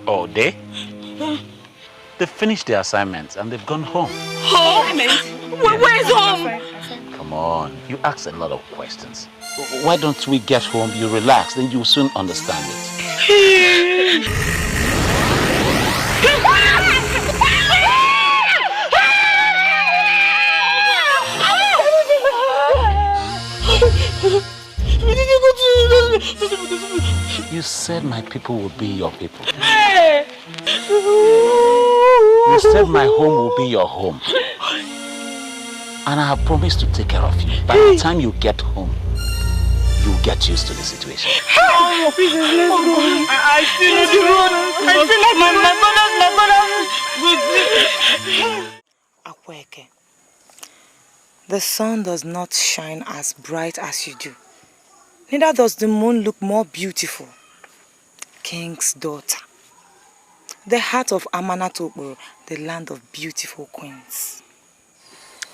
Oh, they? They've finished their assignments and they've gone home. Home? Where's home? Come on, you ask a lot of questions. Why don't we get home, you relax, then you'll soon understand it. You said my people will be your people. You said my home will be your home. And I have promised to take care of you. By the time you get home, you'll get used to the situation. Oh, please, let's go. I feel the road. I feel like my brother. Akweke, the sun does not shine as bright as you do. Neither does the moon look more beautiful. King's daughter. The heart of Amanatokbo, the land of beautiful queens.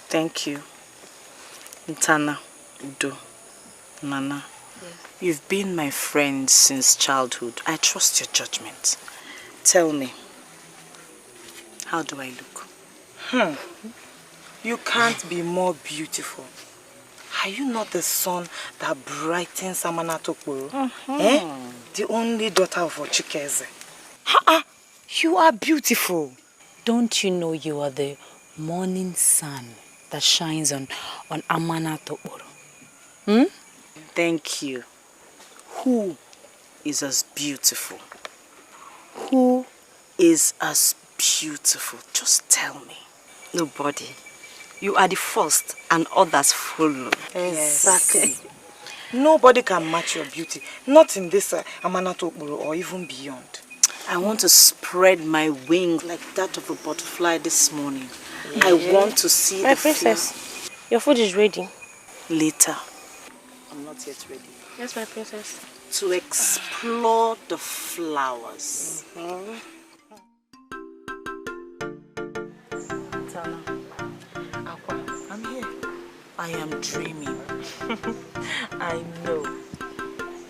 Thank you. Ntana, Udo, Nana. Yes. You've been my friend since childhood. I trust your judgment. Tell me, how do I look? You can't be more beautiful. Are you not the sun that brightens Amanatokbo? The only daughter of Ochikeze. You are beautiful. Don't you know you are the morning sun that shines on Amanatokbo? Thank you. Who is as beautiful? Who is as beautiful? Just tell me. Nobody. You are the first and others follow. Exactly. Nobody can match your beauty. Not in this Amanatokbo or even beyond. I want to spread my wings like that of a butterfly this morning. Yeah. I want to see my princess, your food is ready. Later. I'm not yet ready. Yes, my princess. To explore the flowers. Tana, Aqua, I'm here. I am dreaming. I know.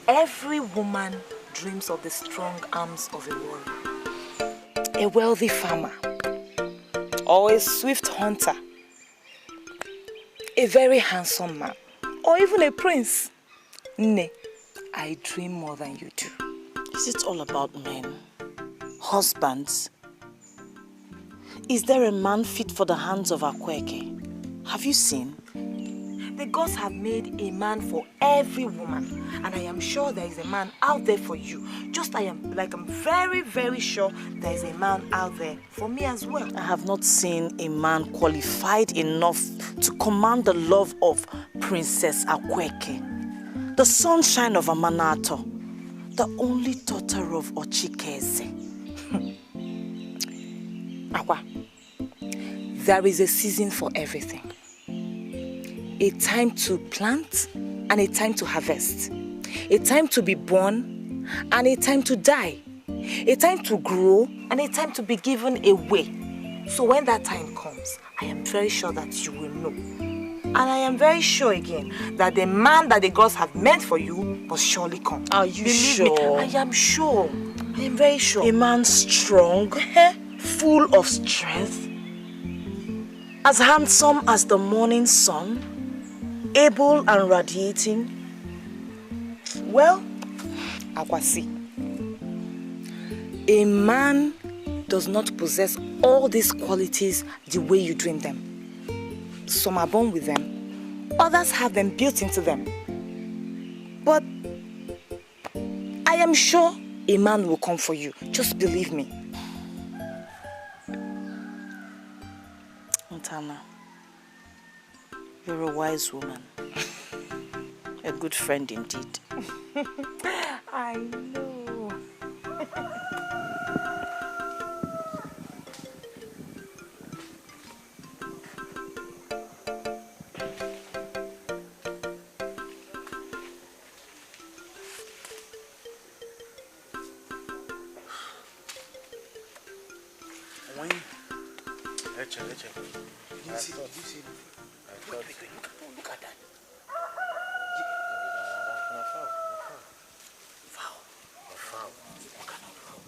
Every woman dreams of the strong arms of a warrior. A wealthy farmer. Or a swift hunter. A very handsome man. Or even a prince. Nay, I dream more than you do. Is it all about men? Husbands? Is there a man fit for the hands of Akweke? Have you seen? The gods have made a man for every woman, and I am sure there is a man out there for you. I'm very, very sure there is a man out there for me as well. I have not seen a man qualified enough to command the love of Princess Akweke, the sunshine of Amanato, the only daughter of Ochikeze. Akwa, there is a season for everything. A time to plant and a time to harvest. A time to be born and a time to die. A time to grow and a time to be given away. So when that time comes, I am very sure that you will know. And I am very sure again that the man that the gods have meant for you must surely come. Are you sure? Me, I am sure. I am very sure. A man strong, full of strength, as handsome as the morning sun, able and radiating. Well, Akwasi, a man does not possess all these qualities the way you dream them. Some are born with them, others have them built into them. But I am sure a man will come for you. Just believe me. Ntana, you're a wise woman. A good friend indeed. I know. You see? Look at that. Foul. Look at that foul.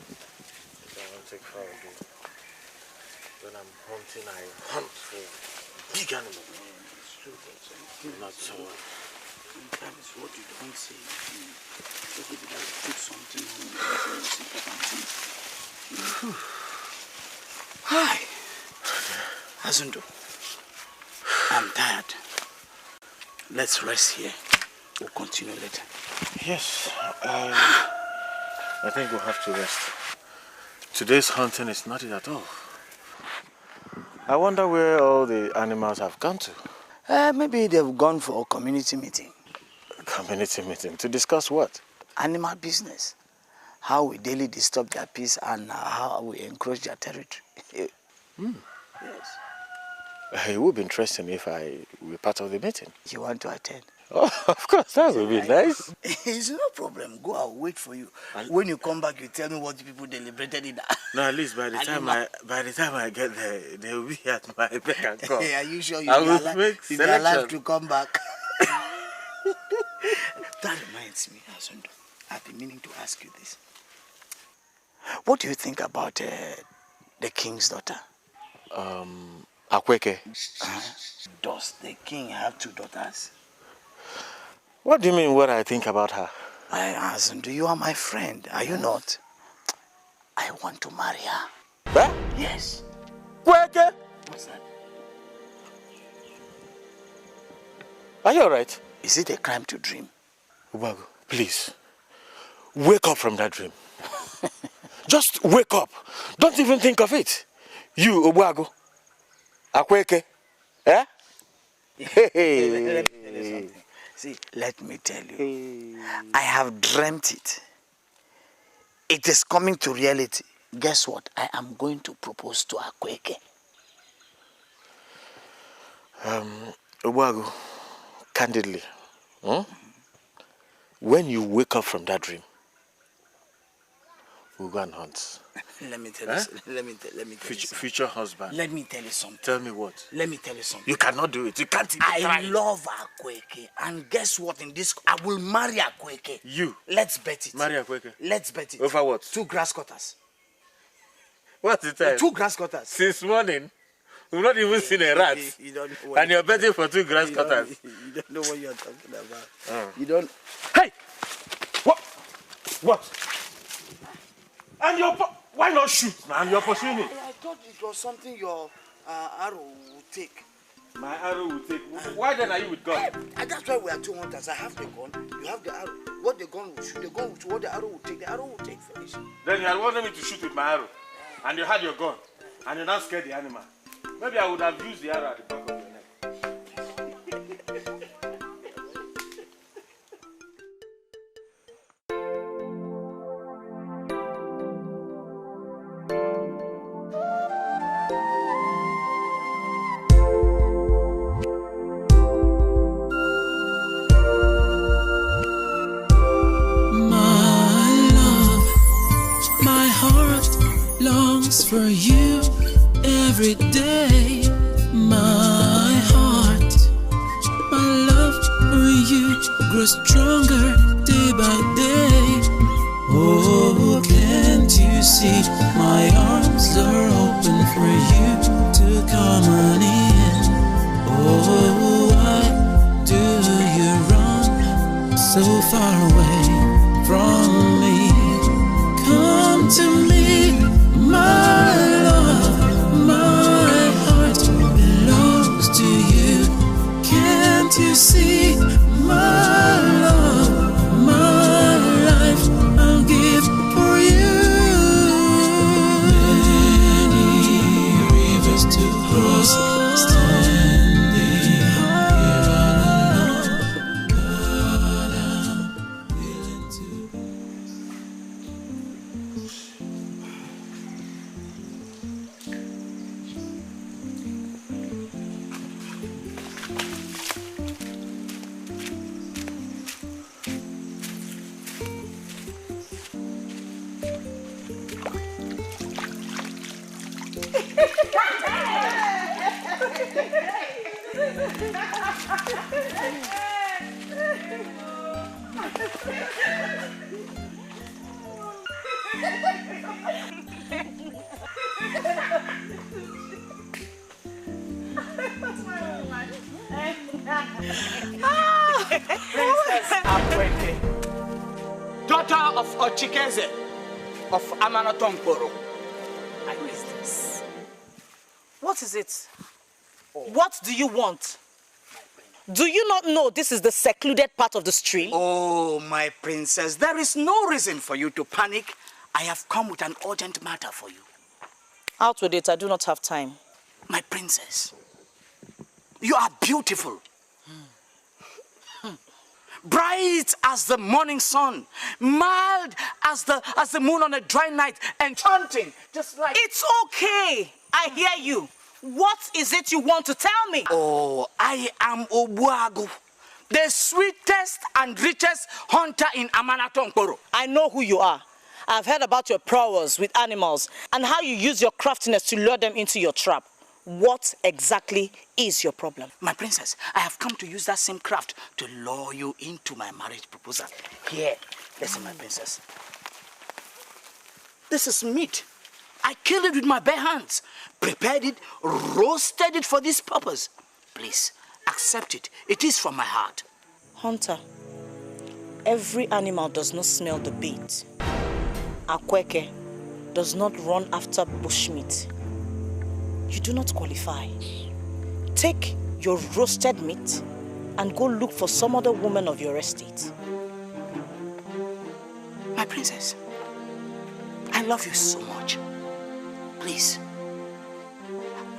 I'm hunting, I hunt for big animals. It's true, but not so. Sometimes what you don't say, you put something on. Hi, Azundo. I'm tired. Let's rest here. We'll continue later. Yes, I think we'll have to rest. Today's hunting is not it at all. I wonder where all the animals have gone to. Maybe they've gone for a community meeting. A community meeting? To discuss what? Animal business. How we daily disturb their peace and how we encroach their territory. Yes. It would be interesting if I were part of the meeting. You want to attend? Oh, of course, that would be nice. It's no problem. Go, I'll wait for you. When you come back, you tell me what the people deliberated in that. No, at least by the time I get there, they will be at my beck and call. Are you sure you'll be alive to come back? That reminds me, Azundo. I've been meaning to ask you this. What do you think about the king's daughter? Akweke. Does the king have 2 daughters? What do you mean what I think about her? Azundo, you are my friend, are you not? I want to marry her. Huh? Yes. Kweke? What's that? Are you alright? Is it a crime to dream? Ubago, please. Wake up from that dream. Just wake up. Don't even think of it. You, Ubago. Akweke. Eh? Hey. See, let me tell you. I have dreamt it. It is coming to reality. Guess what? I am going to propose to Akweke. Ubago, candidly, when you wake up from that dream, we'll go and hunt. Let me tell you. Let me tell you. Future husband. Let me tell you something. Tell me what? Let me tell you something. You cannot do it. You can't even try. I love Akweke, and guess what? In this, I will marry Akweke. You? Let's bet it. Marry Akweke? Let's bet it. Over what? 2 grass cutters. What's the time? 2 grass cutters. Since morning, we've not even seen a rat. And you're betting for 2 grass cutters. You don't know what you're talking about. Oh. You don't. Hey! What? And why not shoot, man? You're pursuing it. I thought it was something your arrow would take. My arrow would take. Why then are you with gun? And that's why we are 2 hunters. I have the gun. You have the arrow. What the gun will shoot, the gun will shoot. What the arrow will take, the arrow will take. Finish. Then you had wanted me to shoot with my arrow. And you had your gun. And you now scared the animal. Maybe I would have used the arrow at the back of your neck. For you every day, my heart, my love for you grows stronger day by day. Oh, can't you see my arms are open for you to come on in? Oh, why do you run so far away from me? Come to me. My love, my heart belongs to you. Can't you see? My love, my life, I'll give for you. Many rivers to cross, standing here all alone. But I'm willing to. Princess Akweke, daughter of Ochikeze of Amanatonkoro. Who is this? What is it? What do you want? Do you not know this is the secluded part of the stream? Oh, my princess, there is no reason for you to panic. I have come with an urgent matter for you. Out with it, I do not have time. My princess, you are beautiful. Bright as the morning sun, mild as the moon on a dry night, enchanting, just like... It's okay. I hear you. What is it you want to tell me? Oh, I am Obuagu, the sweetest and richest hunter in Amanatonkoro. I know who you are. I've heard about your prowess with animals and how you use your craftiness to lure them into your trap. What exactly is your problem? My princess, I have come to use that same craft to lure you into my marriage proposal. Here, listen, my princess. This is meat. I killed it with my bare hands, prepared it, roasted it for this purpose. Please, accept it. It is from my heart. Hunter, every animal does not smell the bait. Akweke does not run after bushmeat. You do not qualify. Take your roasted meat and go look for some other woman of your estate. My princess, I love you so much. Please.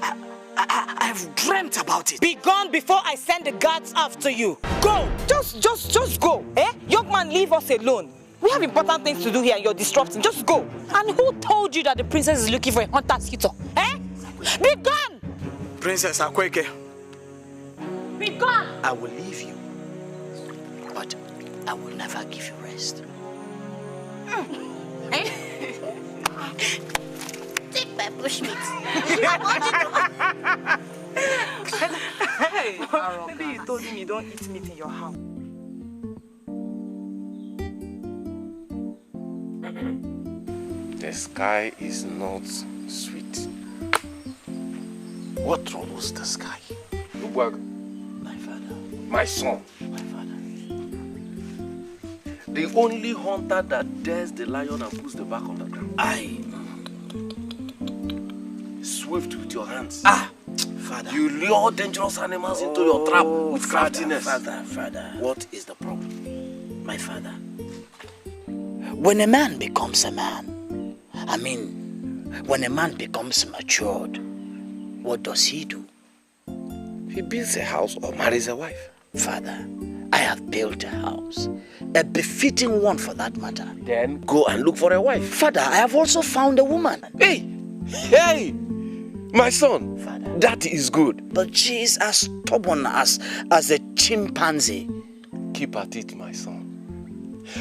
I've dreamt about it. Be gone before I send the guards after you. Go! Just go. Eh? Young man, leave us alone. We have important things to do here and you're disrupting. Just go. And who told you that the princess is looking for a hunter's hitter? Eh? Be gone! Princess Akweke. Be gone! I will leave you, but I will never give you rest. Take my bushmeat. Hey, maybe you told him you don't eat meat in your house. The sky is not sweet. What troubles the sky? My father. My son. My father. The only hunter that dares the lion and puts the back on the ground. I. Swift with your hands. Father. You lure dangerous animals into your trap with craftiness. Father. What is the problem? My father. When a man becomes a man, when a man becomes matured, what does he do? He builds a house or marries a wife. Father, I have built a house, a befitting one for that matter. Then go and look for a wife. Father, I have also found a woman. Hey, my son, Father. That is good. But she is as stubborn as a chimpanzee. Keep at it, my son.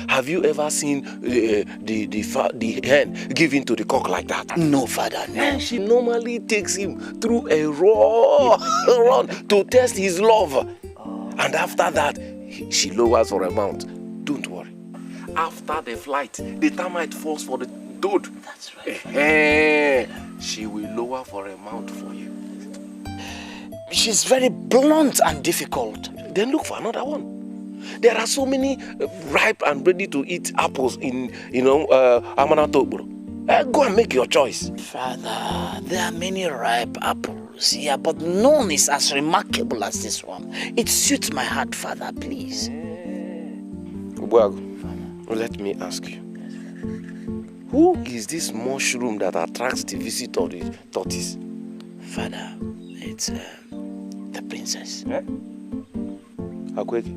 Have you ever seen the hen giving to the cock like that? No, Father, no. And she normally takes him through a raw run to test his love. And after that, she lowers for a mount. Don't worry. After the flight, the termite falls for the toad. That's right. She will lower for a mount for you. She's very blunt and difficult. Then look for another one. There are so many ripe and ready to eat apples in, Amanatokboro. Go and make your choice. Father, there are many ripe apples here, but none is as remarkable as this one. It suits my heart, Father, please. Well, let me ask you. Who is this mushroom that attracts the visit of the tortoise? Father, it's the princess. Akweke?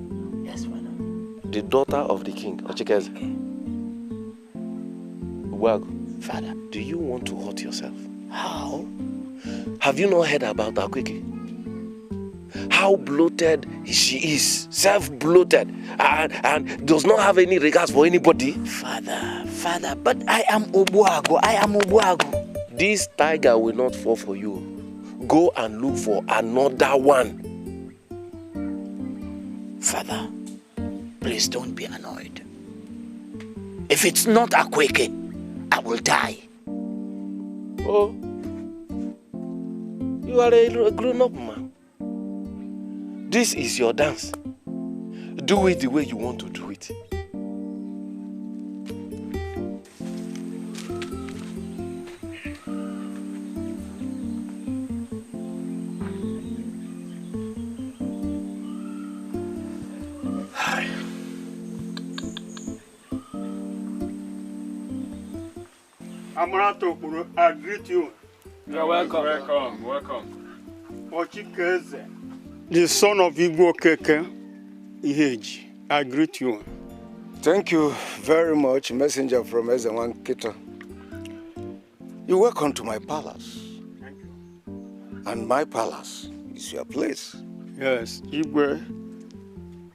Yes, Father. The daughter of the king, Ochikeze. Well, Father, do you want to hurt yourself? how? Have you not heard about Akweke? How bloated she is, self-bloated, and does not have any regards for anybody? Father, but I am Obuago. This tiger will not fall for you. Go and look for another one. Father, please don't be annoyed. If it's not Akweke, I will die. Oh, you are a grown-up man. This is your dance. Do it the way you want to do it. Amarato, I greet you. You're welcome. Welcome. Ochikeze, the son of Igbo Keke, Iheji, I greet you. Thank you very much, messenger from Ezewan Kita. You're welcome to my palace. Thank you. And my palace is your place. Yes, Igwe.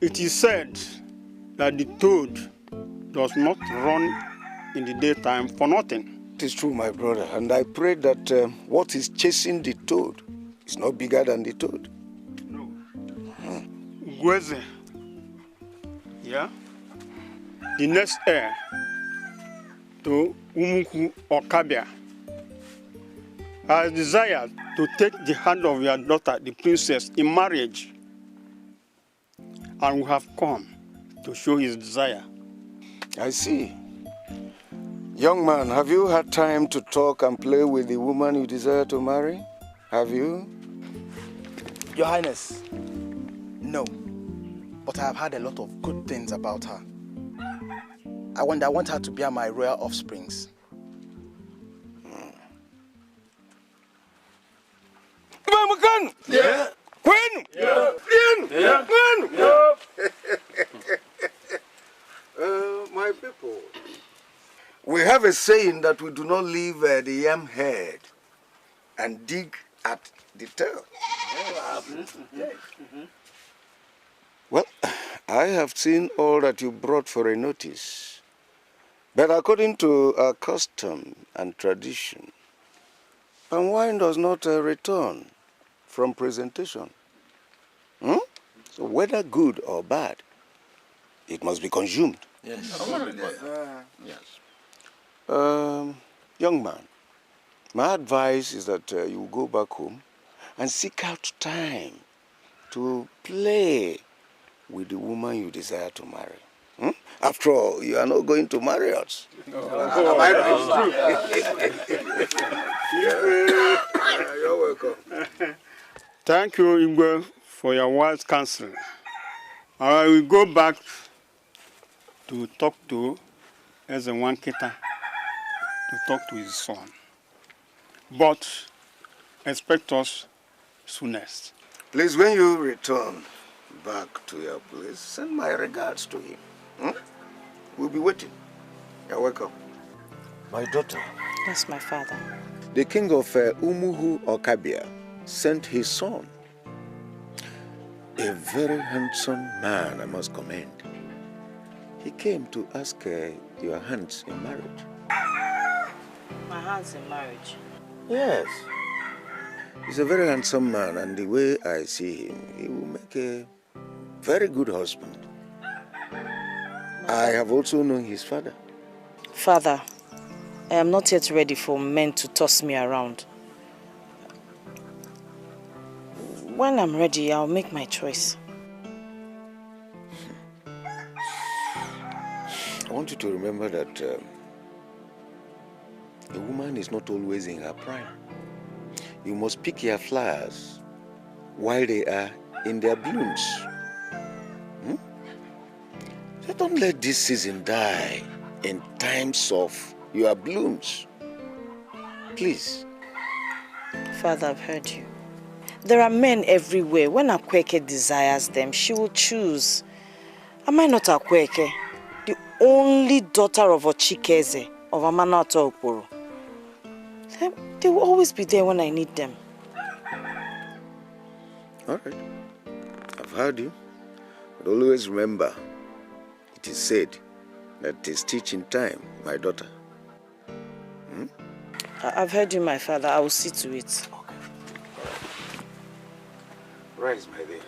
It is said that the toad does not run in the daytime for nothing. It is true, my brother, and I pray that what is chasing the toad is not bigger than the toad. No. Gweze. Yeah? The next heir to Umuku Okabia has desired to take the hand of your daughter, the princess, in marriage. And we have come to show his desire. I see. Young man, have you had time to talk and play with the woman you desire to marry? Have you? Your Highness, no. But I have heard a lot of good things about her. I want her to bear my royal offsprings. Yeah. Queen! Yeah. Yeah. Queen! Yeah. My people, we have a saying that we do not leave the yam head and dig at the tail. Well, I have seen all that you brought for a notice. But according to our custom and tradition, palm wine does not return from presentation. So whether good or bad, it must be consumed. Yes. Yes. Young man, my advice is that you go back home and seek out time to play with the woman you desire to marry. After all, you are not going to marry us. You're welcome. Thank you, Igwe, for your wise counsel. I will go back to talk to Ezewan Kita, to talk to his son. But expect us soonest. Please, when you return back to your place, send my regards to him. We'll be waiting. You're welcome. My daughter. Yes, my father. The king of Umuhu Okabia sent his son. A very handsome man, I must commend. He came to ask your hands in marriage. My hands in marriage? Yes. He's a very handsome man, and the way I see him, he will make a very good husband. I have also known his father. Father, I am not yet ready for men to toss me around. When I'm ready, I'll make my choice. I want you to remember that a woman is not always in her prime. You must pick your flowers while they are in their blooms. So don't let this season die in times of your blooms. Please. Father, I've heard you. There are men everywhere. When Akweke desires them, she will choose. Am I not Akweke? The only daughter of Ochikeze, of Amanato Okporo. They will always be there when I need them. All right. I've heard you. But always remember, it is said that it is teaching time, my daughter. I've heard you, my father. I will see to it. Okay. Rise, my dear.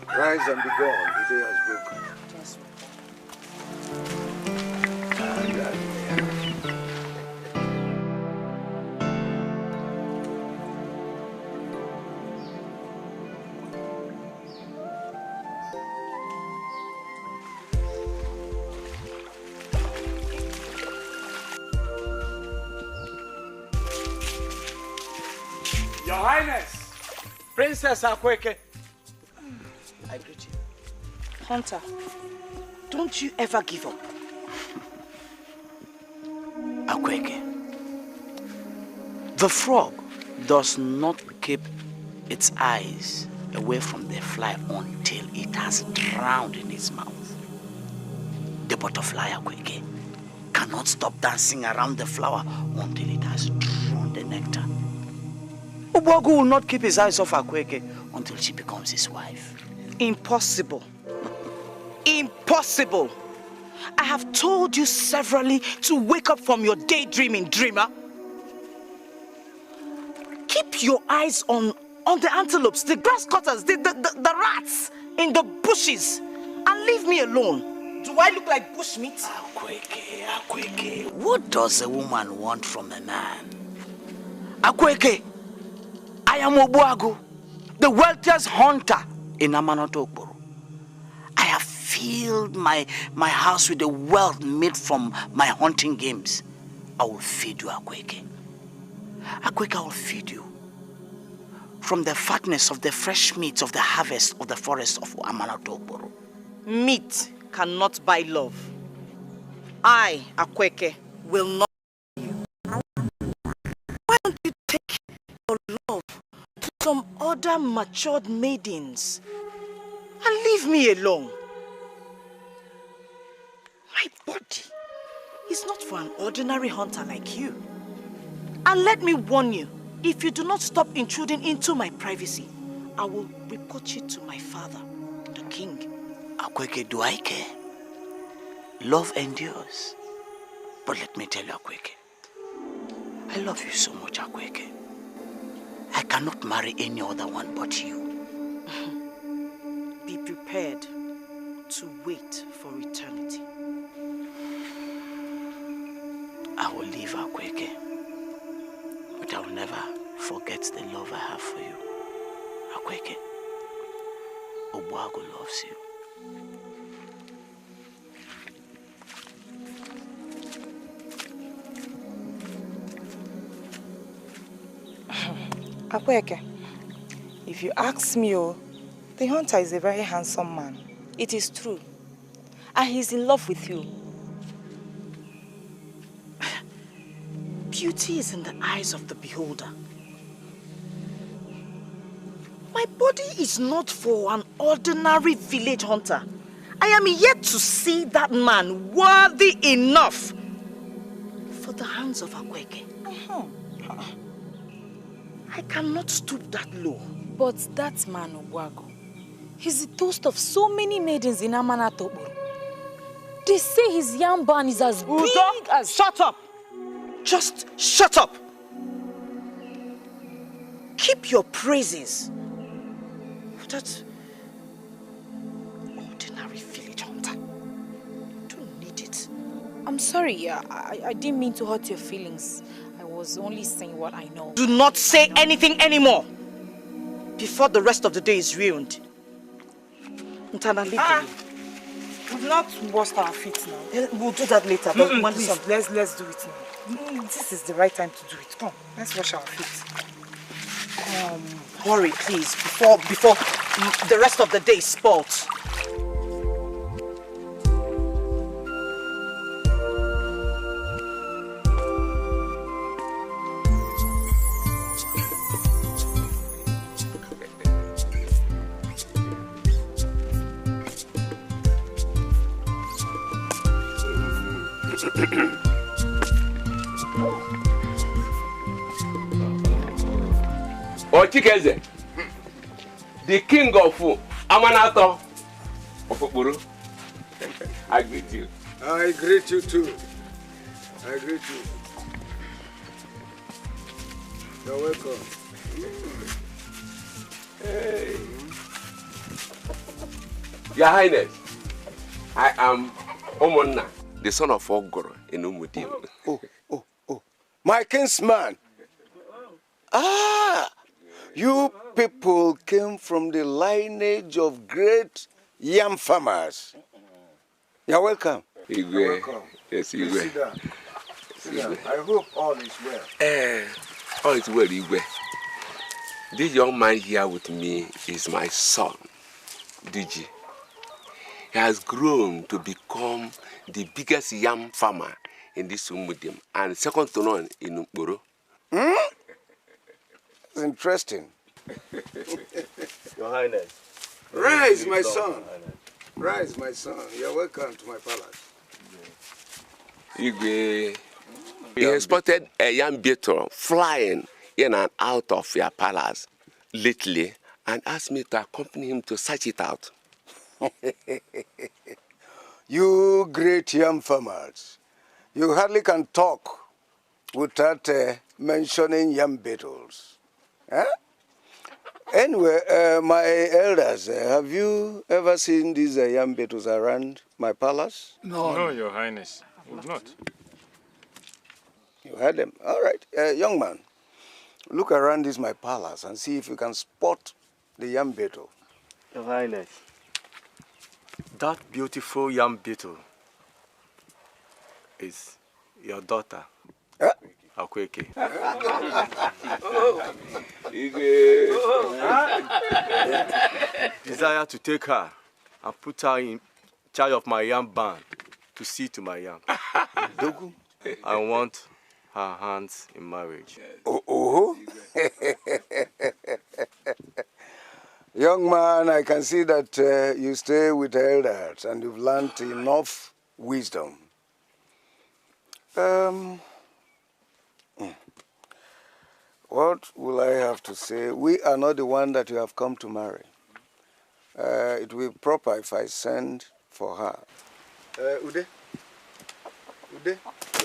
Rise and be gone. The day has broken. Yes, Your Highness, Princess Akweke. I greet you. Hunter, don't you ever give up. Akweke, the frog does not keep its eyes away from the fly until it has drowned in its mouth. The butterfly, Akweke, cannot stop dancing around the flower until it has drawn the nectar. Ubogu will not keep his eyes off Akweke until she becomes his wife. Impossible. Impossible. I have told you severally to wake up from your daydreaming, dreamer. Keep your eyes on the antelopes, the grass cutters, the rats in the bushes, and leave me alone. Do I look like bushmeat? Akweke, what does a woman want from a man? Akweke, I am Obuagu, the wealthiest hunter in Amanatokboro. I have filled my house with the wealth made from my hunting games. I will feed you, Akweke. Akweke, I will feed you from the fatness of the fresh meat of the harvest of the forest of Amanatokboro. Meat cannot buy love. I, Akweke, will not buy you. Why don't you take your love to some other matured maidens and leave me alone? My body is not for an ordinary hunter like you. And let me warn you, if you do not stop intruding into my privacy, I will report you to my father, the king. Akweke, do I care? Love endures. But let me tell you, Akweke, I love you so much, Akweke. I cannot marry any other one but you. Be prepared to wait for eternity. I will leave Akweke, but I will never forget the love I have for you. Akweke, Obuagu loves you. Akweke, if you ask me, the hunter is a very handsome man. It is true. And he's in love with you. Beauty is in the eyes of the beholder. My body is not for an ordinary village hunter. I am yet to see that man worthy enough for the hands of Akweke. I cannot stoop that low. But that man, Obuagu, he's the toast of so many maidens in Amanatokboro. They say his yam barn is as big as... Shut up! Just shut up! Keep your praises for that ordinary village hunter. I don't need it. I'm sorry, I didn't mean to hurt your feelings. I was only saying what I know. Do not say anything anymore before the rest of the day is ruined. Ntana, leave the room. We do not wash our feet now. We'll do that later. But Please, let's do it now. This is the right time to do it. Come, let's wash our feet. Hurry, please, before the rest of the day is spoilt. Ochikeze, the king of Amanato of Okporo. I greet you. I greet you too. I greet you. You're welcome. Hey. Your Highness, I am Omonna, the son of Ogoro in Umudim. Oh. My kinsman. You people came from the lineage of great yam farmers. You're welcome. You're welcome. Yes, you will. Sit down. I hope all is well. All is well, Igwe. This young man here with me is my son, DG. He has grown to become the biggest yam farmer in this Umudim and second to none in Ukboro. It's interesting. Your Highness. Rise, my son. Rise, my son. You're welcome to my palace. Igwe, he spotted a young beetle flying in and out of your palace lately and asked me to accompany him to search it out. You great yam farmers, you hardly can talk without mentioning yam beetles. Huh? Anyway, my elders, have you ever seen these yam beetles around my palace? No, Your Highness. We've not. You had them. All right. Young man, look around this my palace and see if you can spot the yam beetle. Your Highness. That beautiful yam beetle is your daughter, Akweke. Desire to take her and put her in charge of my yam band to see to my yam. I want her hands in marriage. Oh. Young man, I can see that you stay with elders and you've learned enough wisdom. What will I have to say? We are not the one that you have come to marry. It will be proper if I send for her. Ude? Your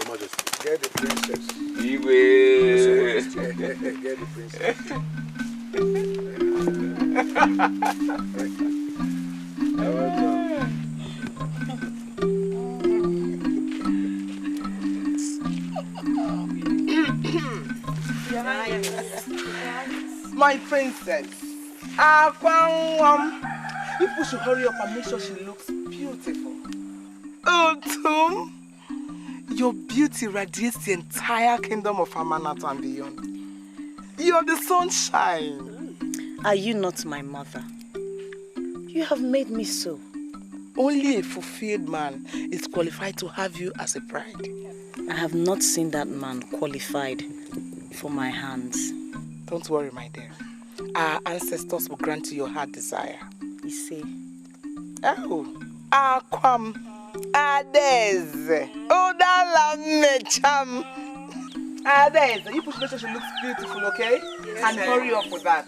Majesty. Get the princess. Get the princess. My princess. People should hurry up and make sure she looks beautiful. Oh, Tom, your beauty radiates the entire kingdom of Amanat and beyond. You're the sunshine. Are you not my mother? You have made me so. Only a fulfilled man is qualified to have you as a bride. I have not seen that man qualified for my hands. Don't worry, my dear. Our ancestors will grant you your heart desire. You see? Oh, Aquam, Ades, Odala Mecham. Ades, you push her, she looks beautiful, okay? Yes, and hurry up with that.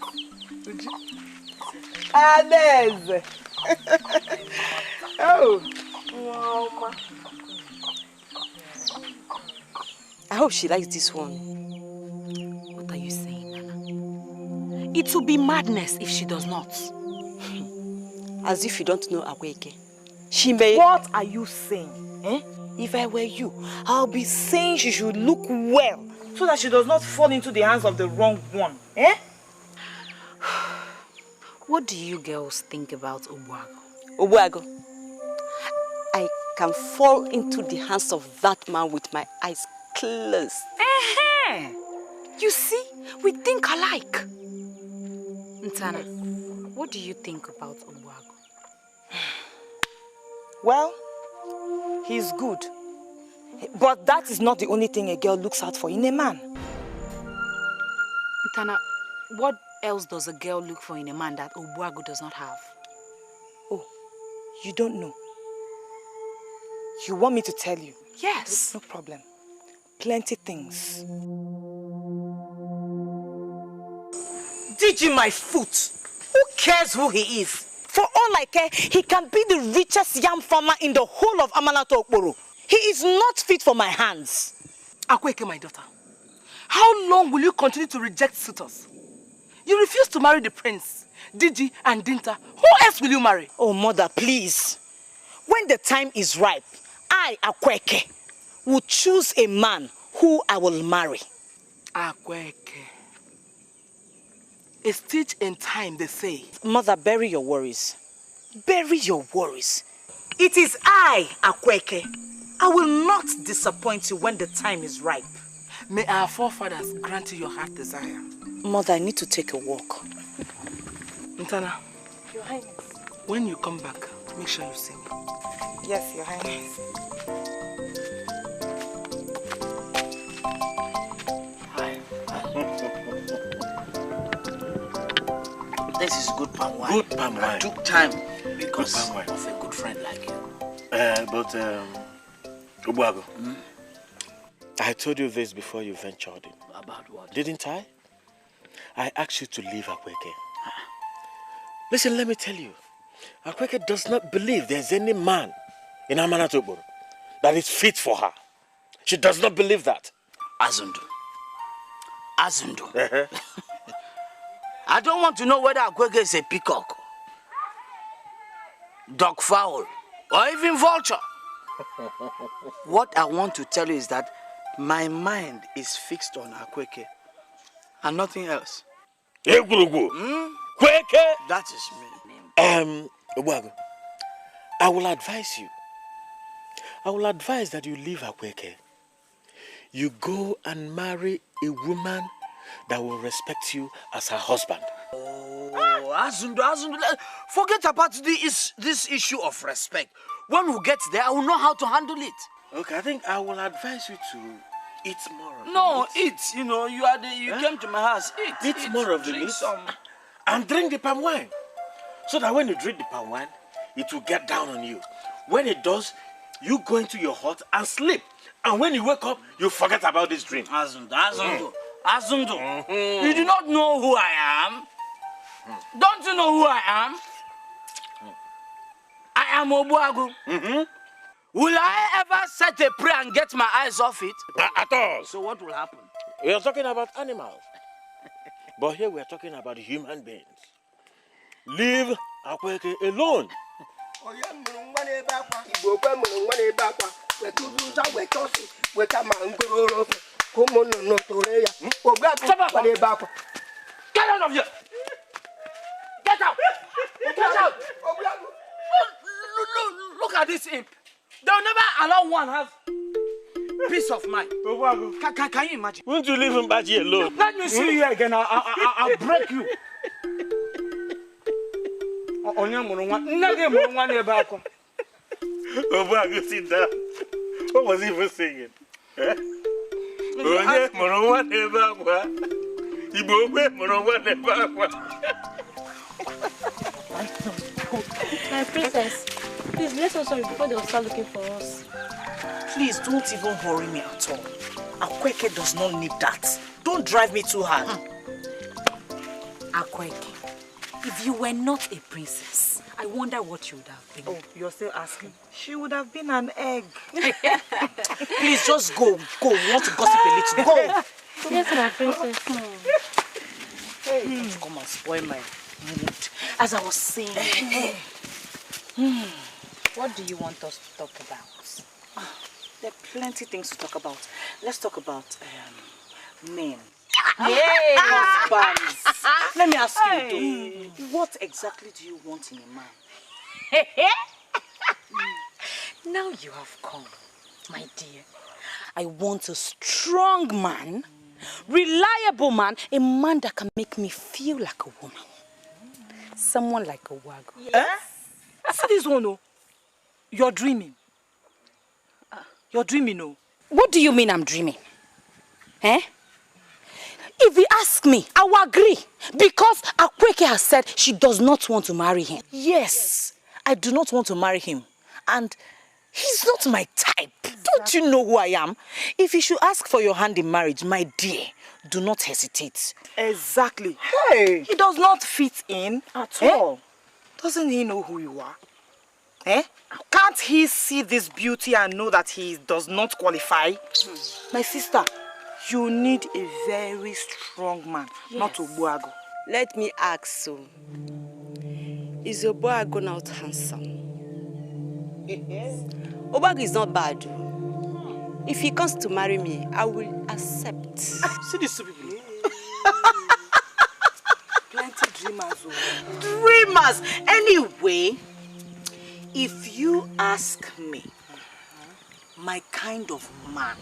Ades. Oh. I hope she likes this one. What are you saying, Nana? It will be madness if she does not. As if you don't know Aweke. She may... What are you saying? Eh? If I were you, I'll be saying she should look well so that she does not fall into the hands of the wrong one. Eh? What do you girls think about Obuago? Obuago, I can fall into the hands of that man with my eyes closed. You see, we think alike. Ntana, what do you think about Obuago? Well, he's good. But that is not the only thing a girl looks out for in a man. Ntana, what else does a girl look for in a man that Obuago does not have? Oh, you don't know. You want me to tell you? Yes. No problem. Plenty things. Digi my foot. Who cares who he is? For all I care, he can be the richest yam farmer in the whole of Amanato Okporo. He is not fit for my hands. Akweke, my daughter, how long will you continue to reject suitors? You refuse to marry the prince, Digi and Dinta. Who else will you marry? Oh, mother, please. When the time is ripe, I, Akweke, will choose a man who I will marry. Akweke. A stitch in time, they say. Mother, bury your worries. Bury your worries. It is I, Akweke. I will not disappoint you when the time is ripe. May our forefathers grant you your heart desire. Mother, I need to take a walk. Ntana, Your Highness. when you come back, make sure you sing. Yes, Your Highness. This is good palm wine. Good palm wine. I took time because Good palm wine. of a good friend like you. Obuago, I told you this before you ventured in. About what? Didn't I? I asked you to leave Akweke. Listen, let me tell you. Akweke does not believe there's any man in Amanatoboro that is fit for her. She does not believe that. Azundu. I don't want to know whether Akweke is a peacock, dog fowl, or even vulture. What I want to tell you is that my mind is fixed on Akweke and nothing else. Kweke! That is me. Obuago, I will advise you. I will advise that you leave Akweke. You go and marry a woman that will respect you as her husband. Oh, Azundu, forget about this issue of respect. When we get there, I will know how to handle it. Okay, I think I will advise you to eat more of No, the meat. eat. You know, you came to my house. Eat more of the drink meat. some. And drink the palm wine. So that when you drink the palm wine, it will get down on you. When it does, you go into your hut and sleep. And when you wake up, you forget about this dream. Azundu. You do not know who I am. Don't you know who I am? I am Obuago. Will I ever set a prayer and get my eyes off it? At all. So what will happen? We are talking about animals. But here we are talking about human beings. Leave Akweke alone. Get out of here! Get out! Get out! Look at this imp. They'll never allow one have peace of mind. Can you imagine? Won't you leave him back here alone? Let me see you again. I'll break you. Obuago, sit down. What was he even singing? My princess, please let's us hurry before they'll start looking for us. Please don't even hurry me at all. Akweke does not need that. Don't drive me too hard. Akweke, if you were not a princess, I wonder what you would have been. Oh, you're still asking? She would have been an egg. Please just go. Go. We want to gossip a little. Go. Yes, my princess. Hey, come and spoil my mood. As I was saying. What do you want us to talk about? There are plenty things to talk about. Let's talk about men. Hey, husbands. Let me ask you, though, what exactly do you want in a man? Now you have come, my dear. I want a strong man, reliable man, a man that can make me feel like a woman. Someone like a Wago. Yes. See this one, oh. You're dreaming. You're dreaming, oh. What do you mean I'm dreaming? Eh? If you ask me, I will agree. Because Akweke has said she does not want to marry him. Yes, I do not want to marry him. And he's not my type. Don't you know who I am? If he should ask for your hand in marriage, my dear, do not hesitate. Exactly. Hey! He does not fit in at all. Doesn't he know who you are? Eh? Can't he see this beauty and know that he does not qualify? My sister, you need a very strong man, not Obuago. Let me ask so. Is Obuago not handsome? Obuago is not bad. If he comes to marry me, I will accept. See these two people. Plenty dreamers. Dreamers! Anyway, if you ask me, my kind of man,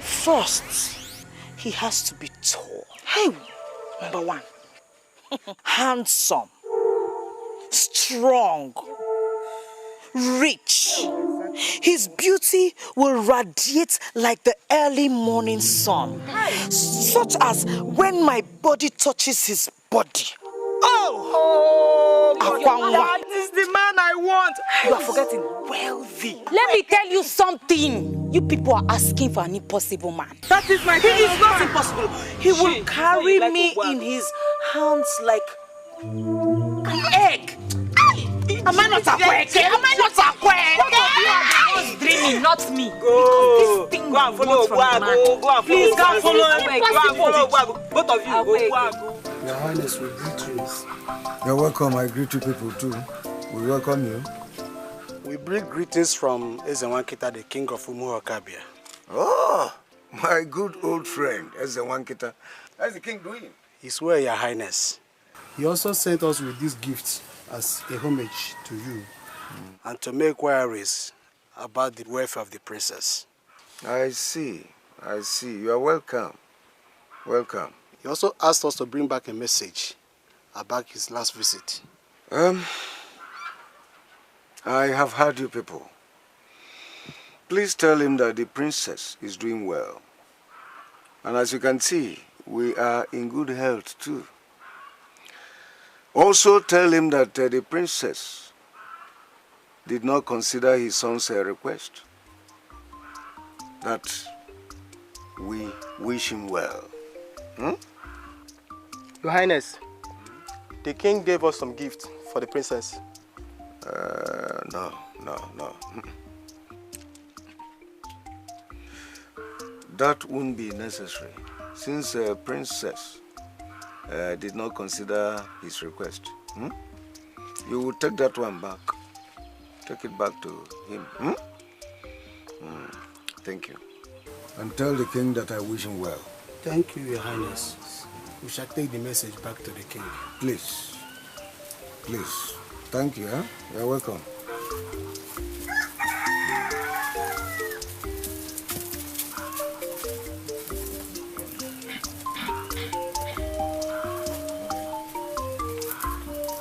first, he has to be tall. Hey, number one, handsome, strong, rich. His beauty will radiate like the early morning sun, such as when my body touches his body. Oh, that is the man I want. You are forgetting wealthy. Let me tell you something. You people are asking for an impossible man. That is my He is not impossible. He will carry me in his hands like an egg. Am I not a quack? Am I not a quack? You are dreaming, not me. Go and follow. Go and Please go and follow. Both of you, go. Your Highness, we greet you. You're welcome. I greet you people too. We welcome you. We bring greetings from Ezewankita, the king of Umuokabia. Oh, my good old friend, Ezewankita. How's the king doing? He's well, Your Highness. He also sent us with these gifts as a homage to you and to make queries about the welfare of the princess. I see. You are welcome. Welcome. He also asked us to bring back a message about his last visit. I have heard you people. Please tell him that the princess is doing well. And as you can see, we are in good health too. Also tell him that the princess did not consider his son's request. That we wish him well. Your Highness, the king gave us some gifts for the princess. No. That won't be necessary, since the princess did not consider his request. You will take that one back. Take it back to him. Thank you. And tell the king that I wish him well. Thank you, Your Highness. We shall take the message back to the king. Please. Thank you, You're welcome.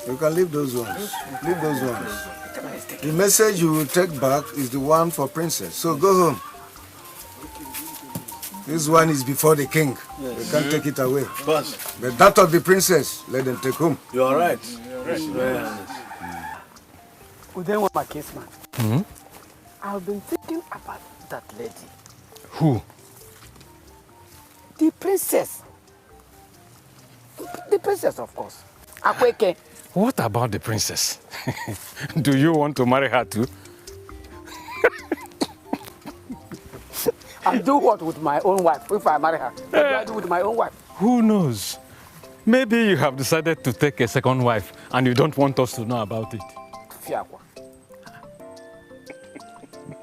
You can leave those ones. The message you will take back is the one for princess. So go home. This one is before the king. Yes. You can't take it away. But that of the princess, let them take home. You are right. Then my case, man. I've been thinking about that lady. Who? The princess. The princess, of course. Akweke. What about the princess? Do you want to marry her too? I'll do what with my own wife if I marry her? What do I do with my own wife? Who knows? Maybe you have decided to take a second wife and you don't want us to know about it. Fiakwa.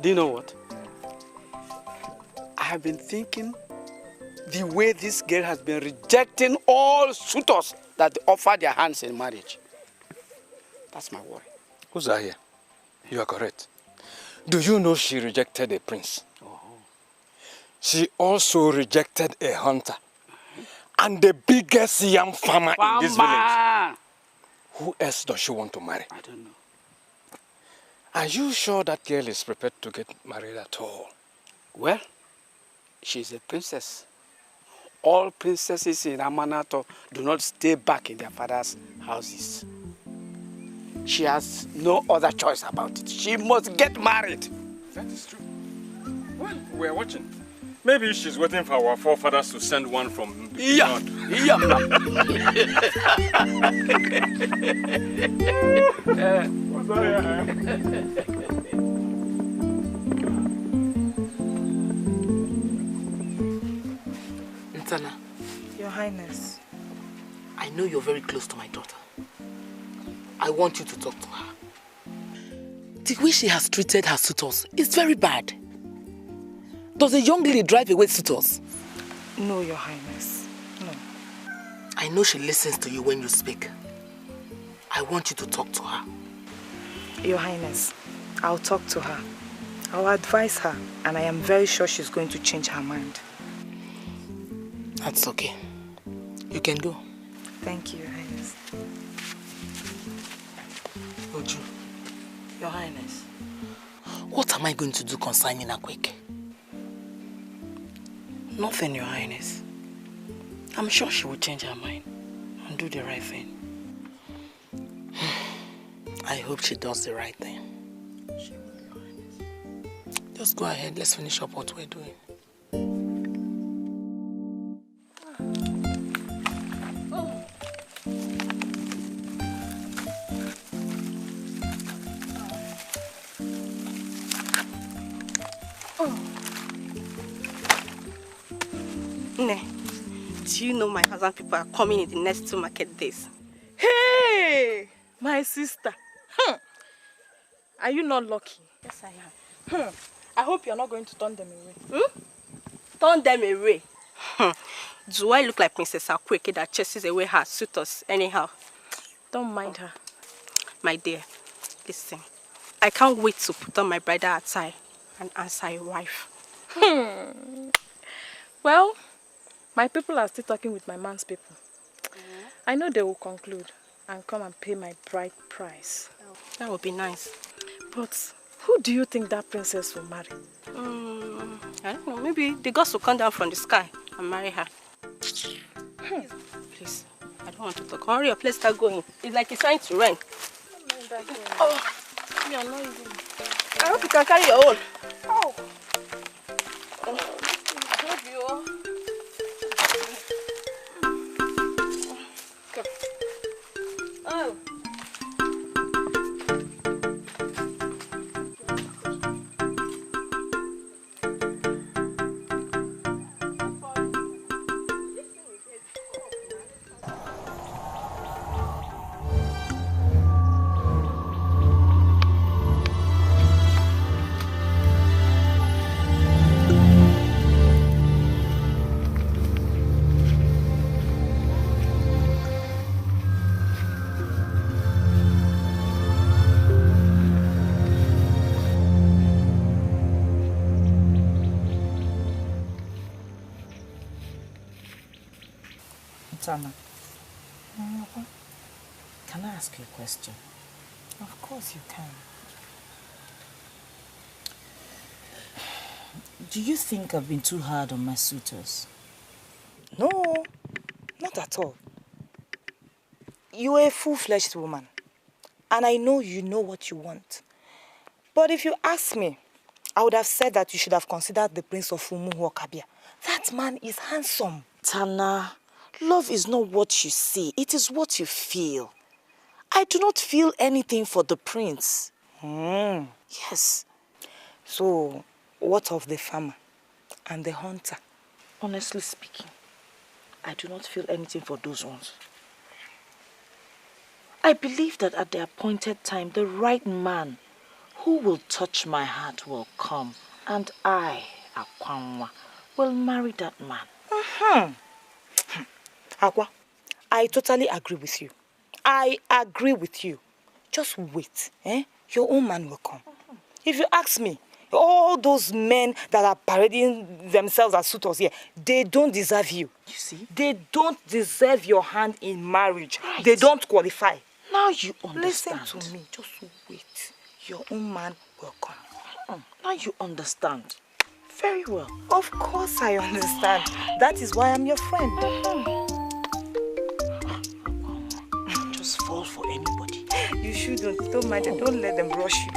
Do you know what? I have been thinking the way this girl has been rejecting all suitors that offer their hands in marriage. That's my worry. Uzaya, you are correct. Do you know she rejected a prince? She also rejected a hunter and the biggest yam farmer in this village. Who else does she want to marry? I don't know. Are you sure that girl is prepared to get married at all? Well, she's a princess. All princesses in Amanato do not stay back in their father's houses. She has no other choice about it. She must get married. That is true. Well, we're watching. Maybe she's waiting for our forefathers to send one from beyond. Ntana. Your Highness. I know you're very close to my daughter. I want you to talk to her. The way she has treated her suitors is very bad. Does a young lady drive away suitors? No, Your Highness. No. I know she listens to you when you speak. I want you to talk to her. Your Highness, I'll talk to her. I'll advise her, and I am very sure she's going to change her mind. That's okay. You can go. Thank you, Your Highness. Oju, Your Highness, what am I going to do concerning Akweke? Nothing, Your Highness. I'm sure she will change her mind and do the right thing. I hope she does the right thing. She will, Your Highness. Just go ahead, let's finish up what we're doing. Ne, do you know my husband people are coming in the next 2 market days? Hey, my sister. Are you not lucky? Yes, I am. I hope you're not going to turn them away. Turn them away? Do I look like Princess Akweke that chases away her suitors anyhow? Don't mind her. My dear, listen. I can't wait to put on my bridal attire and answer your wife. Well, my people are still talking with my man's people. I know they will conclude and come and pay my bride price. That would be nice. But who do you think that princess will marry? I don't know. Maybe the gods will come down from the sky and marry her. Please, I don't want to talk. Hurry up, let's start going. It's like it's trying to rain. Oh, me, I'm not even. I hope you can carry your own. Oh. I hope you. Okay. Oh. Tana, can I ask you a question? Of course you can. Do you think I've been too hard on my suitors? No, not at all. You're a full-fledged woman. And I know you know what you want. But if you ask me, I would have said that you should have considered the Prince of Umuhu Okabia. That man is handsome. Tana, love is not what you see, it is what you feel. I do not feel anything for the prince. Yes. So, what of the farmer and the hunter? Honestly speaking, I do not feel anything for those ones. I believe that at the appointed time, the right man who will touch my heart will come, and I, Akwanwa, will marry that man. Akwa, I totally agree with you. I agree with you. Just wait. Your own man will come. If you ask me, all those men that are parading themselves as suitors here, they don't deserve you. You see? They don't deserve your hand in marriage. Right. They don't qualify. Now you understand. Listen to me. Just wait. Your own man will come. Now you understand. Very well. Of course I understand. That is why I'm your friend. Just fall for anybody. You shouldn't. Don't mind them. Don't let them rush you.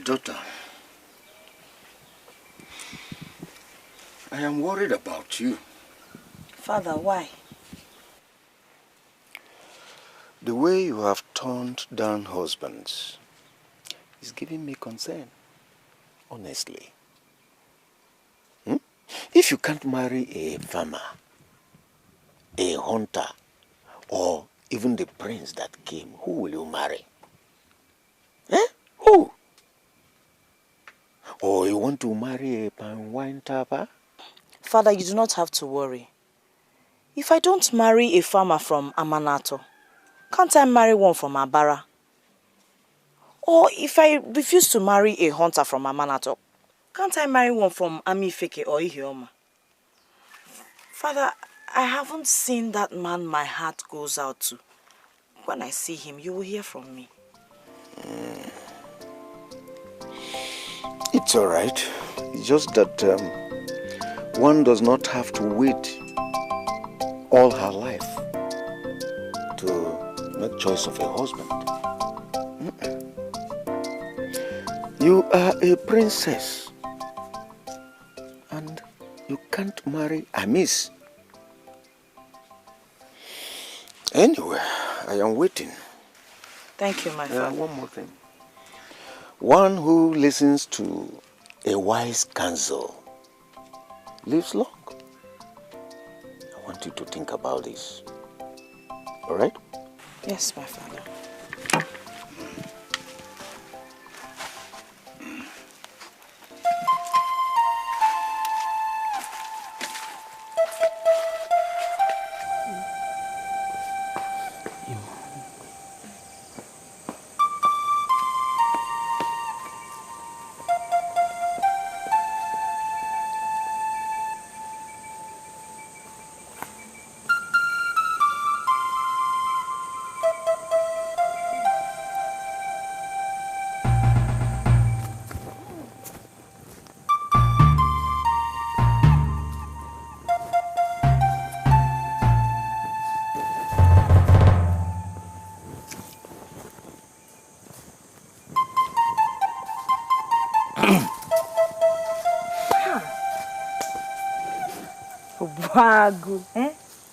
daughter, I am worried about you. Father, why? The way you have turned down husbands is giving me concern, honestly. If you can't marry a farmer, a hunter, or even the prince that came, who will you marry? Who? Or you want to marry a palm wine tapper? Father, you do not have to worry. If I don't marry a farmer from Amanato, can't I marry one from Abara? Or if I refuse to marry a hunter from Amanato, can't I marry one from Amifeke or Ihioma? Father, I haven't seen that man my heart goes out to. When I see him, you will hear from me. It's all right. It's just that one does not have to wait all her life to make choice of a husband. You are a princess and you can't marry a miss. Anyway, I am waiting. Thank you, my father. One more thing. One who listens to a wise counsel lives long. I want you to think about this. All right? Yes, my father. Wago,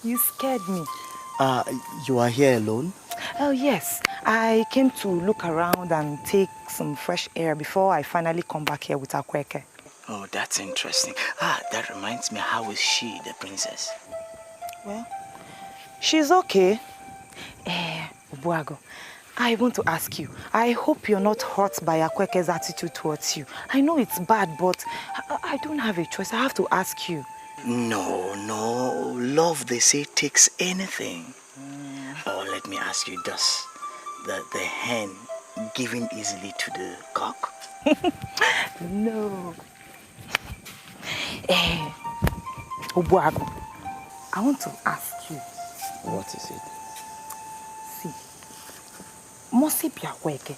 you scared me. You are here alone? Oh yes, I came to look around and take some fresh air before I finally come back here with Akweke. Oh, that's interesting. That reminds me, how is she, the princess? Well, she's okay. Buago, I want to ask you, I hope you're not hurt by Akweke's attitude towards you. I know it's bad, but I don't have a choice. I have to ask you. No. Love, they say, takes anything. Or let me ask you, does the hen giving easily to the cock? No. Buago, I want to ask you. What is it? See, Mosi Biakweke.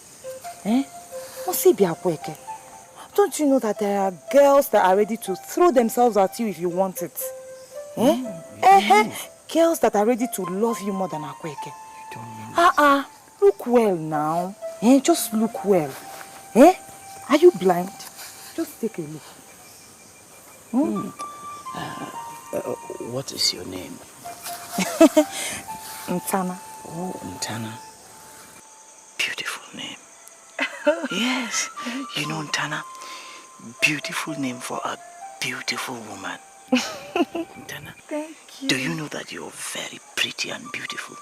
Mosi Biakweke. Don't you know that there are girls that are ready to throw themselves at you if you want it? Girls that are ready to love you more than Akweke. Look well now. Just look well. Are you blind? Just take a look. What is your name? Ntana. Oh, Ntana. Beautiful name. Yes. You know, Ntana, beautiful name for a beautiful woman. Ntana, thank you. Do you know that you're very pretty and beautiful?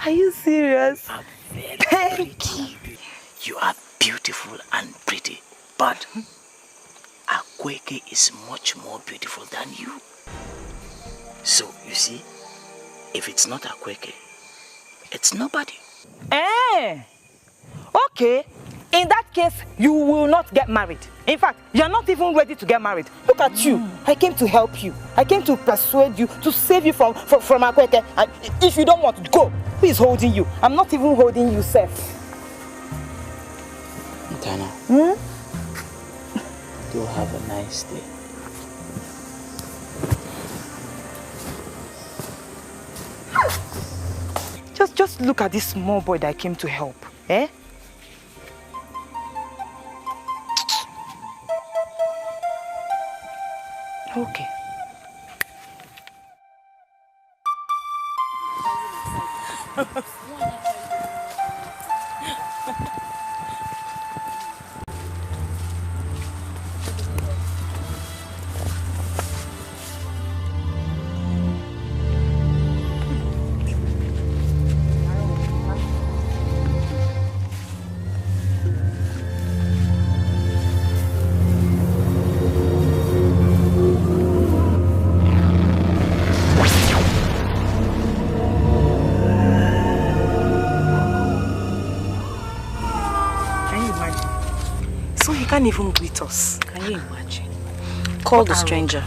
Are you serious? Very thank pretty. You are beautiful and pretty, but Akweke is much more beautiful than you. So, you see, if it's not Akweke, it's nobody. Okay. In that case, you will not get married. In fact, you're not even ready to get married. Look at you. I came to help you. I came to persuade you, to save you from Akweke. And if you don't want to go, who is holding you? I'm not even holding you, Seth. Ntana, do have a nice day. Just look at this small boy that I came to help. Can't even greet us. Can you imagine? Call the stranger.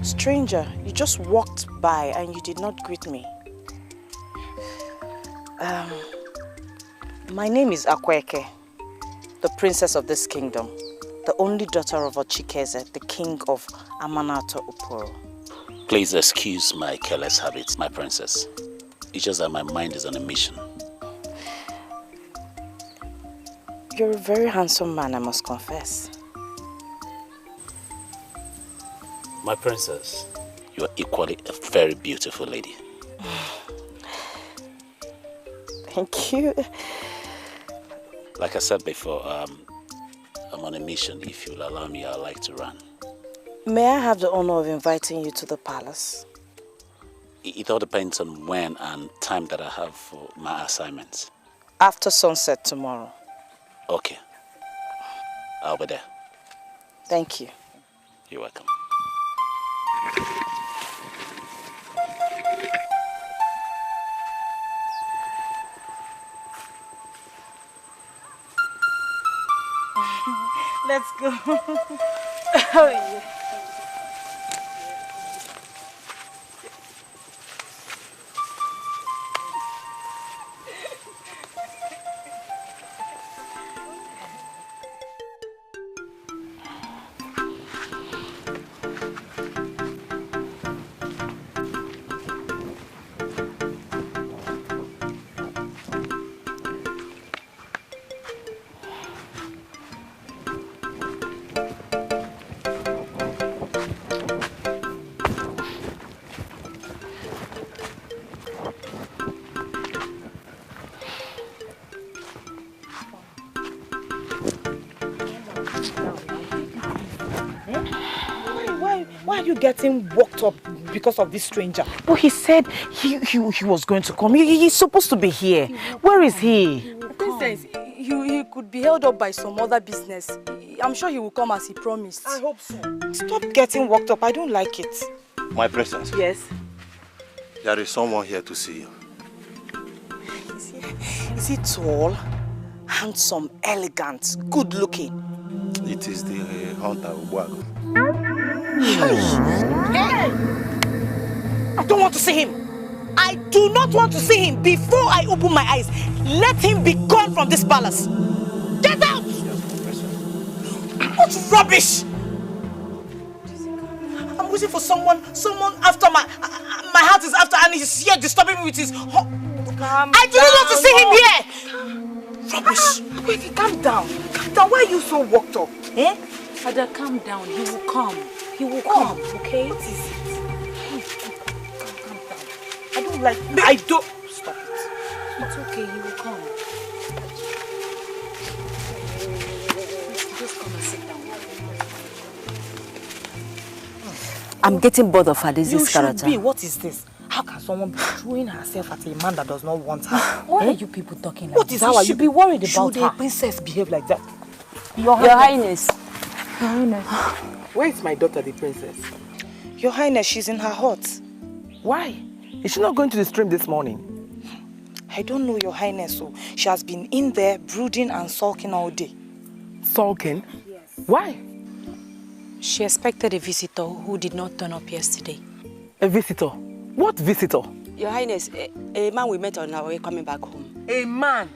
Stranger, you just walked by and you did not greet me. My name is Akweke, the princess of this kingdom, the only daughter of Ochikeze, the king of Amanato Uporo. Please excuse my careless habits, my princess. It's just that my mind is on a mission. You're a very handsome man, I must confess. My princess, you are equally a very beautiful lady. Thank you. Like I said before, I'm on a mission. If you'll allow me, I'd like to run. May I have the honor of inviting you to the palace? It all depends on when and time that I have for my assignments. After sunset tomorrow. Okay. I'll be there. Thank you. You're welcome. Let's go. Oh, yeah. Why are you getting worked up because of this stranger? But he said he was going to come. He's supposed to be here. Where is he? Princess, he could be held up by some other business. I'm sure he will come as he promised. I hope so. Stop getting worked up. I don't like it. My princess. Yes? There is someone here to see you. Is he tall, handsome, elegant, good looking? It is the hunter Ubuago. Hey! I don't want to see him. I do not want to see him before I open my eyes. Let him be gone from this palace. Get out! What rubbish! I'm waiting for someone after my heart is after, and he's here disturbing me with his... I do not want to see him here! Rubbish! Wait, calm down. Calm down. Why are you so worked up? Eh? Father, calm down. He will come. He will come, okay? What is it? Calm down. I don't like... I don't... Stop it. It's okay. He will come. Just come and sit down. I'm getting bored of her. This You should character. be. What is this? How can someone be throwing herself at a man that does not want her? Why are you people talking like What this? is how are you? Should be worried about Should her. a princess behave like that? Your Highness. Your Highness. Where is my daughter, the princess? Your Highness, she's in her hut. Why? Is she not going to the stream this morning? I don't know, Your Highness. So she has been in there brooding and sulking all day. Sulking? Yes. Why? She expected a visitor who did not turn up yesterday. A visitor? What visitor? Your Highness, a man we met on our way coming back home. A man?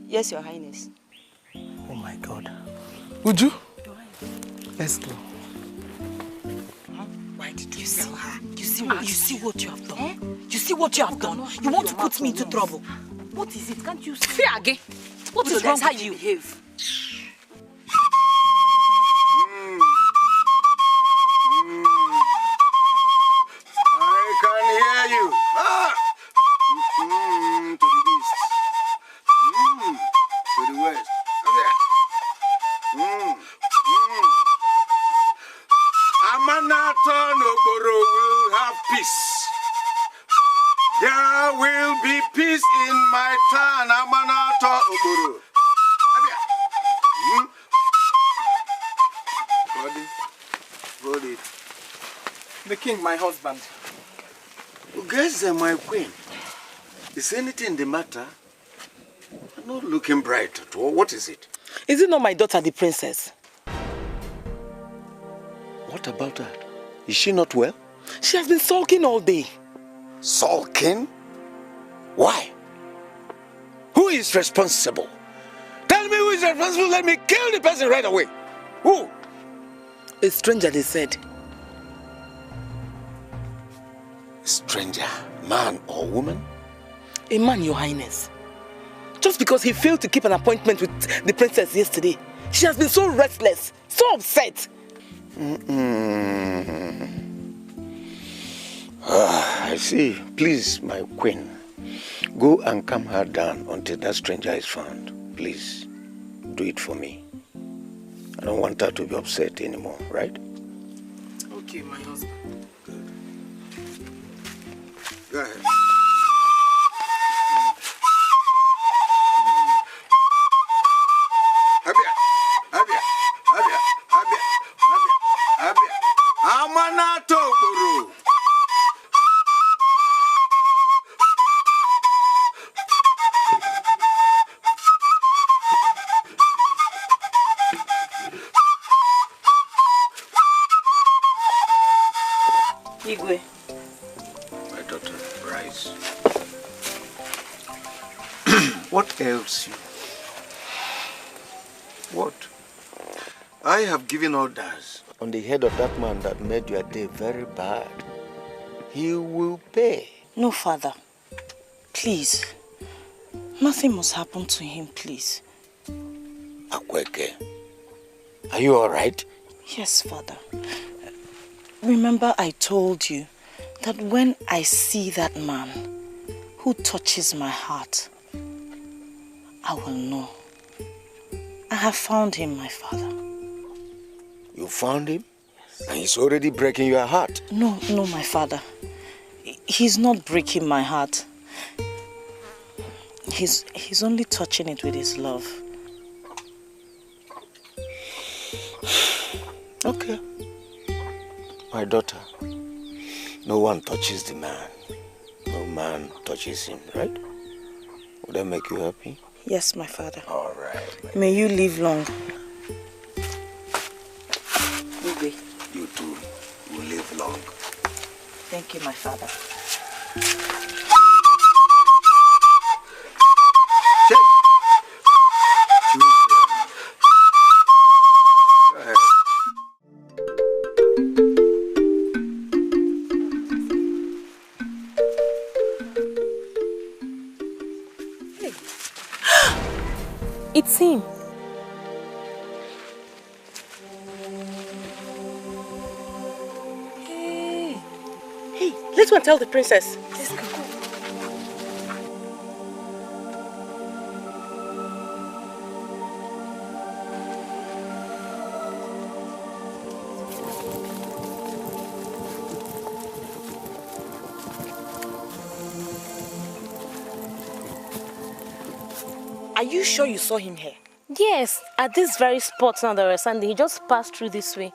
Yes, Your Highness. Oh my God. Uju, let's go. Why did you see her? You see what you have done? You see what you have done? You want to put me into trouble? What is it? Can't you see? Again? What is wrong with you? Behave. I can hear you. To the east. To the west. Amanato Noboro will have peace. There will be peace in my town, Amanato Oboro. Hold it. The king, my husband. Guess my queen. Is anything the matter? I'm not looking bright at all. What is it? Is it not my daughter, the princess? What about her? Is she not well? She has been sulking all day. Sulking? Why? Who is responsible? Tell me who is responsible. Let me kill the person right away. Who? A stranger, they said. Stranger, man or woman? A man, Your Highness. Just because he failed to keep an appointment with the princess yesterday. She has been so restless, so upset. I see. Please, my queen, go and calm her down until that stranger is found. Please, do it for me. I don't want her to be upset anymore, right? Okay, my husband. Go ahead. Amanato Buru. Igwe. My daughter, rise. What ails you? What? I have given orders on the head of that man that made your day very bad. He will pay. No, Father. Please. Nothing must happen to him, please. Akweke, are you all right? Yes, Father. Remember I told you that when I see that man who touches my heart, I will know. I have found him, my father. You found him? Yes. And he's already breaking your heart? No, my father. He's not breaking my heart. He's only touching it with his love. Okay. My daughter, no one touches the man. No man touches him, right? Would that make you happy? Yes, my father. All right. May you live long. You too will live long. Thank you, my father. It's him. Hey, let's go and tell the princess. Let's go. Are you sure you saw him here? Yes, at this very spot now that we're standing, he just passed through this way.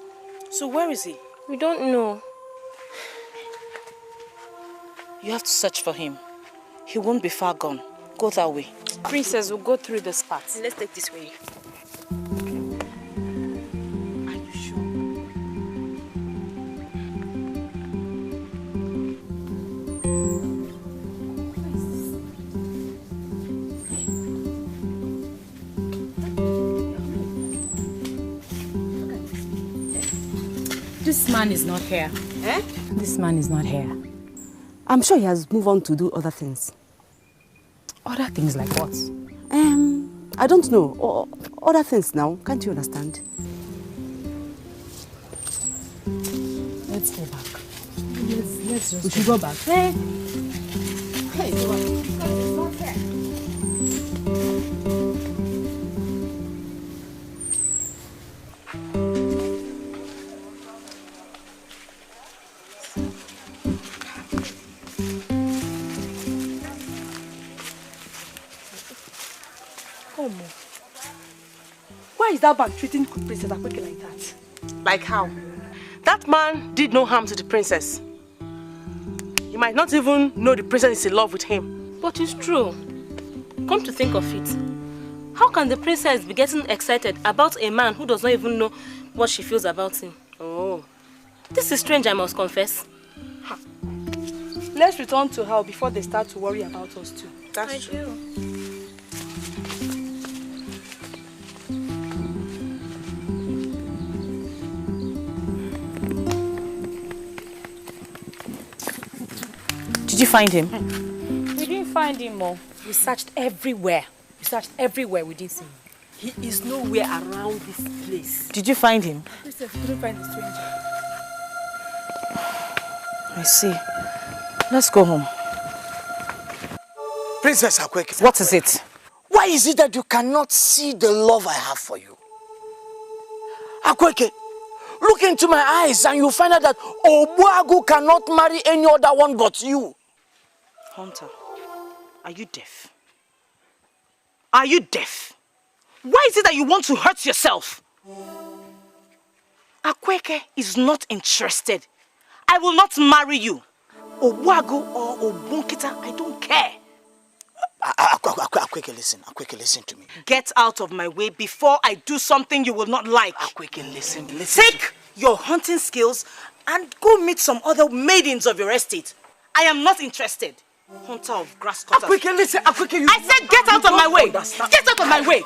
So where is he? We don't know. You have to search for him. He won't be far gone. Go that way. Princess, we'll go through this part. Let's take this way. This man is not here. Eh? This man is not here. I'm sure he has moved on to do other things. Other things like what? I don't know. Other things now. Can't you understand? Let's go back. Let's just. We should go back. Hey. Hey, go back. Because it's not fair. Why is that man treating Princess Akweke like that? Like how? That man did no harm to the princess. He might not even know the princess is in love with him. But it's true. Come to think of it, how can the princess be getting excited about a man who does not even know what she feels about him? Oh. This is strange, I must confess. Let's return to her before they start to worry about us too. That's true. Did you find him? We didn't find him, Mo. We searched everywhere. We didn't see him. He is nowhere around this place. Did you find him? Princess, we couldn't find the stranger. I see. Let's go home. Princess Akweke. What is it? Why is it that you cannot see the love I have for you? Akweke, look into my eyes and you'll find out that Obuagu cannot marry any other one but you. Hunter, are you deaf? Are you deaf? Why is it that you want to hurt yourself? Akweke is not interested. I will not marry you. Obuagu or Obunkita, I don't care. Akweke, listen. Akweke, listen to me. Get out of my way before I do something you will not like. Akweke, listen. Take your hunting skills and go meet some other maidens of your estate. I am not interested. Hunter of grass cutters. Akweke, listen. Akweke, you... I said get out of my way. Get out of my way.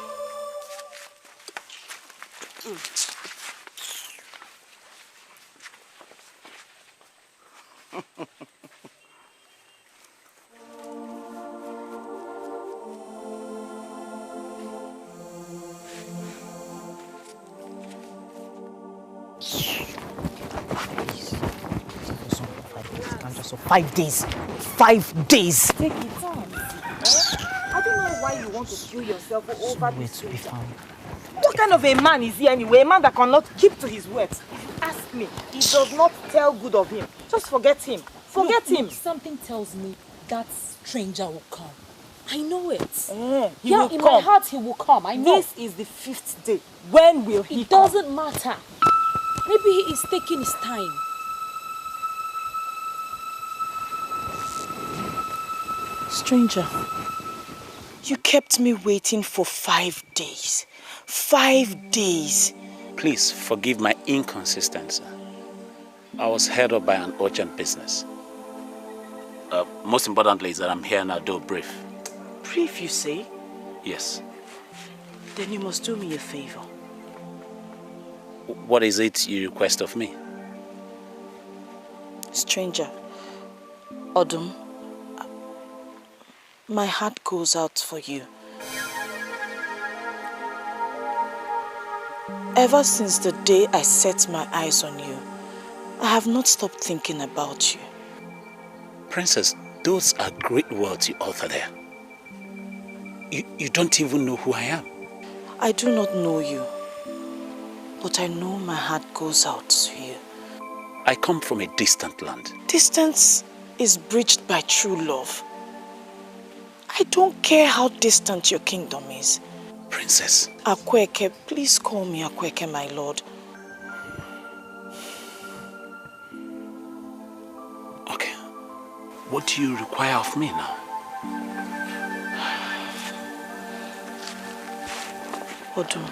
So 5 days. 5 days. Take it on. I don't know why you want to kill yourself over Where to be found. What kind of a man is he anyway? A man that cannot keep to his words. Ask me. He does not tell good of him. Just forget him. Forget him. Something tells me that stranger will come. I know it. He will in come. my heart he will come. I know. This is the 5th day. When will he come? It doesn't matter. Maybe he is taking his time. Stranger, you kept me waiting for 5 days. 5 days. Please forgive my inconsistency. I was held up by an urgent business. Most importantly is that I'm here now, though brief. Brief, you say? Yes. Then you must do me a favor. What is it you request of me? Stranger, Odum, my heart goes out for you. Ever since the day I set my eyes on you, I have not stopped thinking about you. Princess, those are great words you utter there. You don't even know who I am. I do not know you, but I know my heart goes out to you. I come from a distant land. Distance is bridged by true love. I don't care how distant your kingdom is. Princess. Akweke, please call me Akweke, my lord. Okay. What do you require of me now? Odum,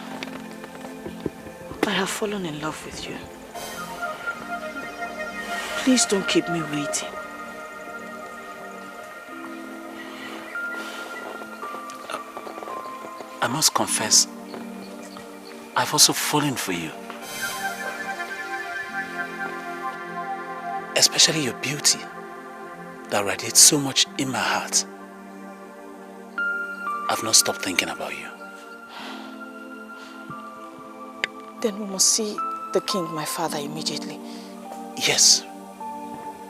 I have fallen in love with you. Please don't keep me waiting. I must confess, I've also fallen for you. especially your beauty that radiates so much in my heart. I've not stopped thinking about you. Then we must see the king, my father, immediately. Yes.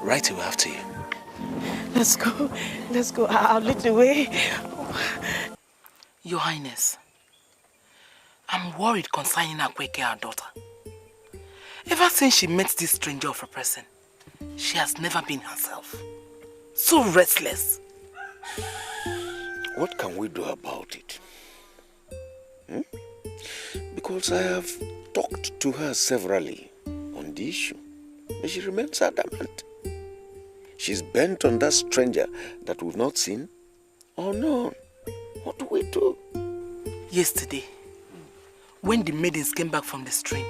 Right away after you. Let's go. Let's go. I'll lead the way. Your Highness, I'm worried concerning Akweke, our daughter. Ever since she met this stranger of a person, she has never been herself. So restless. What can we do about it? Because I have talked to her severally on the issue, and she remains adamant. She's bent on that stranger that we've not seen or known. What do we do? Yesterday, when the maidens came back from the stream,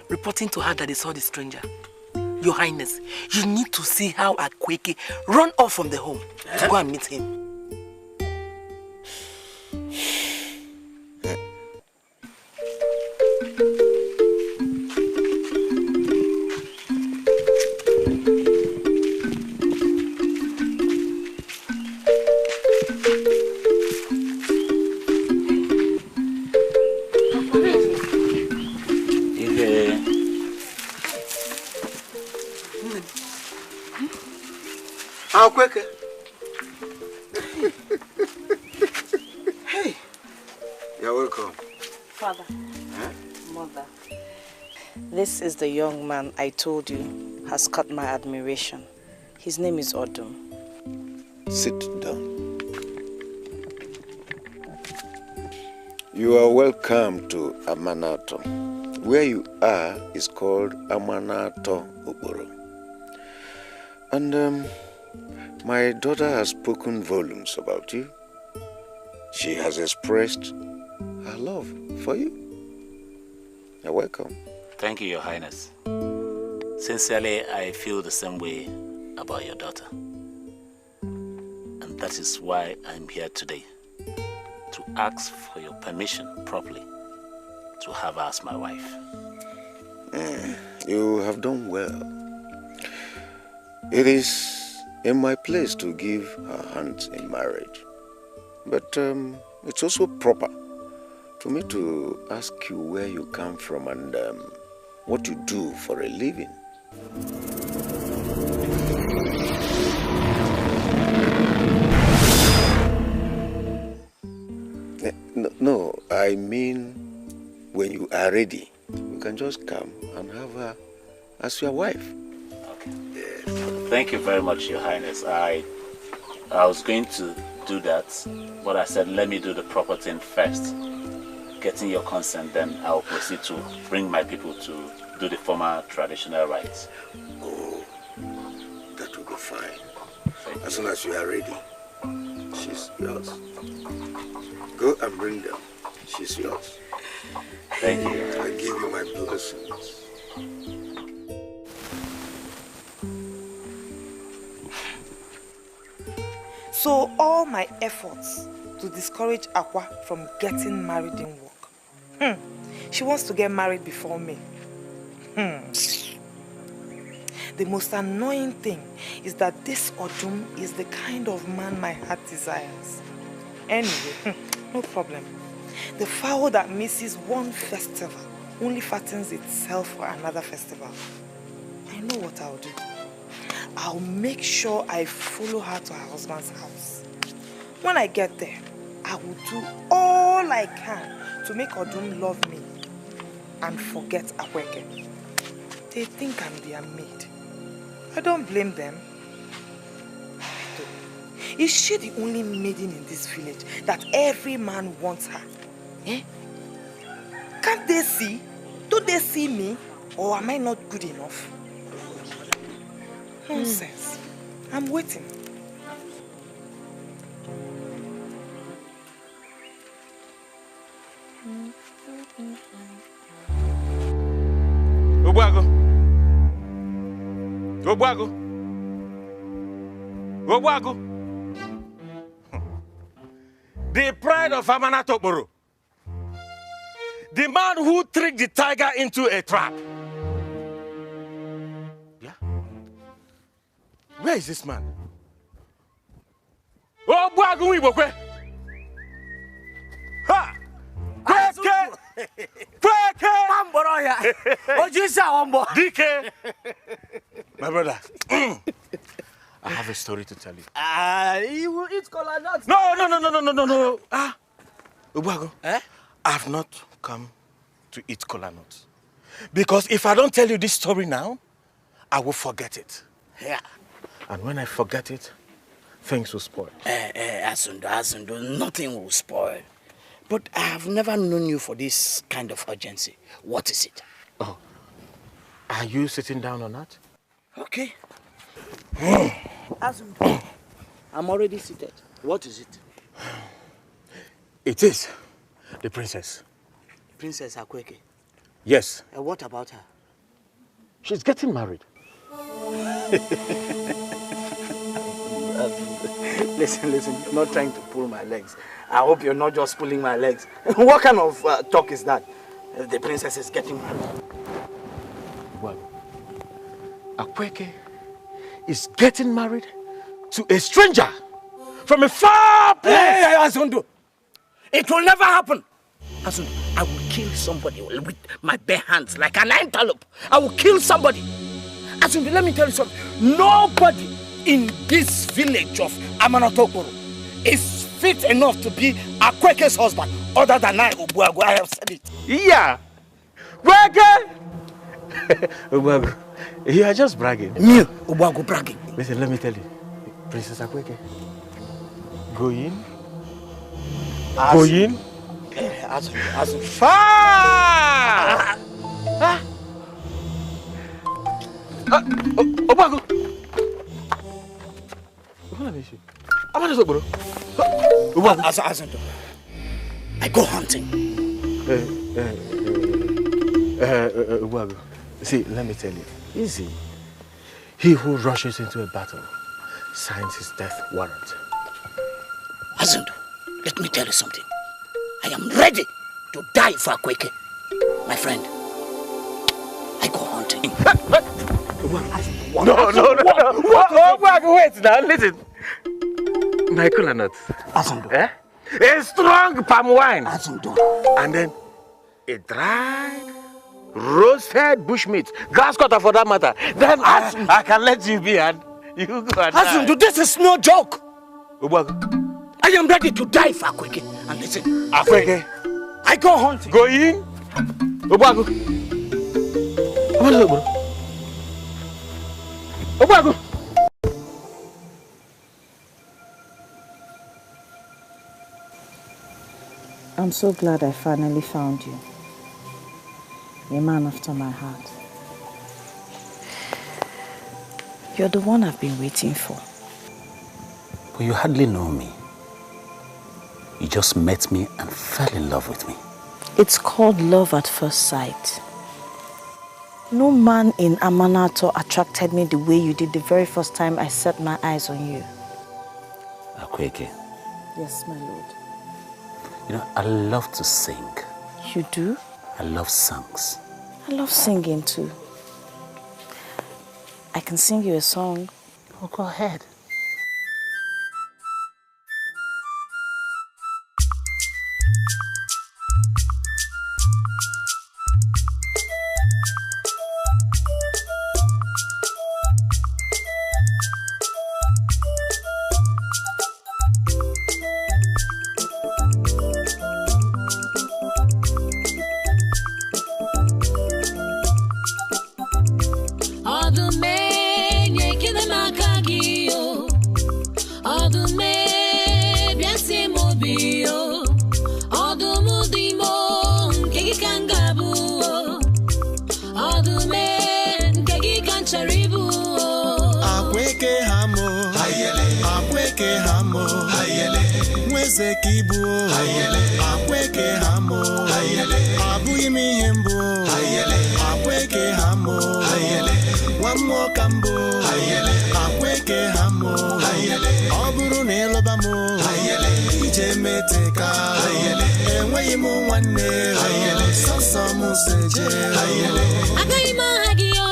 reporting to her that they saw the stranger, Your Highness, you need to see how Akweke run off from the home to go and meet him. Akweke. Hey. You're welcome. Father. Mother. This is the young man I told you has caught my admiration. His name is Odum. Sit down. You are welcome to Amanato. Where you are is called Amanato Oboro. And my daughter has spoken volumes about you. She has expressed her love for you. You're welcome. Thank you, Your Highness. Sincerely, I feel the same way about your daughter. And that is why I'm here today, to ask for your permission properly to have her as my wife. You have done well. It is in my place to give her hand in marriage. But it's also proper for me to ask you where you come from and what you do for a living. No, I mean when you are ready, you can just come and have her as your wife. Okay. Yes. Thank you very much, Your Highness. I was going to do that, but I said let me do the proper thing first. Getting your consent, then I'll proceed to bring my people to do the formal traditional rites. Oh, that will be fine. As soon as you are ready, she's yours. Go and bring them. She's yours. Thank you. I give you my blessings. So all my efforts to discourage Aqua from getting married didn't work. She wants to get married before me. The most annoying thing is that this Odum is the kind of man my heart desires. Anyway, no problem. The fowl that misses one festival only fattens itself for another festival. I know what I'll do. I'll make sure I follow her to her husband's house. When I get there, I will do all I can to make Odum love me and forget Akweke. They think I'm their maid. I don't blame them. Is she the only maiden in this village that every man wants her? Eh? Can't they see? Do they see me? Or am I not good enough? Nonsense. I'm waiting. Ogwago. Ogwago. Ogwago. The pride of Amanatokboro. The man who tricked the tiger into a trap. Yeah. Where is this man? Oh, Boagu Ibokwe! Ha! Kweke! Kweke! Mamboroya! What you say, Ombo? DK! My brother, I have a story to tell you. You will eat cola nuts. No. Boagu, I have not come to eat cola nuts. Because if I don't tell you this story now, I will forget it. Yeah. And when I forget it, things will spoil. Asundo, nothing will spoil. But I have never known you for this kind of urgency. What is it? Oh, are you sitting down or not? Okay. Asundo, I'm already seated. What is it? It is the princess. Princess Akweke. Yes. What about her? She's getting married. Listen, I'm not trying to pull my legs. I hope you're not just pulling my legs. What kind of talk is that? The princess is getting married. Well, Akweke is getting married to a stranger from a far place. Hey, Asundu! It will never happen. Asundu, I will kill somebody with my bare hands like an antelope. I will kill somebody. Asundu, let me tell you something. Nobody in this village of Amanatokoro is fit enough to be Akweke's husband other than I, Ubuagu. I have said it. Yeah. Kweke! Ubuagu, you are just bragging. Me, Ubuagu bragging. Listen, let me tell you. Princess Akweke, go in. Go in. Asundu. Far! Ubuagu. I go hunting. See, let me tell you. Easy. He who rushes into a battle signs his death warrant. Asundu, let me tell you something. I am ready to die for Akweke. My friend, I go hunting. No. Wait now, listen. My cola nuts. Asundu. A strong palm wine. Asundu. And then a dried, roasted bushmeat. Grass cutter for that matter. Then I can let you be and you go and die. Asundu, this is no joke. Ubuagu. I am ready to die for Akweke. And listen. Akweke. I go hunting. Go in. Ubuagu. Ubuagu. I'm so glad I finally found you. A man after my heart. You're the one I've been waiting for. But you hardly know me. You just met me and fell in love with me. It's called love at first sight. No man in Amanato attracted me the way you did the very first time I set my eyes on you. Akweke. Yes, my lord. You know, I love to sing. You do? I love songs. I love singing too. I can sing you a song. Oh, go ahead. Agaima hagio,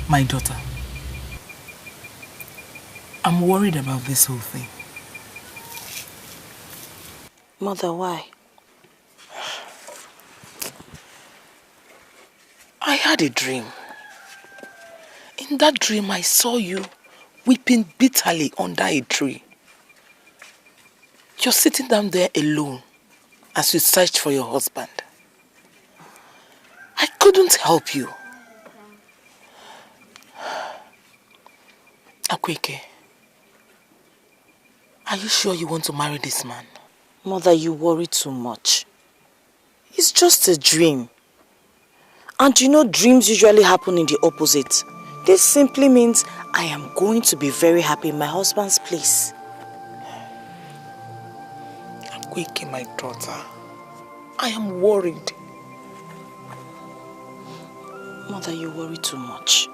My daughter, I'm worried about this whole thing. Mother, why? I had a dream. In that dream, I saw you weeping bitterly under a tree. You're sitting down there alone as you searched for your husband. I couldn't help you. Akweke, are you sure you want to marry this man? Mother, you worry too much. It's just a dream. And you know dreams usually happen in the opposite. This simply means I am going to be very happy in my husband's place. Akweke, my daughter, I am worried. Mother, you worry too much.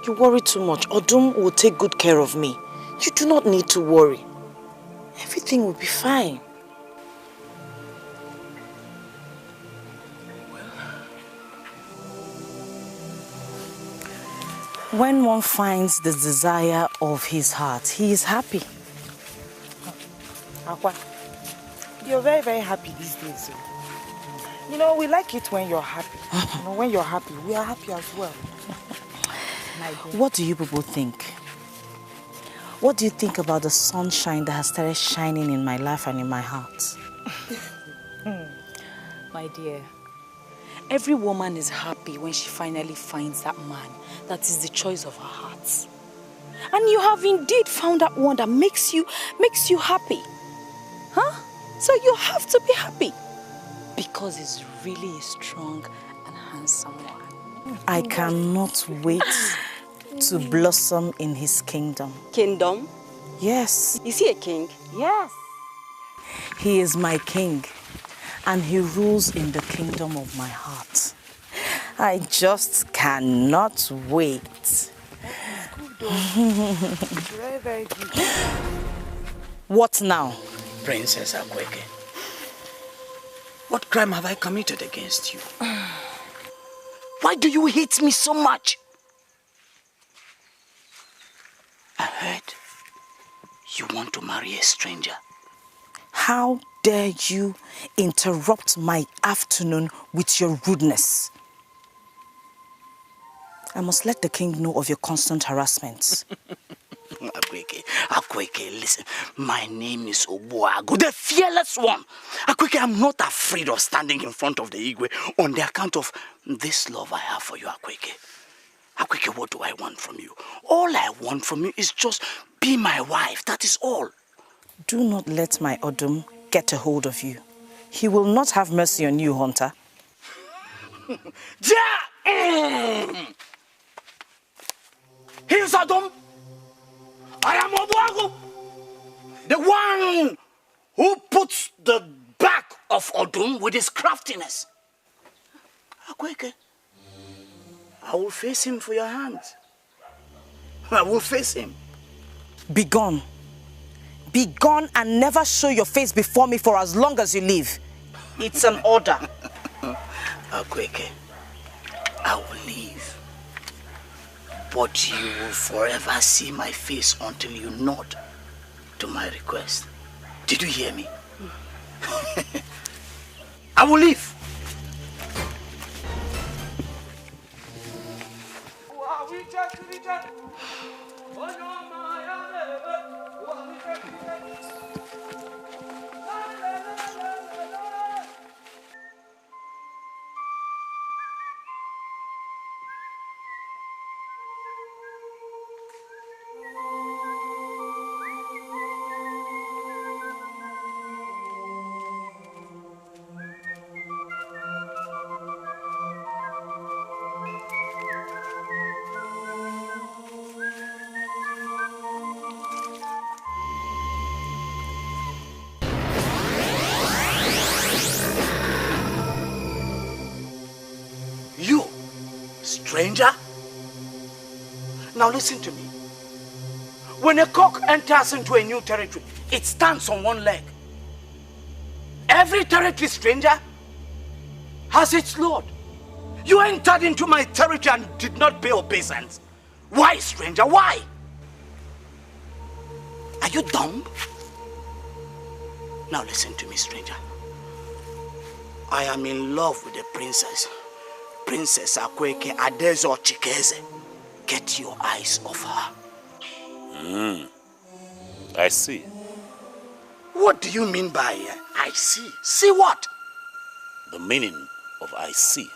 You worry too much. Odum will take good care of me. You do not need to worry. Everything will be fine. When one finds the desire of his heart, he is happy. Akwa, you're very, very happy these days. You know, we like it when you're happy. You know, when you're happy, we are happy as well. What do you people think? What do you think about the sunshine that has started shining in my life and in my heart? My dear, every woman is happy when she finally finds that man that is the choice of her heart. And you have indeed found that one that makes you happy. Huh? So you have to be happy. Because he's really a strong and handsome one. I cannot wait to blossom in his kingdom. Kingdom? Yes. Is he a king? Yes. He is my king, and he rules in the kingdom of my heart. I just cannot wait. Very, very good. What now? Princess Akweke, what crime have I committed against you? Why do you hate me so much? I heard you want to marry a stranger. How dare you interrupt my afternoon with your rudeness? I must let the king know of your constant harassments. Akweke, listen. My name is Obuagu, the fearless one. Akweke, I'm not afraid of standing in front of the Igwe on the account of this love I have for you, Akweke. Akweke, what do I want from you? All I want from you is just be my wife. That is all. Do not let my Odum get a hold of you. He will not have mercy on you, Hunter. Here's Odum. I am Obuagu, the one who puts the back of Odum with his craftiness. Akweke, I will face him for your hands. I will face him. Be gone. Be gone and never show your face before me for as long as you live. It's an order. Akweke, I will leave. But you will forever see my face until you nod to my request. Did you hear me? I will leave. You, stranger? Now listen to me. When a cock enters into a new territory, it stands on one leg. Every territory, stranger, has its lord. You entered into my territory and did not pay obeisance. Why, stranger? Why? Are you dumb? Now listen to me, stranger. I am in love with the princess. Princess Akweke Adezo Chikeze. Get your eyes off her. I see. What do you mean by I see? See what? The meaning of I see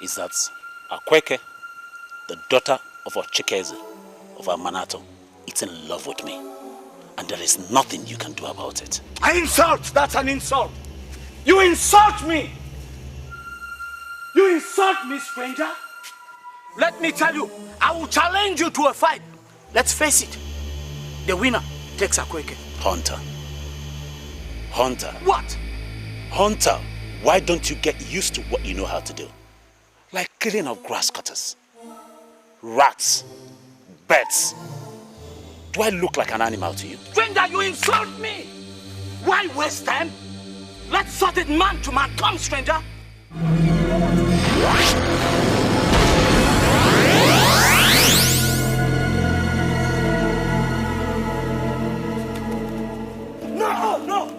is that Akweke, the daughter of Ochikeze, of Amanato, is in love with me. And there is nothing you can do about it. An insult! That's an insult! You insult me! You insult me, stranger! Let me tell you, I will challenge you to a fight. Let's face it. The winner takes Akweke. Hunter. Hunter. What? Hunter, why don't you get used to what you know how to do? Like killing off grass cutters, rats, birds. Do I look like an animal to you? Stranger, you insult me! Why waste time? Let's sort it man to man. Come, stranger! No, no!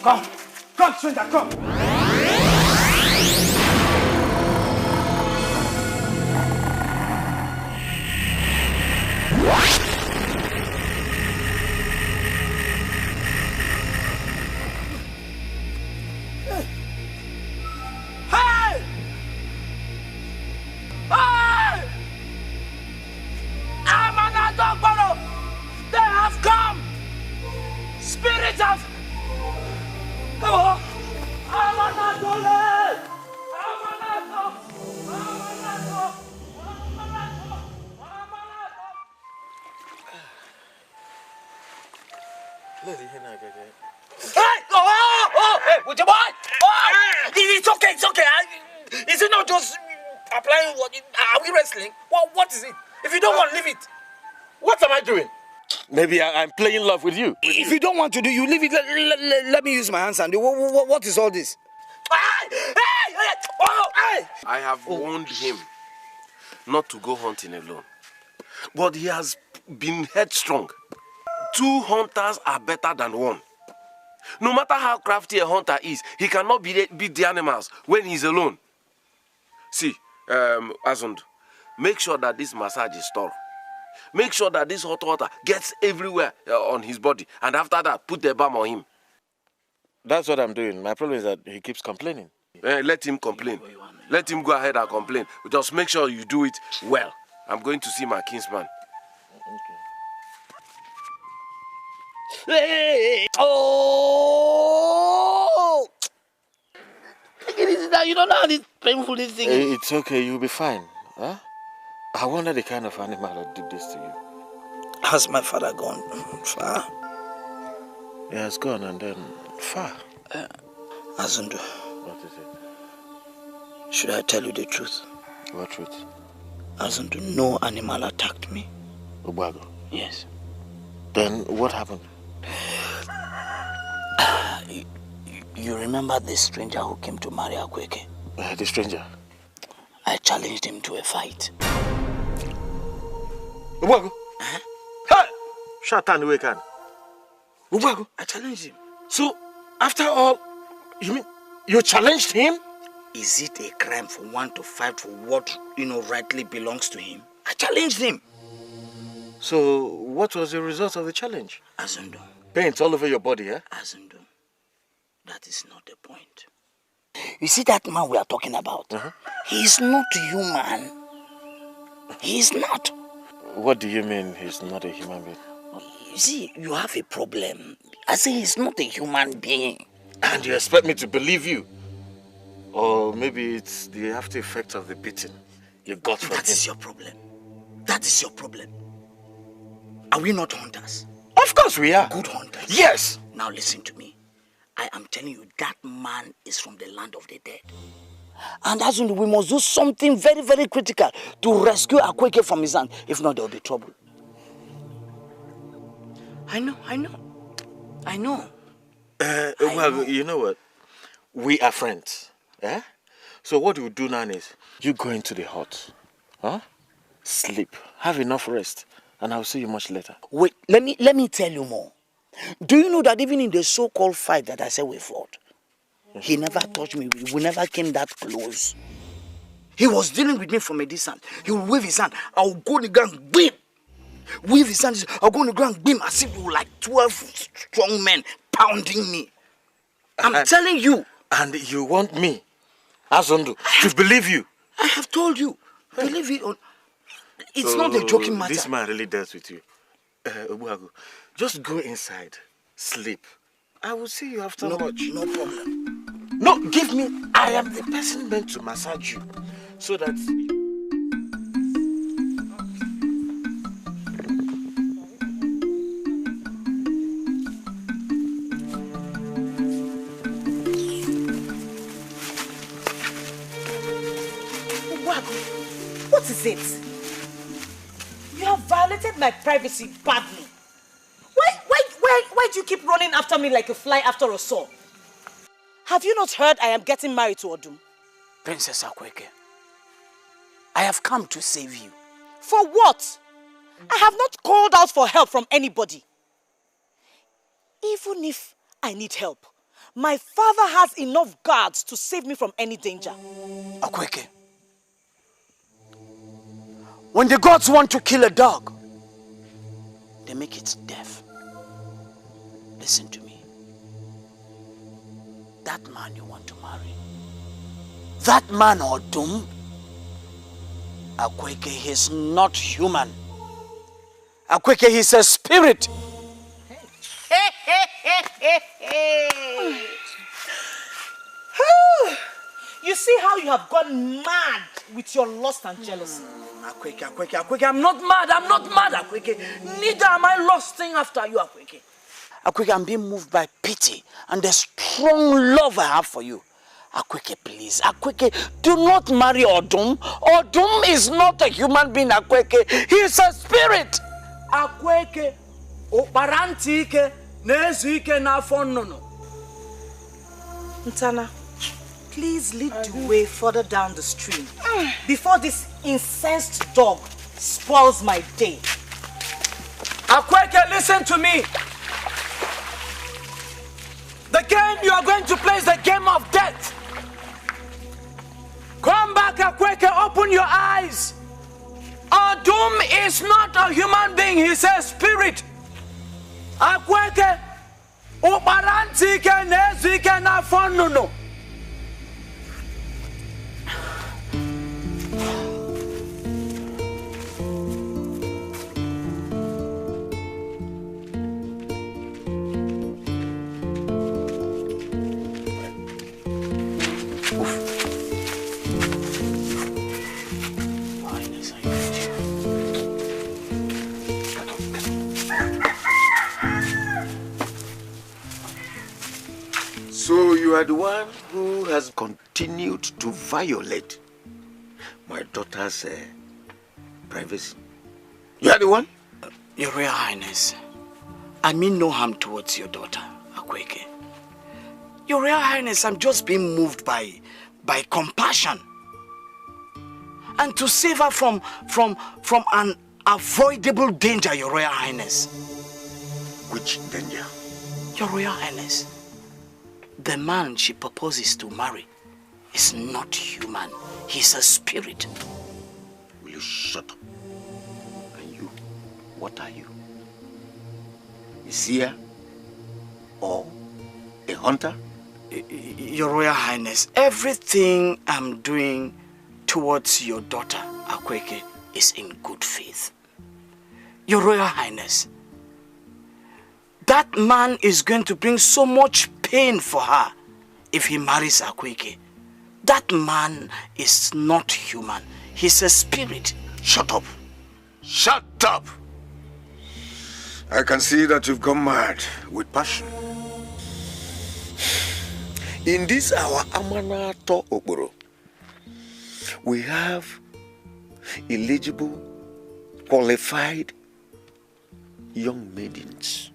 Come! Come, stranger, come! Hey! Hey! Amanadoboro! They have come! Spirit of... Oh! Amanadole! Amanado! Amanado! Hey! Oh! Hey! With your boy! Oh! It's okay, it's okay. Is it not just applying what? Are we wrestling? What is it? If you don't want, leave it. What am I doing? Maybe I'm playing love with you. If you don't want to do, you leave it. Let me use my hands and do. What is all this? I have warned him not to go hunting alone. But he has been headstrong. 2 hunters are better than 1. No matter how crafty a hunter is, he cannot beat the animals when he's alone. See, Azund, make sure that this massage is thorough. Make sure that this hot water gets everywhere on his body. And after that, put the balm on him. That's what I'm doing. My problem is that he keeps complaining. Let him complain. Let him go ahead and complain. Just make sure you do it well. I'm going to see my kinsman. Hey! Oh! Take it easy now. You don't know how this painful this thing is. It's okay. You'll be fine. Huh? I wonder the kind of animal that did this to you. Has my father gone far? He has gone and then far. Azundu. What is it? Should I tell you the truth? What truth? Azundu, no animal attacked me. Ubago? Yes. Then what happened? You remember the stranger who came to marry Akweke? The stranger? I challenged him to a fight. Ubago? Hey! Shut down the way, can. Ubago, I challenged him. So, after all, you mean you challenged him? Is it a crime for one to fight for what, rightly belongs to him? I challenged him. So, what was the result of the challenge? Azundu. Paint all over your body, eh? Azundu, that is not the point. You see that man we are talking about? He is not human. He is not. What do you mean he's not a human being? You see, you have a problem. I say he's not a human being. And you expect me to believe you? Or maybe it's the after effect of the beating you got from him. That is your problem. That is your problem. Are we not hunters? Of course we are. Good hunters. Yes. Now listen to me. I am telling you, that man is from the land of the dead. And as we must do something very, very critical to rescue Akweke from his hand. If not, there will be trouble. I know. I know. Well, you know what? We are friends. Eh? So what we'll do now is, you go into the hut. Huh? Sleep. Have enough rest. And I'll see you much later. Wait, let me tell you more. Do you know that even in the so-called fight that I said we fought, he never touched me. We never came that close. He was dealing with me from a distance. He will wave his hand. I'll go on the ground, beam. Wave his hand. I'll go on the ground, beam, as if we were like 12 strong men pounding me. I'm telling you. And you want me, Azundu, to believe you? I have told you. Believe it or it's not a joking matter. This man really deals with you. Obuagu, just go inside, sleep. I will see you after much. No problem. No, give me. I am the person meant to massage you, so that. What is it? You have violated my privacy badly. Why do you keep running after me like a fly after a saw? Have you not heard I am getting married to Odum? Princess Akweke, I have come to save you. For what? I have not called out for help from anybody. Even if I need help, my father has enough guards to save me from any danger. Akweke, when the gods want to kill a dog, they make it deaf. Listen to me. That man you want to marry, that man Odum, Akweke, he's not human. Akweke, he's a spirit. You see how you have gone mad with your lust and jealousy. Akweke, I'm not mad, Akweke. Neither am I lusting after you, Akweke. Akweke, I'm being moved by pity and the strong love I have for you. Akweke, please. Akweke, do not marry Odum. Odum is not a human being, Akweke. He is a spirit. Akweke, oparantike, nezike na fonono. Ntana, please lead the way further down the stream before this incensed dog spoils my day. Akweke, listen to me. The game you are going to play is the game of death. Come back, Akweke, open your eyes. Odum is not a human being, he's a spirit. Akweke, uparantike nezike na fonuno. So you are the one who has continued to violate my daughter's privacy. You are the one? Your Royal Highness, I mean no harm towards your daughter, Akweke. Your Royal Highness, I'm just being moved by compassion. And to save her from an avoidable danger, Your Royal Highness. Which danger? Your Royal Highness, the man she proposes to marry is not human. He's a spirit. Will you shut up? And you, what are you? A seer? Or a hunter? Your Royal Highness, everything I'm doing towards your daughter, Akweke, is in good faith. Your Royal Highness, that man is going to bring so much pain for her if he marries Akweke. That man is not human. He's a spirit. Shut up. Shut up! I can see that you've gone mad with passion. In this our Amanato Okboro, we have eligible, qualified young maidens.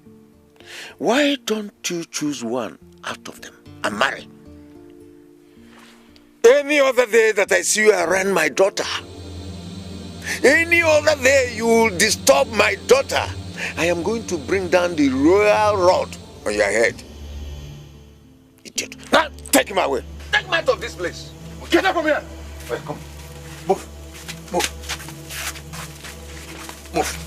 Why don't you choose one out of them and marry? Any other day that I see you around my daughter, any other day you will disturb my daughter, I am going to bring down the royal rod on your head. Idiot. Now, take him away. Take him out of this place. Get up from here. Wait, come. Move. Move. Move.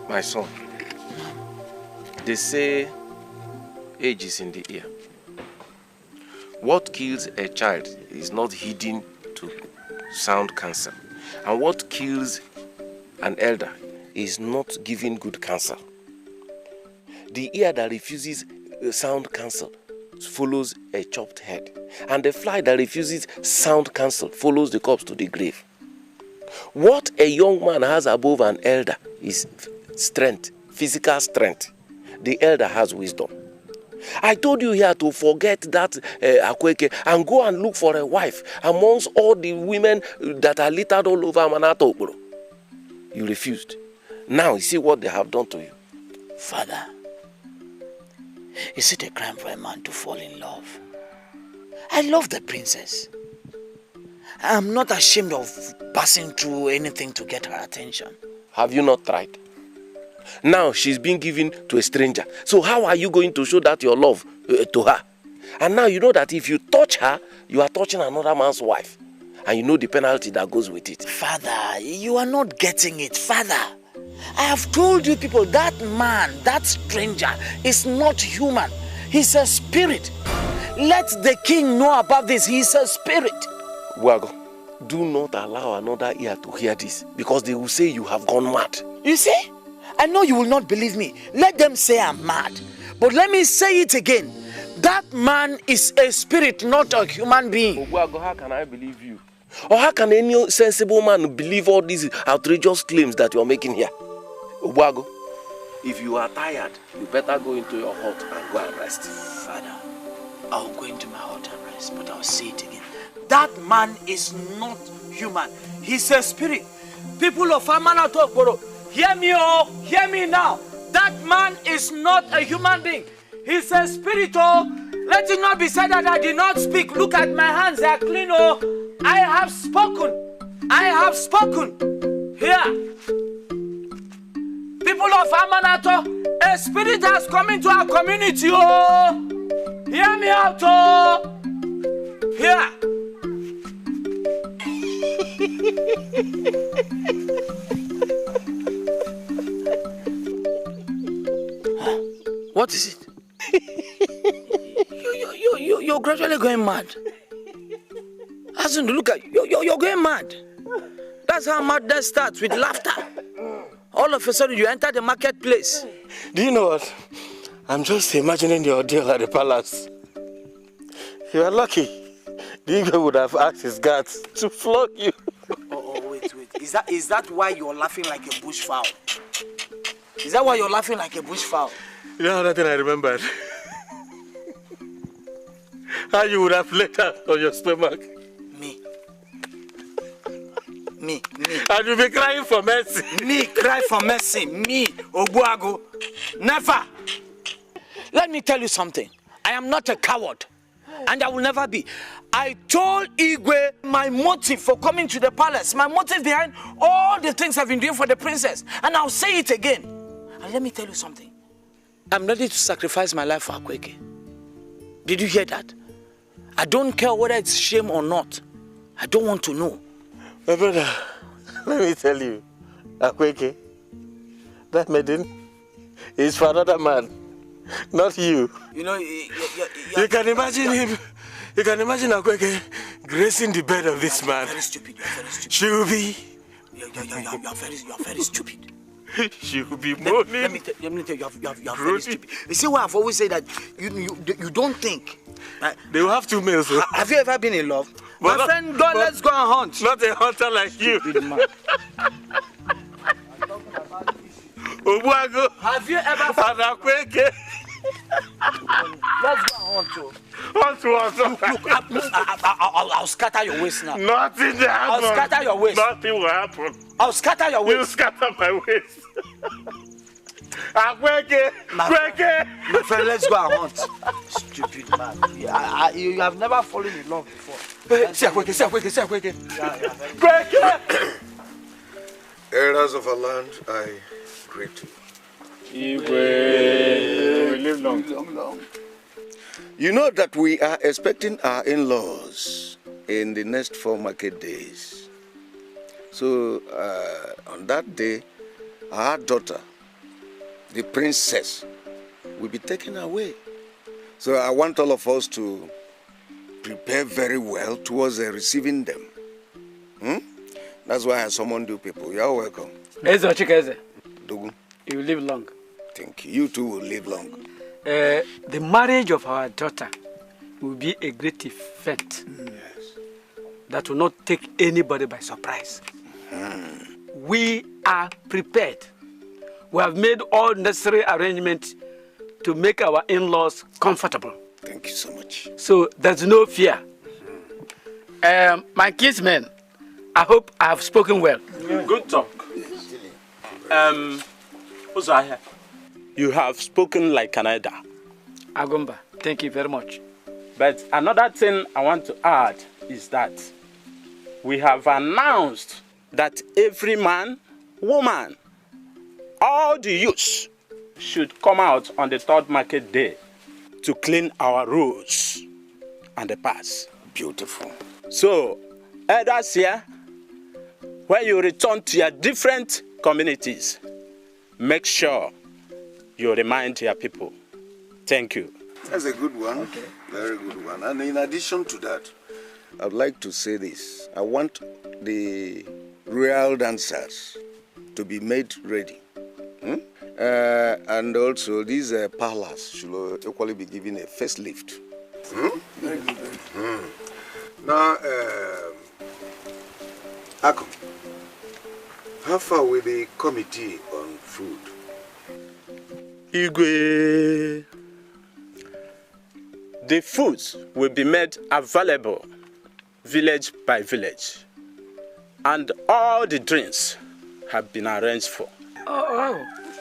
My son, they say age is in the ear. What kills a child is not hidden to sound counsel. And what kills an elder is not giving good counsel. The ear that refuses sound counsel follows a chopped head. And the fly that refuses sound counsel follows the corpse to the grave. What a young man has above an elder is strength, physical strength. The elder has wisdom. I told you here to forget that Akweke and go and look for a wife amongst all the women that are littered all over Manato. You refused. Now you see what they have done to you. Father, is it a crime for a man to fall in love? I love the princess. I'm not ashamed of passing through anything to get her attention. Have you not tried? Now she's being given to a stranger. So how are you going to show that your love to her? And now you know that if you touch her, you are touching another man's wife. And you know the penalty that goes with it. Father, you are not getting it. Father, I have told you people, that man, that stranger is not human. He's a spirit. Let the king know about this. He's a spirit. Wago, do not allow another ear to hear this, because they will say you have gone mad. You see? I know you will not believe me. Let them say I'm mad. But let me say it again. That man is a spirit, not a human being. Wago, how can I believe you? Or how can any sensible man believe all these outrageous claims that you are making here? Wago, if you are tired, you better go into your hut and go and rest. Father, I'll go into my hut and rest, but I'll say it again. That man is not human. He's a spirit. People of Amana Tokboro, hear me, oh, hear me now. That man is not a human being. He's a spirit, oh. Let it not be said that I did not speak. Look at my hands, they are clean, oh. I have spoken. I have spoken. Here. People of Amanato, a spirit has come into our community, oh. Hear me out, oh. Here. What is it? You're gradually going mad. Hasn't look at you. You're going mad. That's how madness starts, with laughter. All of a sudden, you enter the marketplace. Do you know what? I'm just imagining the ordeal at the palace. You are lucky. The Igwe would have asked his guards to flog you. Oh, wait. Is that why you're laughing like a bushfowl? Is that why you're laughing like a bushfowl? You know another thing I remembered? How you would have laid out on your stomach. Me. And you'll be crying for mercy. Me cry for mercy. Me, Obuago. Never. Let me tell you something. I am not a coward. And I will never be. I told Igwe my motive for coming to the palace. My motive behind all the things I've been doing for the princess. And I'll say it again. And let me tell you something. I'm ready to sacrifice my life for Akweke. Did you hear that? I don't care whether it's shame or not. I don't want to know. My brother, let me tell you, Akweke, that maiden is for another man, not you. You know, you can imagine him. You can imagine Akweke gracing the bed of this man. Very stupid. You're very stupid. She will be. You're very stupid. She will be moaning. Let me tell you, you're very stupid. You see why I've always said that you don't think. They will have two males. Have you ever been in love? My friend, let's go and hunt. Not a hunter like you. Obuago. Have you ever found Akweke? Let's go and hunt. Look, I'll scatter your waist now. Nothing will happen. I'll scatter your waist. Nothing will happen. I'll scatter your waist. You scatter my waist. My friend, let's go and hunt. Stupid man. You have never fallen in love before. See, Elders of our land, I greet you. We live long. You know that we are expecting our in-laws in the next 4 market days. So on that day, our daughter, the princess, will be taken away. So I want all of us to prepare very well towards receiving them. That's why I summoned you people. You are welcome. Eze Ochikeze. Dogu. You will live long. Thank you. You too will live long. The marriage of our daughter will be a great event that will not take anybody by surprise. We are prepared. We have made all necessary arrangements to make our in-laws comfortable. Thank you so much. So there's no fear. My kinsmen, I hope I have spoken well. Good talk. Uzaya, you have spoken like an elder. Agumba, thank you very much. But another thing I want to add is that we have announced that every man, woman, all the youths should come out on the 3rd market day to clean our roads and the paths. Beautiful. So, elders here, when you return to your different communities, make sure you remind your people. Thank you. That's a good one. Okay. Very good one. And in addition to that, I'd like to say this. I want the royal dancers to be made ready. And also, these parlors should equally be given a facelift. Very good. Now, Akum, how far will the committee on food? Igwe, the foods will be made available village by village, and all the drinks have been arranged for.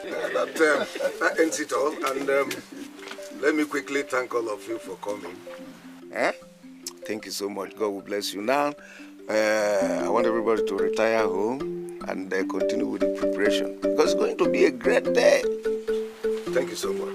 That ends it all, and let me quickly thank all of you for coming. Thank you so much. God will bless you. Now, I want everybody to retire home and continue with the preparation, because it's going to be a great day. Thank you so much.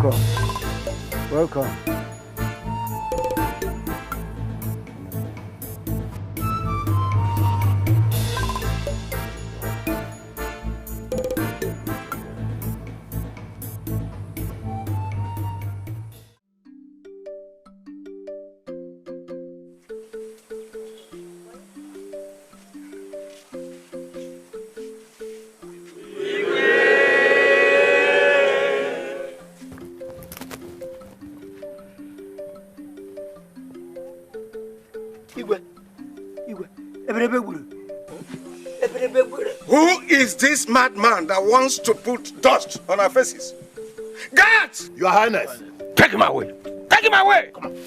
welcome. Welcome. Who is this madman that wants to put dust on our faces? Guards! Your Highness, take him away. Take him away. Come on.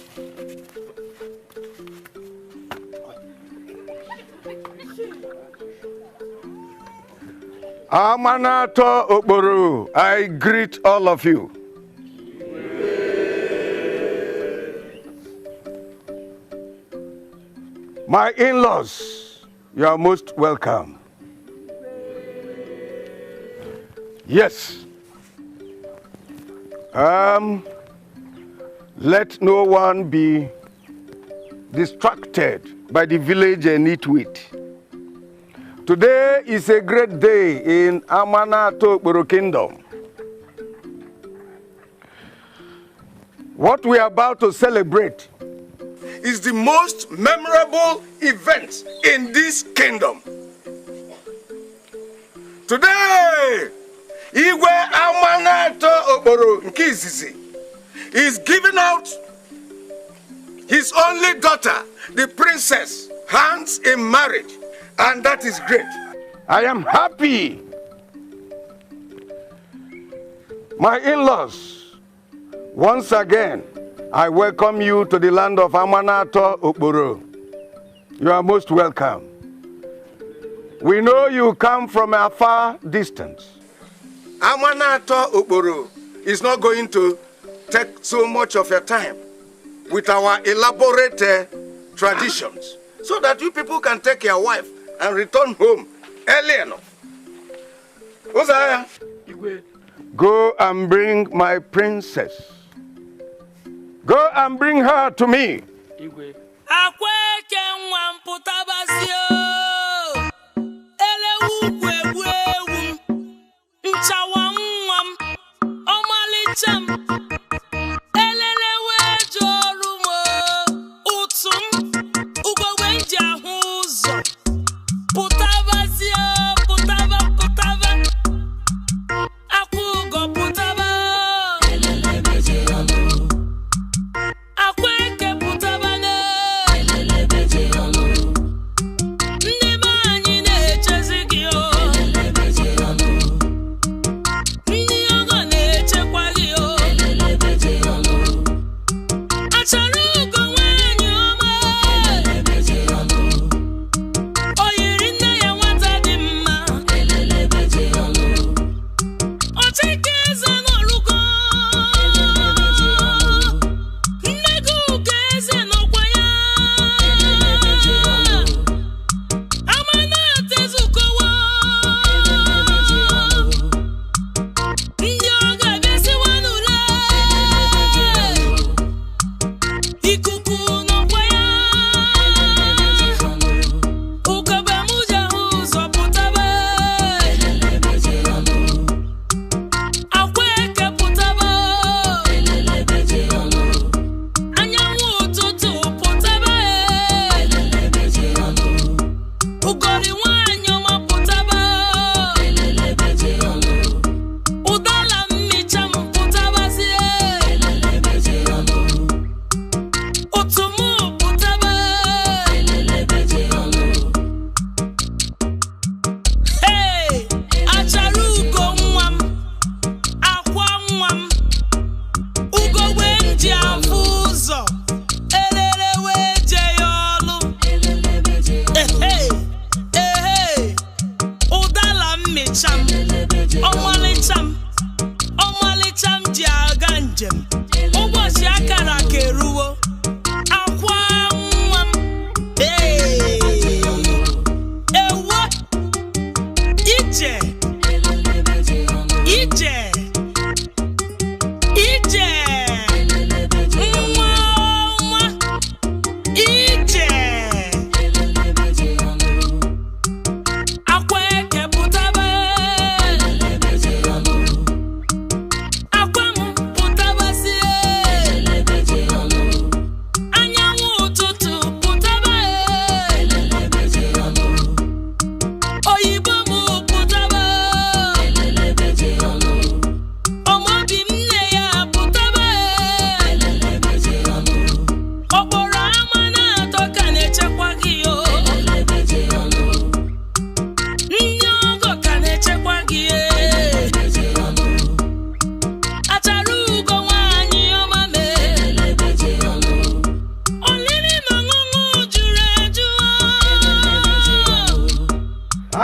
Amanato Okboru, I greet all of you. My in-laws, you are most welcome. Yes. Let no one be distracted by the village nitwit. Today is a great day in Amanato Okboru Kingdom. What we are about to celebrate is the most memorable event in this kingdom. Today, Igwe Amanato Okboru Nkizizi is giving out his only daughter, the princess, hands in marriage, and that is great. I am happy. My in-laws, once again, I welcome you to the land of Amanato Okboru. You are most welcome. We know you come from a far distance. Amanato Okboru is not going to take so much of your time with our elaborate traditions so that you people can take your wife and return home early enough. Uzaya, go and bring my princess. Go and bring her to me.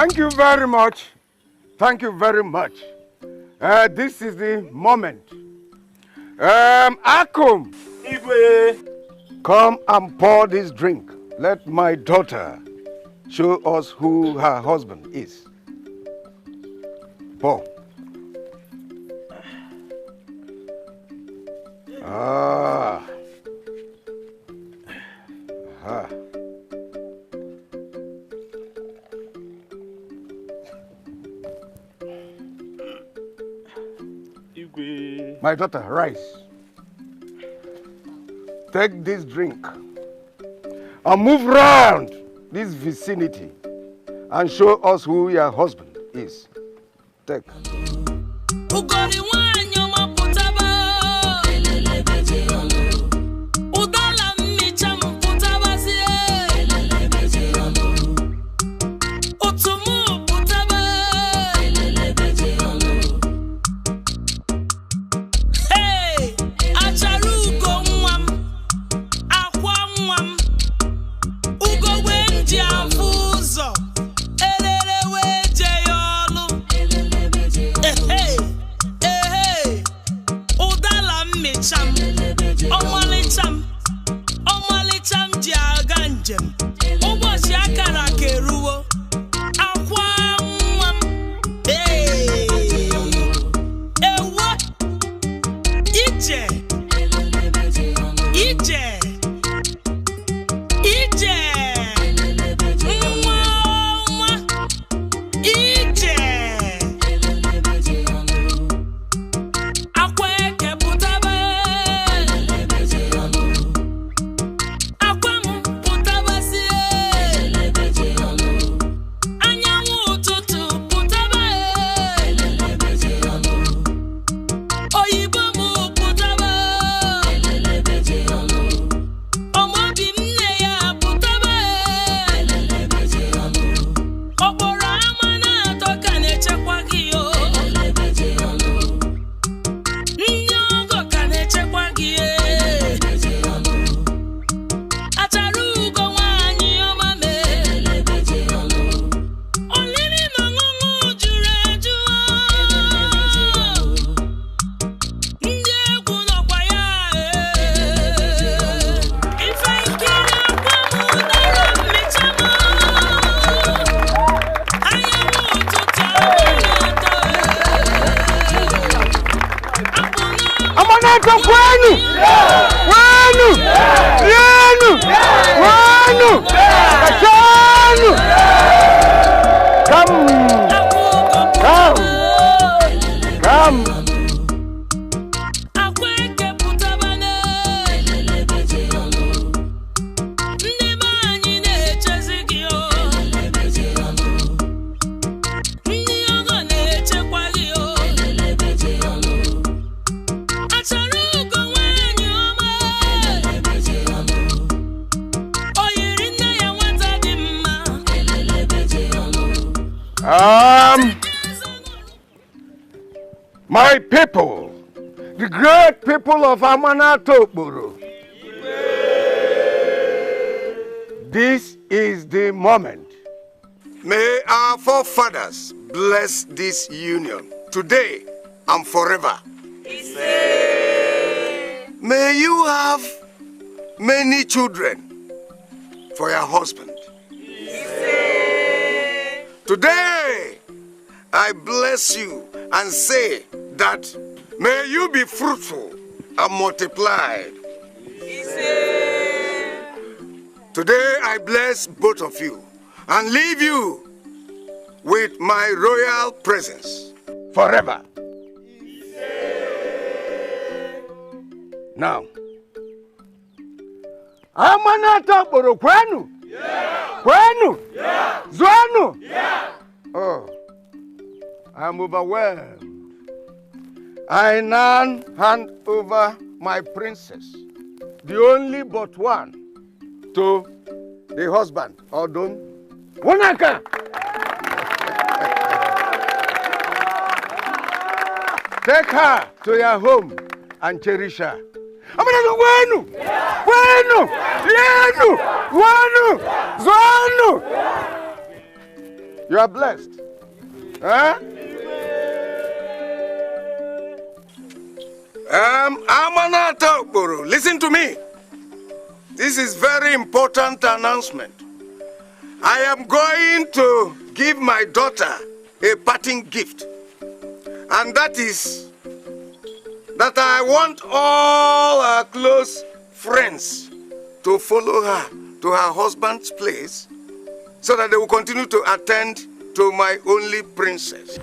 Thank you very much. Thank you very much. This is the moment. Akum, come and pour this drink. Let my daughter show us who her husband is. Pour. Ah. Ah. My daughter, rise. Take this drink and move round this vicinity and show us who your husband is. Take. My people, the great people of Amanatokboro, this is the moment. May our forefathers bless this union today and forever. May you have many children for your husband. Today, I bless you and say that may you be fruitful and multiplied. Today I bless both of you and leave you with my royal presence forever. Now, Amanatokboro kwenu? Kwenu? Zwanu? Oh, I'm overwhelmed. I now hand over my princess, the only but one, to the husband, Odun Wanaka. Take her to your home and cherish her. Wenu! Wenu! Yenu! Wanu! Zwanu! You are blessed. Huh? Amanata Okporo, listen to me. This is very important announcement. I am going to give my daughter a parting gift. And that is that I want all her close friends to follow her to her husband's place so that they will continue to attend to my only princess.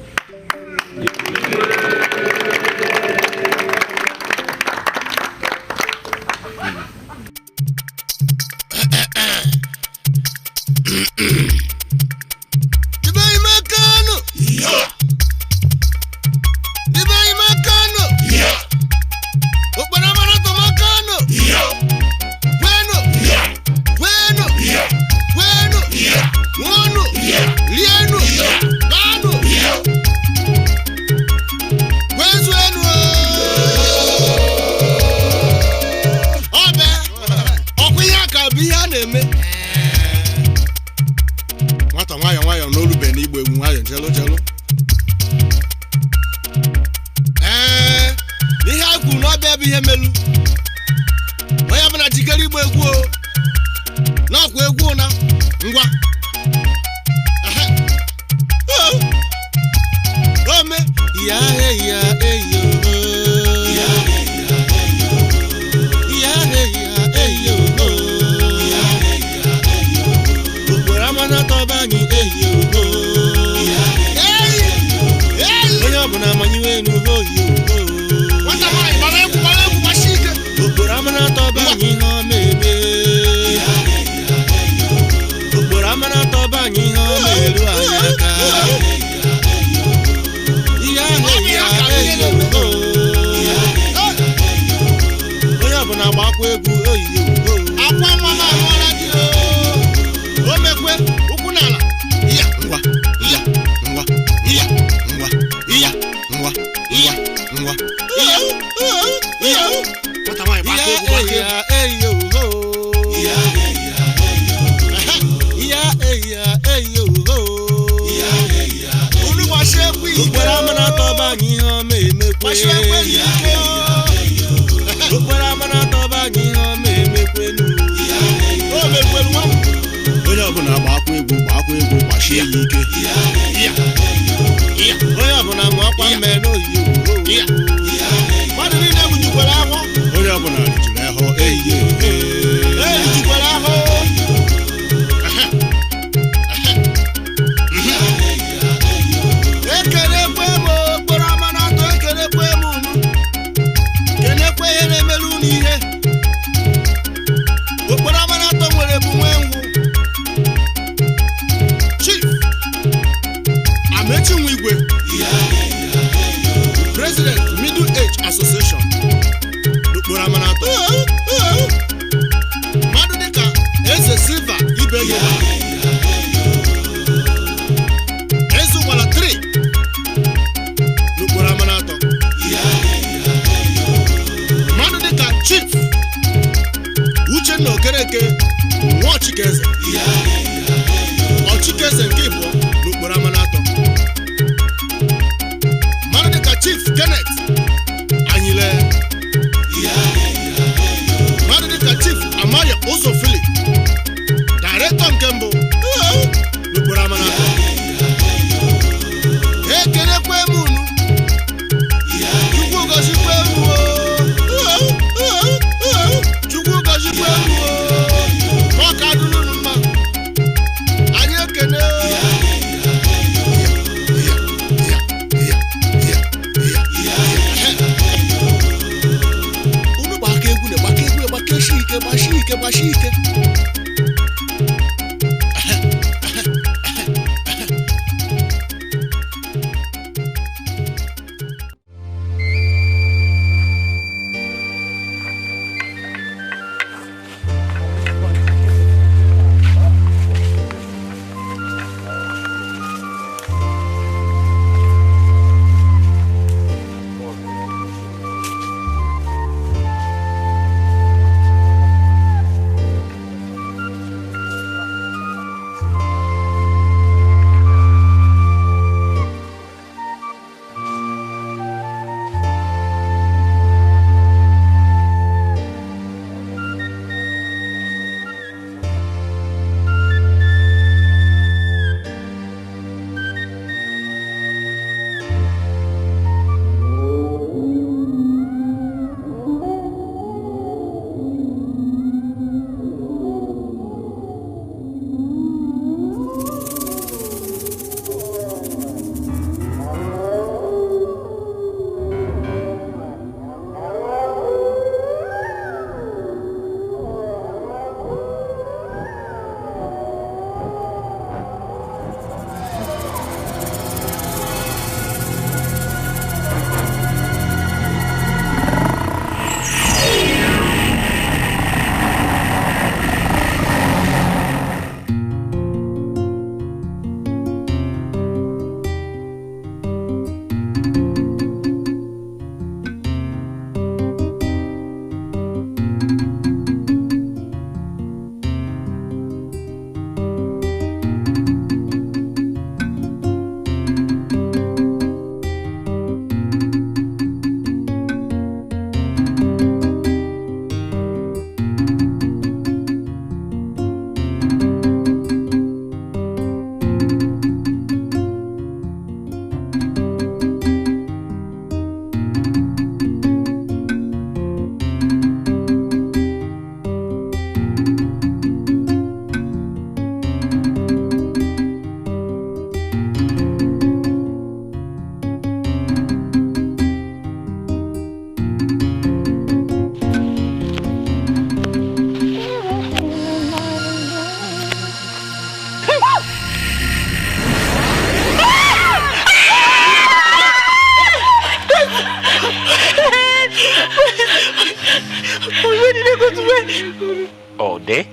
all day.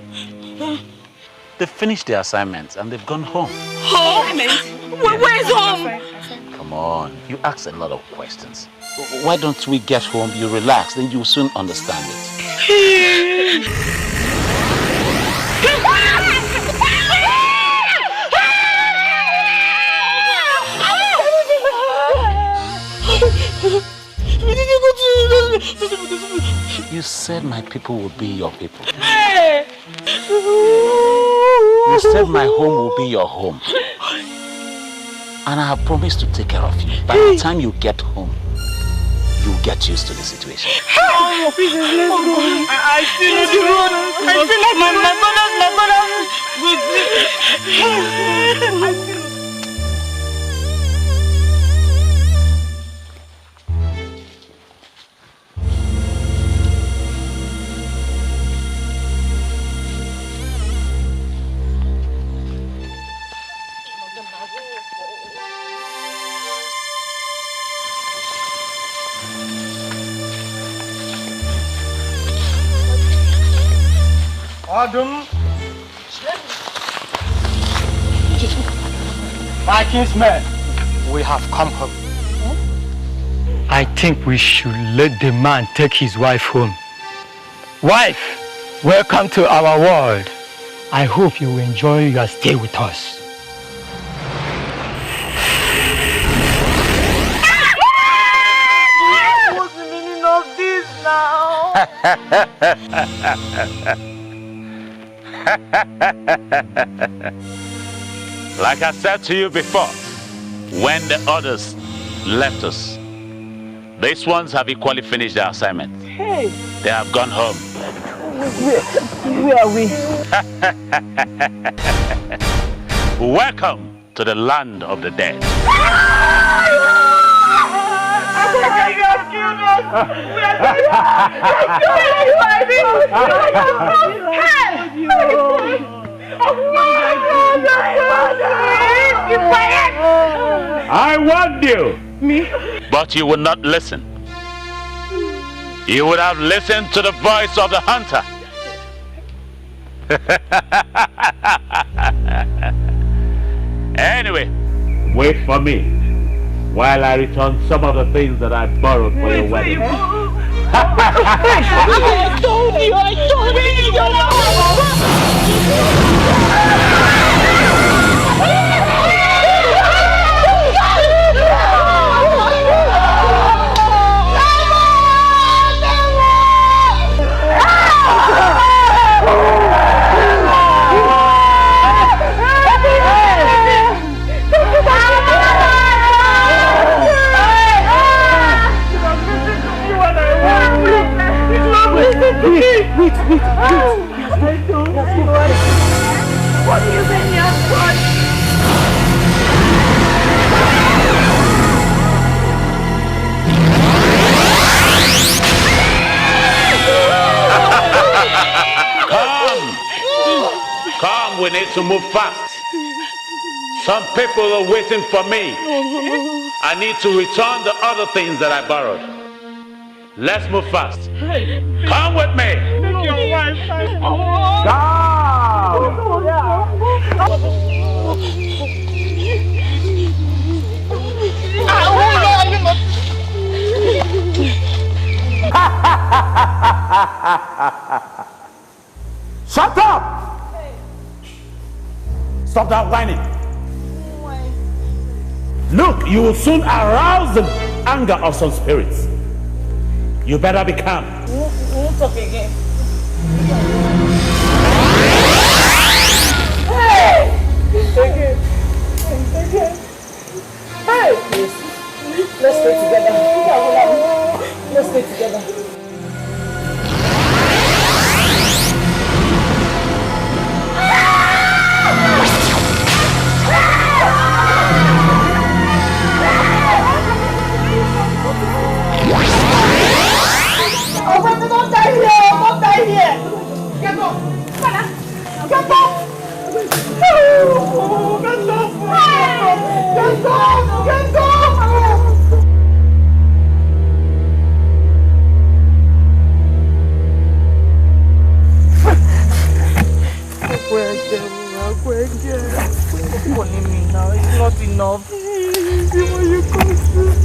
They finished their assignments and they've gone home. Home? Where is home? Come on, you ask a lot of questions. Why don't we get home, you relax, then you'll soon understand it. You said my people will be your people. You said my home will be your home. And I have promised to take care of you. By the time you get home, you'll get used to the situation. Oh, please, let's go. I feel the road. I feel like my mother. Adam, my kinsmen, we have come home. I think we should let the man take his wife home. Wife, welcome to our world. I hope you will enjoy your stay with us. What's the meaning of this now? Like I said to you before, when the others left us, these ones have equally finished their assignment. Hey. They have gone home. Where are we? Welcome to the land of the dead. I warned you. Me? But you would not listen. You would have listened to the voice of the hunter. Anyway, wait for me while I return some of the things that I borrowed for your wedding. I told you, Wait. What do you mean you have gone? Come, we need to move fast. Some people are waiting for me. I need to return the other things that I borrowed. Let's move fast. Come with me. Take your wife. Shut up! Stop that whining. Look, you will soon arouse the anger of some spirits. You better be calm. We won't talk again. Hey! Again. Hey! Let's stay together. Let's stay together. Oh, don't die here! Don't die here! Get up! Get up! Oh, get up! Get up! Get up! love. You come through.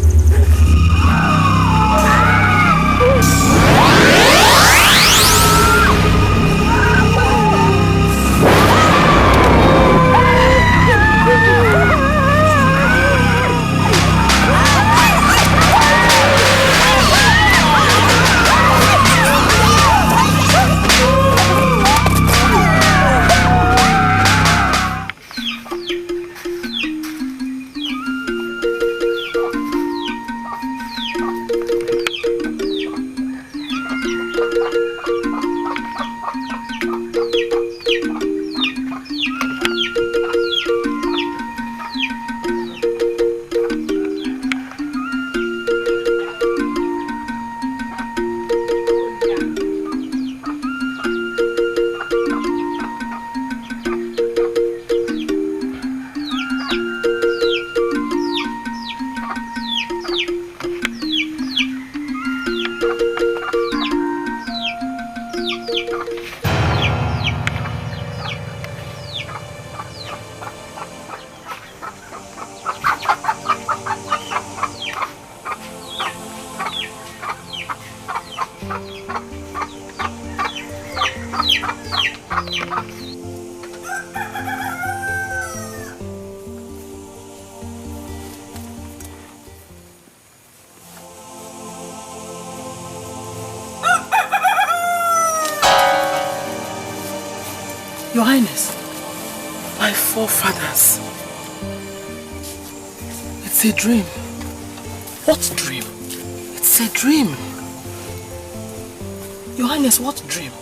Your Highness, my forefathers. It's a dream. What dream? It's a dream. Your Highness, what dream?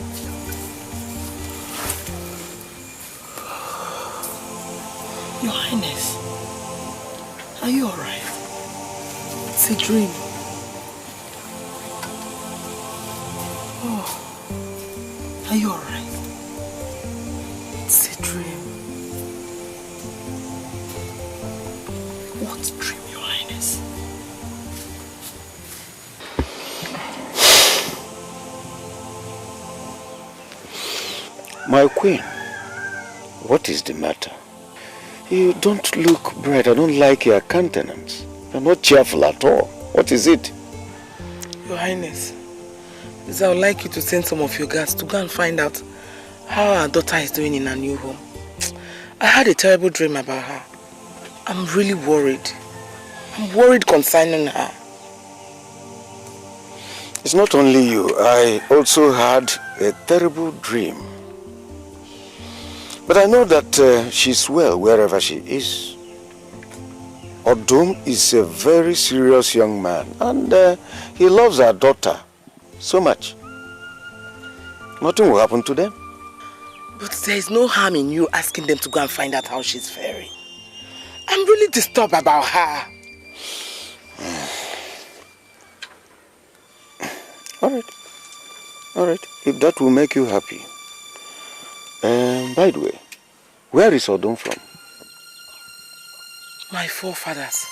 Your Highness, are you alright? It's a dream. Oh, are you alright? It's a dream. What dream, Your Highness? My queen, what is the matter? You don't look bright. I don't like your countenance. You're not cheerful at all. What is it? Your Highness, I would like you to send some of your guards to go and find out how our daughter is doing in her new home. I had a terrible dream about her. I'm really worried. I'm worried concerning her. It's not only you. I also had a terrible dream. But I know that she's well wherever she is. Odum is a very serious young man, and he loves our daughter so much. Nothing will happen to them. But there is no harm in you asking them to go and find out how she's faring. I'm really disturbed about her. All right. If that will make you happy. By the way, where is Odum from? My forefathers.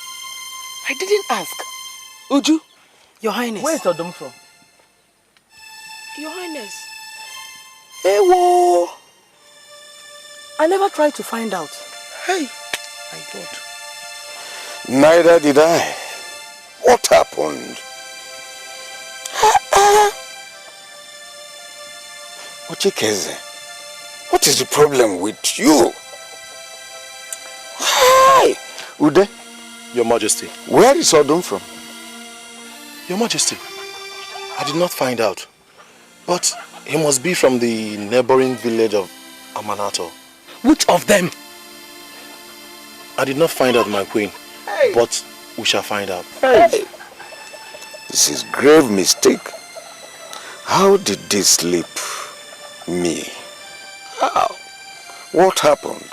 I didn't ask. Uju, Your Highness. Where is Odum from? Your Highness. Hey, whoa! I never tried to find out. Hey, my God. Neither did I. What happened? Ochikeze, what is the problem with you? Hi! Ude? Your Majesty. Where is Odum from? Your Majesty, I did not find out. But he must be from the neighboring village of Amanato. Which of them? I did not find out, my queen. Hey. But we shall find out. Hey. This is grave mistake. How did this slip me? How? What happened?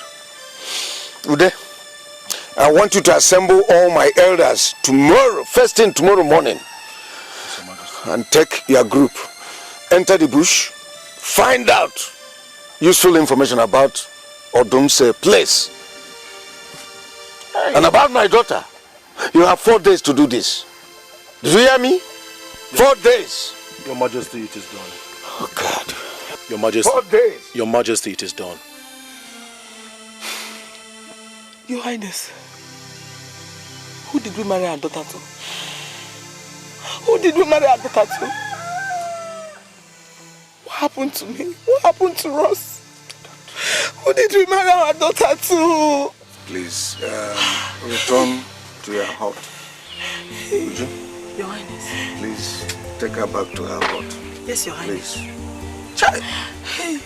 Ude, I want you to assemble all my elders tomorrow, first thing tomorrow morning, and take your group, enter the bush, find out useful information about Odum's place. And about my daughter. You have 4 days to do this. Did you hear me? 4 days. Your Majesty, it is done. Oh God. Your Majesty. 4 days. Your Majesty, it is done. Your Highness, Who did we marry our daughter to? Who did we marry our daughter to? What happened to me? What happened to us? Who did we marry our daughter to? Please, return to your hut. Would you? Your Highness. Please, take her back to her hut. Yes, Your Highness. Please. Child. Hey,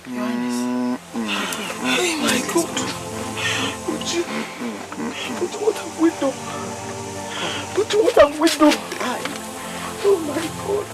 Your Highness. Hey, my God. Would you? But what have we done? But what have we done? Oh my God.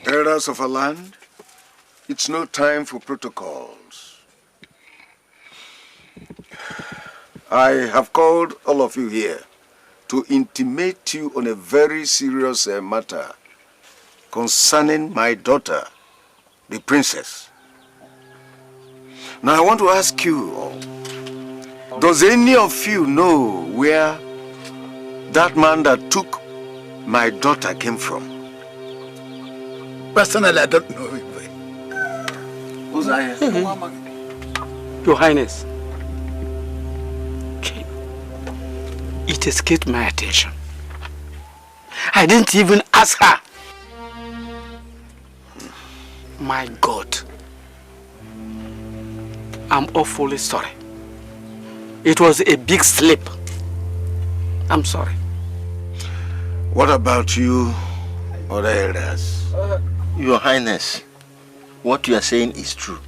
Elders of a land, it's no time for protocols. I have called all of you here to intimate you on a very serious matter concerning my daughter, the princess. Now I want to ask you all, does any of you know where that man that took my daughter came from? Personally, I don't know. Who's I? Your Highness, it escaped my attention. I didn't even ask her. My God, I'm awfully sorry. It was a big slip. I'm sorry. What about you, other elders? Your Highness, what you are saying is true.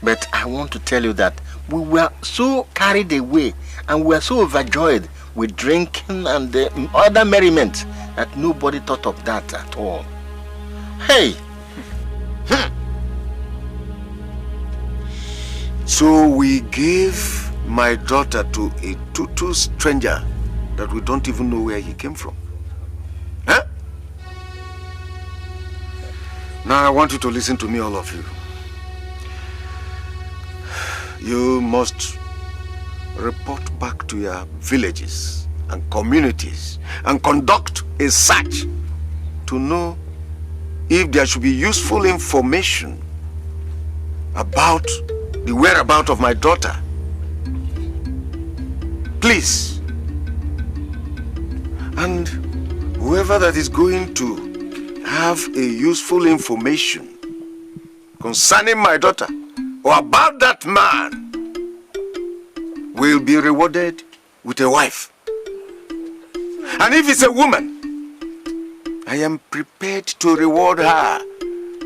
But I want to tell you that we were so carried away and we were so overjoyed with drinking and other merriment that nobody thought of that at all. Hey! So we gave my daughter to a total stranger that we don't even know where he came from. Huh? Now I want you to listen to me, all of you. You must report back to your villages and communities and conduct a search to know if there should be useful information about the whereabouts of my daughter. Please. And whoever that is going to have a useful information concerning my daughter or about that man will be rewarded with a wife. And if it's a woman, I am prepared to reward her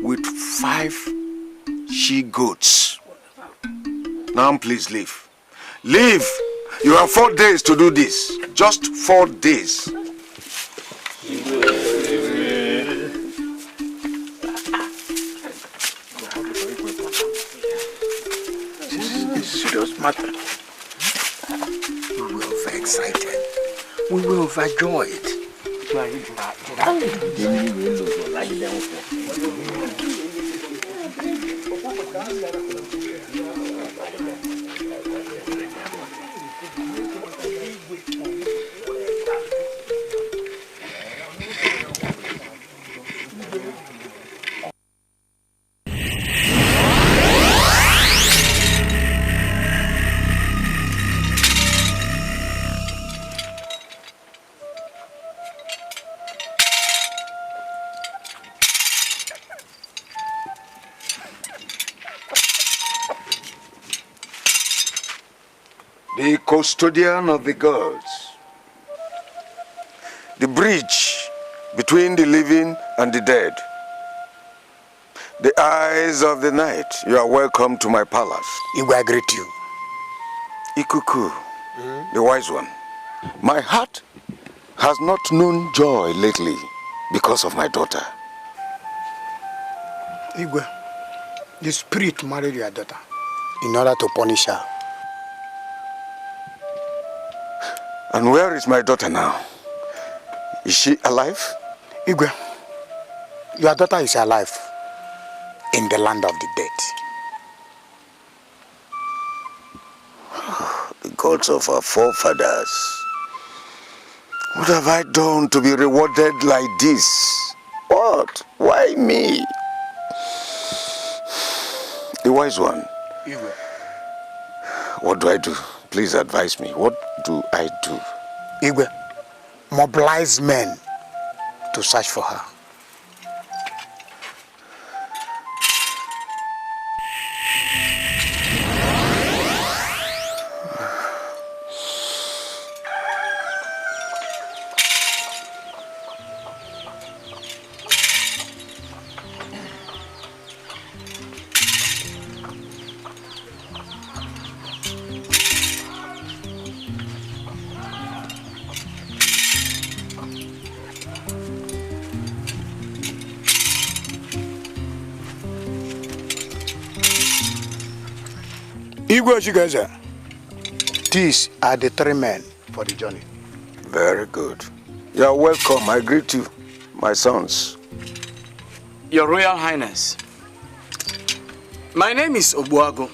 with 5 she-goats. Now please leave. Leave. You have 4 days to do this. Just 4 days. This is a serious matter. We were overexcited. We were overjoyed. The custodian of the gods. The bridge between the living and the dead. The eyes of the night. You are welcome to my palace. I greet you. Ikuku, the wise one. My heart has not known joy lately because of my daughter. Igwe, the spirit married your daughter in order to punish her. And where is my daughter now? Is she alive? Igwe, your daughter is alive in the land of the dead. The gods of our forefathers. What have I done to be rewarded like this? What? Why me? The wise one. Igwe. What do I do? Please advise me. What do I do? Igwe, mobilize men to search for her. Igwe Chigeze, these are the 3 men for the journey. Very good. You are welcome. I greet you, my sons. Your Royal Highness, my name is Obuago.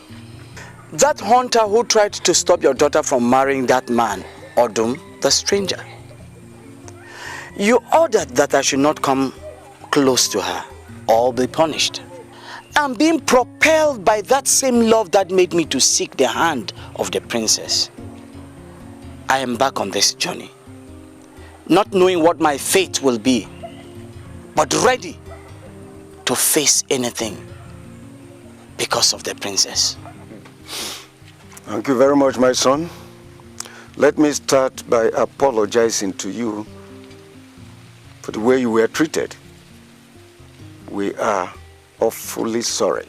That hunter who tried to stop your daughter from marrying that man, Odum, the stranger. You ordered that I should not come close to her or be punished. I'm being propelled by that same love that made me to seek the hand of the princess. I am back on this journey, not knowing what my fate will be, but ready to face anything because of the princess. Thank you very much, my son. Let me start by apologizing to you for the way you were treated. We are awfully sorry.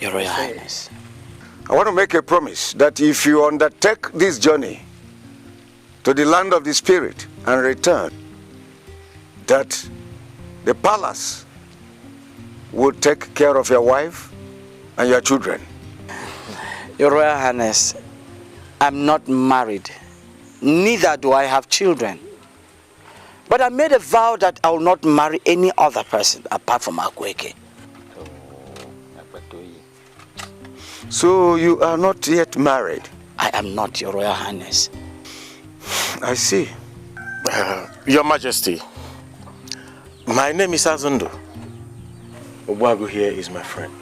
Your Royal Highness. I want to make a promise that if you undertake this journey to the land of the spirit and return, that the palace will take care of your wife and your children. Your Royal Highness, I'm not married. Neither do I have children. But I made a vow that I will not marry any other person apart from Akweke. So you are not yet married? I am not, Your Royal Highness. I see. Your Majesty, my name is Azundo. Obuagu here is my friend.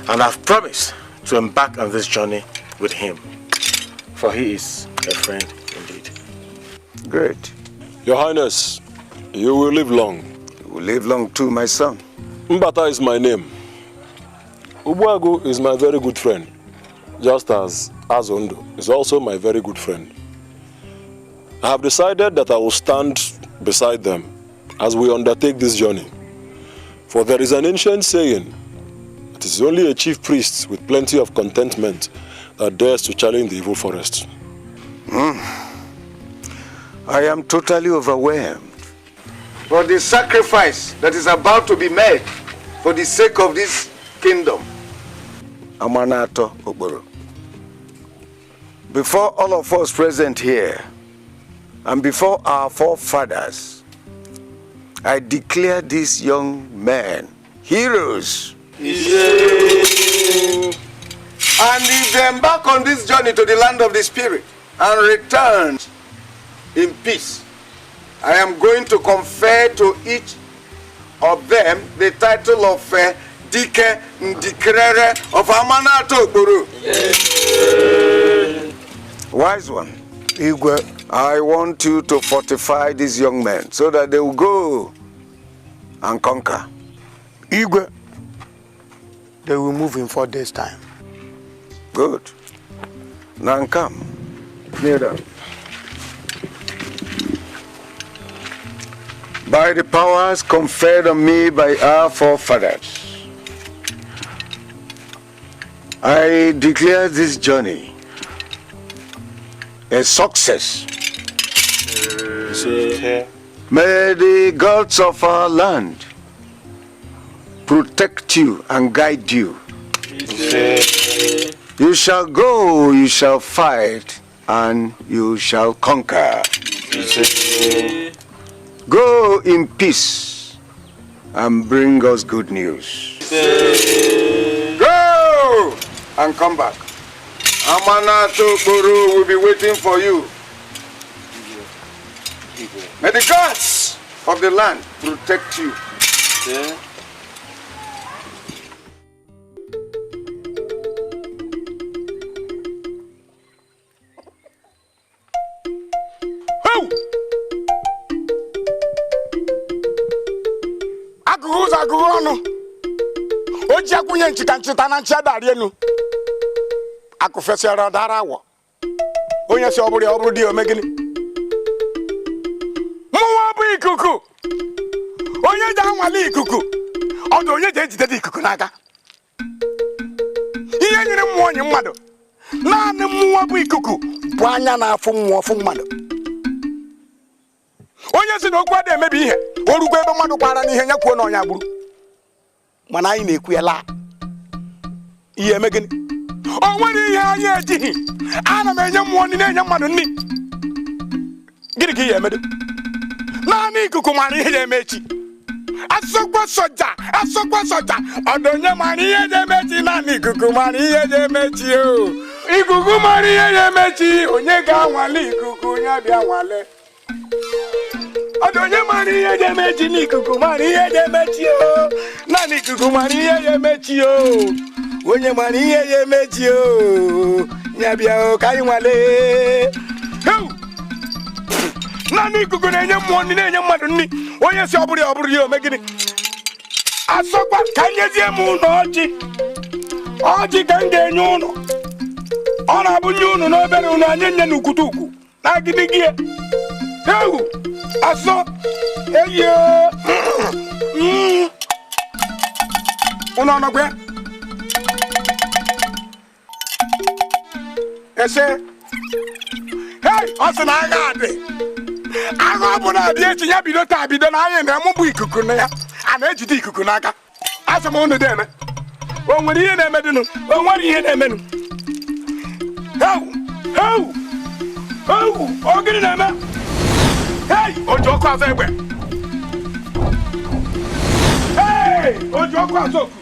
And I've promised to embark on this journey with him, for he is a friend indeed. Great. Your Highness, you will live long. You will live long too, my son. Mbata is my name. Ubuagu is my very good friend, just as Azondo is also my very good friend. I have decided that I will stand beside them as we undertake this journey. For there is an ancient saying, it is only a chief priest with plenty of contentment that dares to challenge the evil forest. I am totally overwhelmed for the sacrifice that is about to be made for the sake of this kingdom. Amanato Oboro. Before all of us present here, and before our forefathers, I declare these young men heroes. And if they embark on this journey to the land of the spirit and return in peace, I am going to confer to each of them the title of Dike Ndikrere of Amanato Guru. Wise one, Igwe, I want you to fortify these young men so that they will go and conquer. Igwe, they will move in 4 days' time. Good. Now come. Kneel down. By the powers conferred on me by our forefathers, I declare this journey a success. May the gods of our land protect you and guide you. You shall go, you shall fight, and you shall conquer. Go in peace and bring us good news. Go and come back. Amanato Guru will be waiting for you. May the gods of the land protect you. Agụrụ oji akwụnye nchita na nchadari enu akụfesịara dara awọ onye si ọbụrụ dị omegini mmụọ bụ ikuku onye ji anwale ikuku ọdụ onye ji ejide dị ikuku n'aka ihe nyere mmụọ onye mmadụ naanị mmụọ bụ ikuku bụ anya na-afụ mmụọ fụ mmadụ onye si na okwu adị emebi ihe orugbo ebe mmadụ kwara n'ihe nya kwuo na ọnya gburu mana anyị na-ekwu ya laa ihe eme gịnị o nwere ihe anyị ejighị ana m enye mmụọ nri na-enye mmadụ nri gịnị ka ihe emedo naanị ikuku mara ihe ya-eme echi asọkwa soja ọdụ onye mara ihe ya-eme echi naanị ikuku mara ihe ya-eme echi o ikuku mara ihe ya-eme echi onye ga-anwale ikuku onye bịa nwale ọdụ onye mara ihe ya-eme echi n'ikuku mara ihe ya-eme echi o naanị ikuku mara ihe ya-eme echi o onye mara ihe ya-eme echi o ya bịa o ka anyị nwale naanị ikuku na-enye mmụọ nri na-enye mmadụ nri onye si ọbụrụ ya ome gịnị asọkwa ka nyezie m ụlọ ọjị ka m ga-enye ụlọ ọ na-abụnye ụlọ n'obere ụlọ anyị nye n'ukwute ukwu na agidigi ewu asọ eyi ụlọ ọnọgwa ya ese ọ sị na agha adị agha ọ bụla abịa echi ya bido taa bido na anyị na-emụbụ ikuku na ya a na-ejide ikuku n'aka asị m unu dị-eme o nwere ihe na-emedụnụ o nwere ihe na-emenụ o gịnị na-eme o ji ọkụ azụ egbe o ji ọkụ azụ oku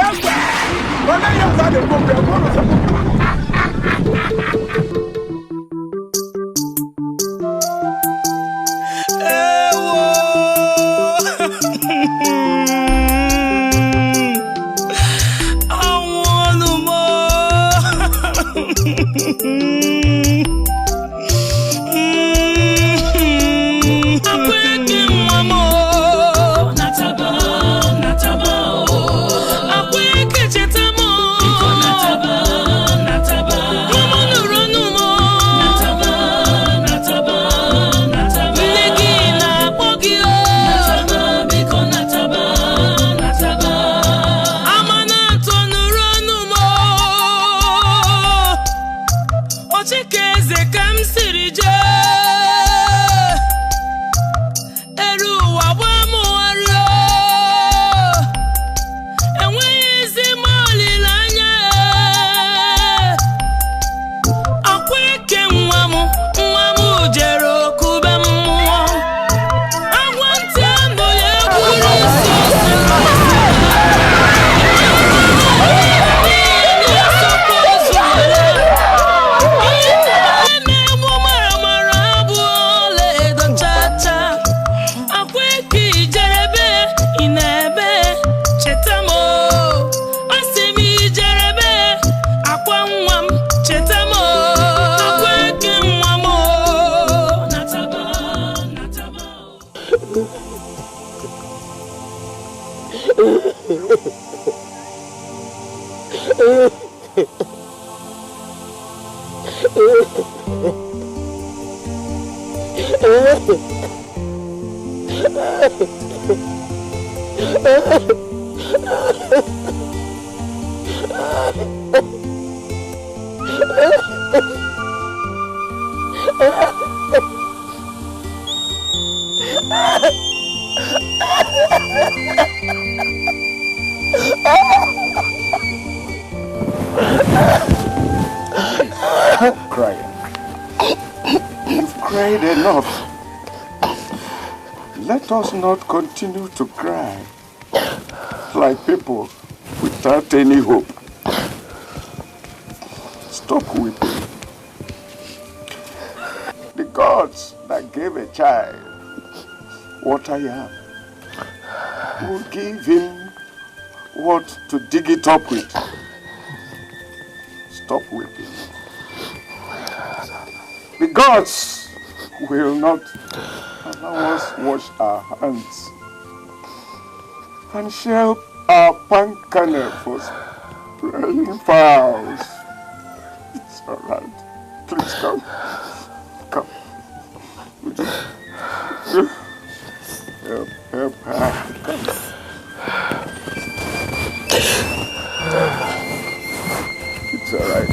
egbe ole ihe ọzọ a na-ekwu mgbe egbe ụlọ Cried enough. Let us not continue to cry like people without any hope. Stop weeping. The gods that gave a child what I am will give him what to dig it up with. Stop weeping. The gods will not allow us wash our hands and shell our pancana for spraying fowls. It's all right. Please come. Come. Help her. Come. It's all right.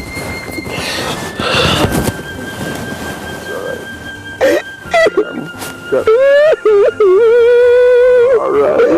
All right.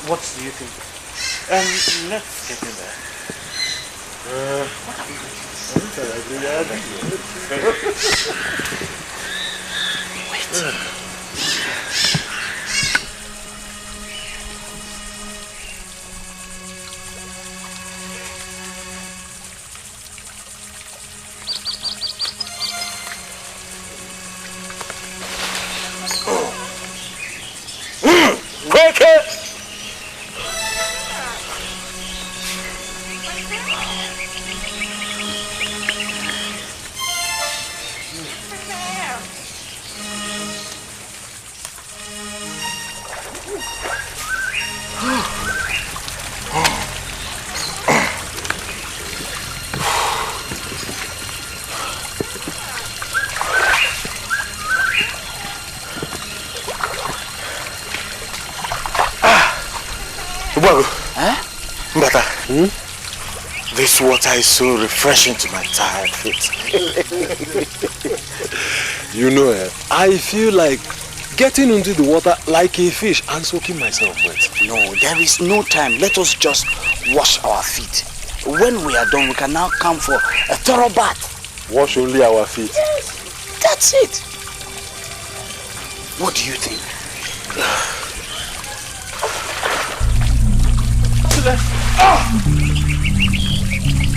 What do you think? Let's get in there. What have you done? Wake it! Mbata, this water is so refreshing to my tired feet. You know, I feel like getting into the water like a fish and soaking myself wet. No, there is no time. Let us just wash our feet. When we are done, we can now come for a thorough bath. Wash only our feet? Yes, that's it. What do you think?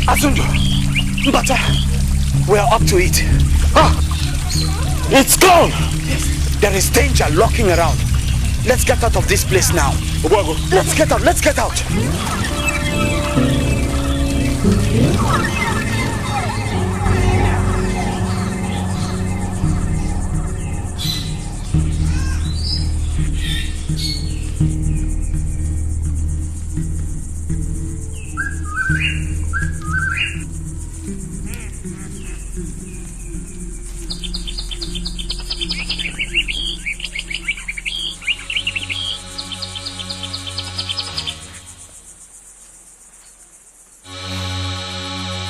Asunjo, Mbata, we are up to it. It's gone! Yes. There is danger lurking around. Let's get out of this place now. Let's get out, let's get out.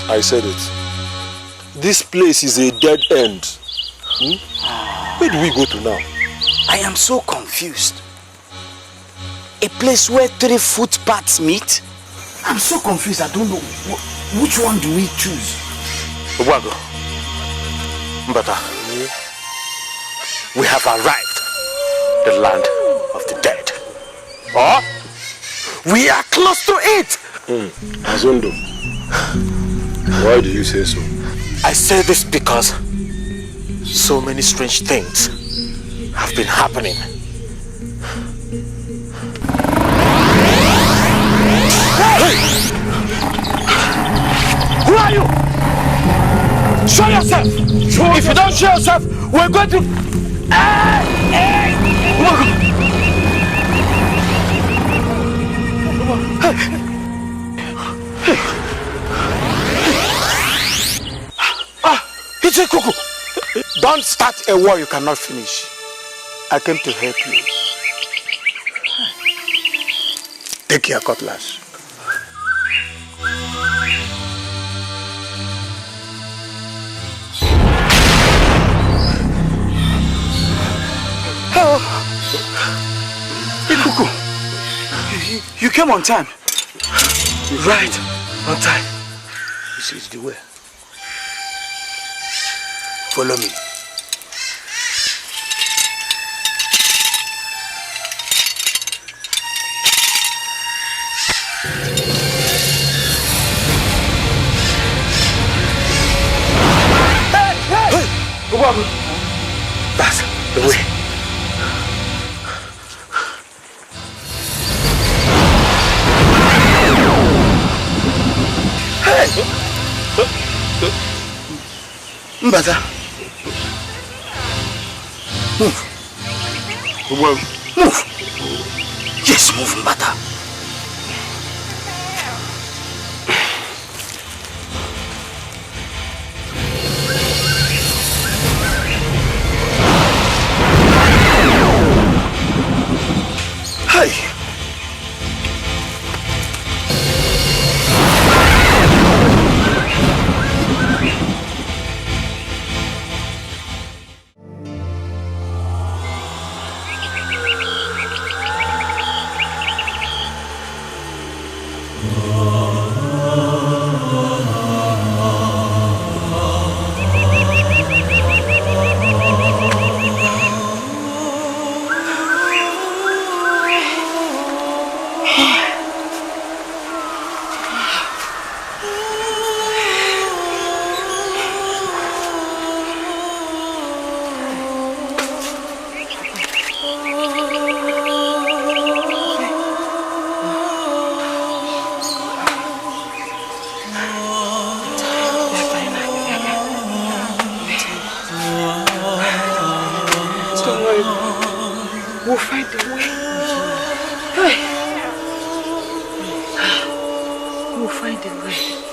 I said it. This place is a dead end. Where do we go to now? I am so confused. A place where 3 footpaths meet? I'm so confused. I don't know. Which one do we choose? Obuago, Mbata, we have arrived. The land of the dead. Or we are close to it. Azondo, why do you say so? I say this because so many strange things have been happening. Hey! Who are you? Show yourself! If you don't show yourself, we're going to... It's a cuckoo. Don't start a war you cannot finish. I came to help you. Take your cutlass. Oh. Cuckoo, you came on time. Right, on time. This is the way. Follow me. Hey! That's the way. Hey! Mbata. Move. Move. Yes, move, Mbata. Hey. will find a way.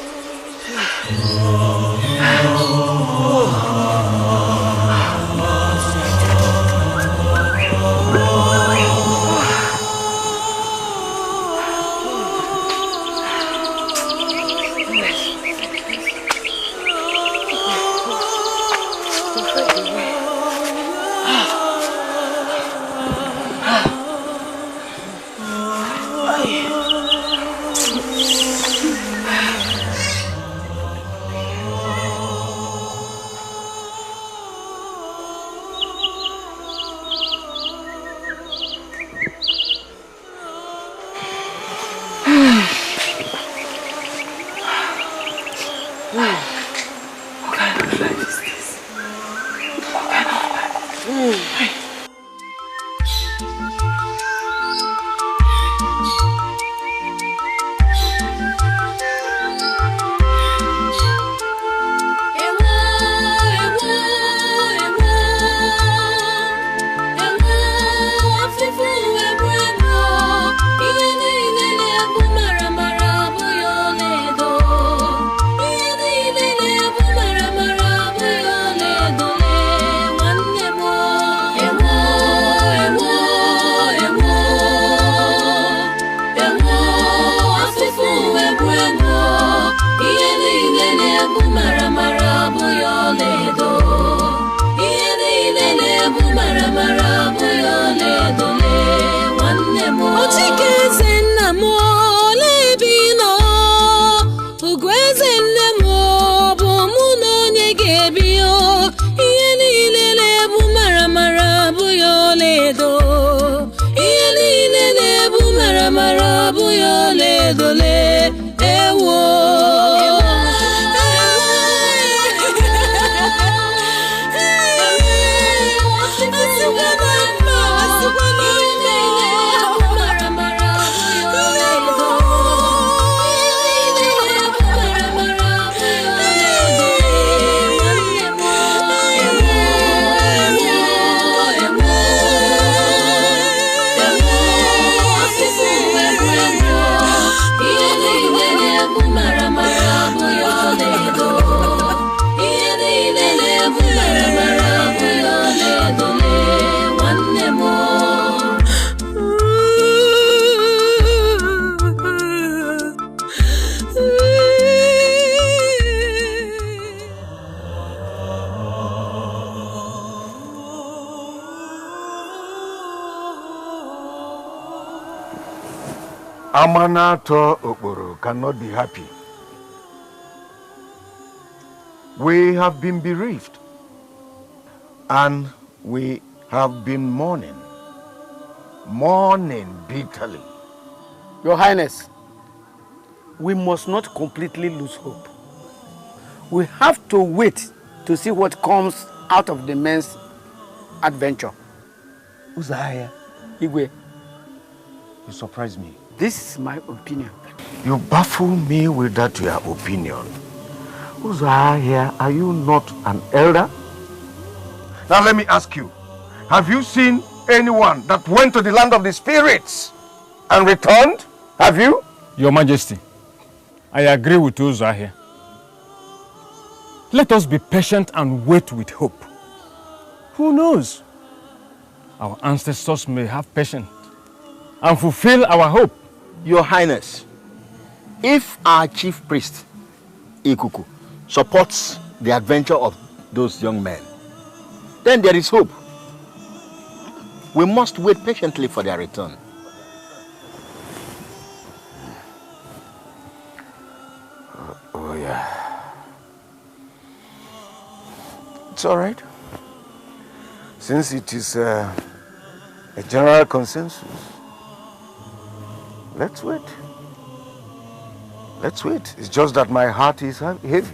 Amanato Okporo cannot be happy. We have been bereaved and we have been mourning bitterly. Your Highness, we must not completely lose hope. We have to wait to see what comes out of the men's adventure. Uzaya, Igwe, you surprise me. this is my opinion. You baffle me with that your opinion. Uzaya, are you not an elder? Now let me ask you, have you seen anyone that went to the land of the spirits and returned? Have you? Your Majesty, I agree with Uzahia. Let us be patient and wait with hope. Who knows? Our ancestors may have patience and fulfill our hope. Your Highness, if our chief priest, Ikuku, supports the adventure of those young men, then there is hope. We must wait patiently for their return. Oh yeah. It's all right. Since it is a general consensus, let's wait. Let's wait. It's just that my heart is heavy.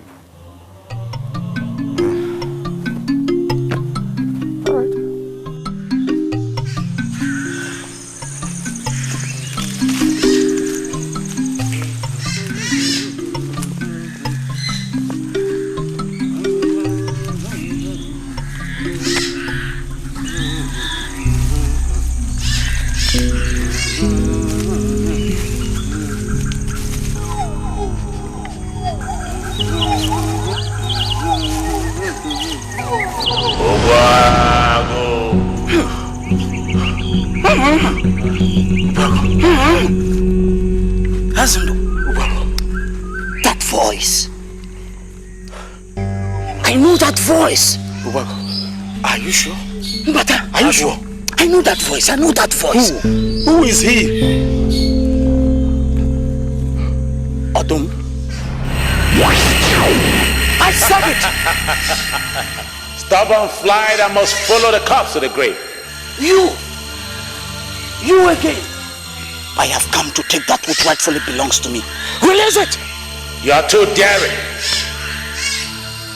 voice. Are you sure? Mbata, are you sure? I know that voice. I know that voice. Who is he? Odum. I said it. Stubborn fly that must follow the corpse to the grave. You again. I have come to take that which rightfully belongs to me. Release it. You are too daring.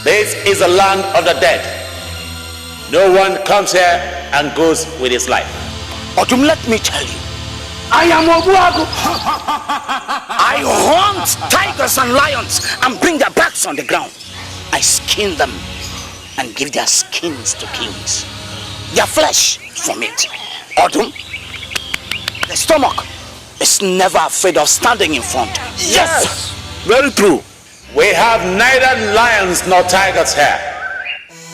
This is a land of the dead. No one comes here and goes with his life. Odum, let me tell you. I am Obuagu. I hunt tigers and lions and bring their backs on the ground. I skin them and give their skins to kings. Their flesh for meat. Odum, the stomach is never afraid of standing in front. Yes, very true. We have neither lions nor tigers here.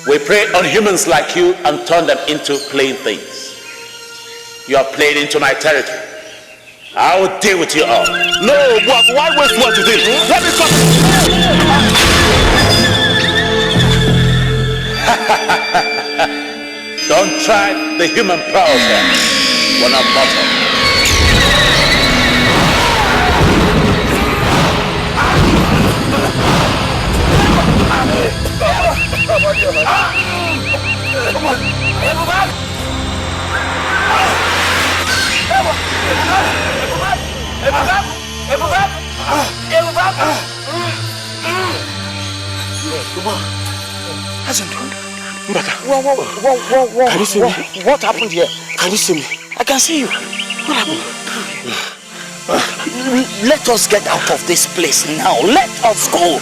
We prey on humans like you and turn them into plain things. You are playing into my territory. I will deal with you all. No, why waste one to deal? Let me come. Don't try the human prowess here. We're not mortal. Can you see me? What happened here? Can you see me? I can see you. What happened? Let us get out of this place now. Let us go.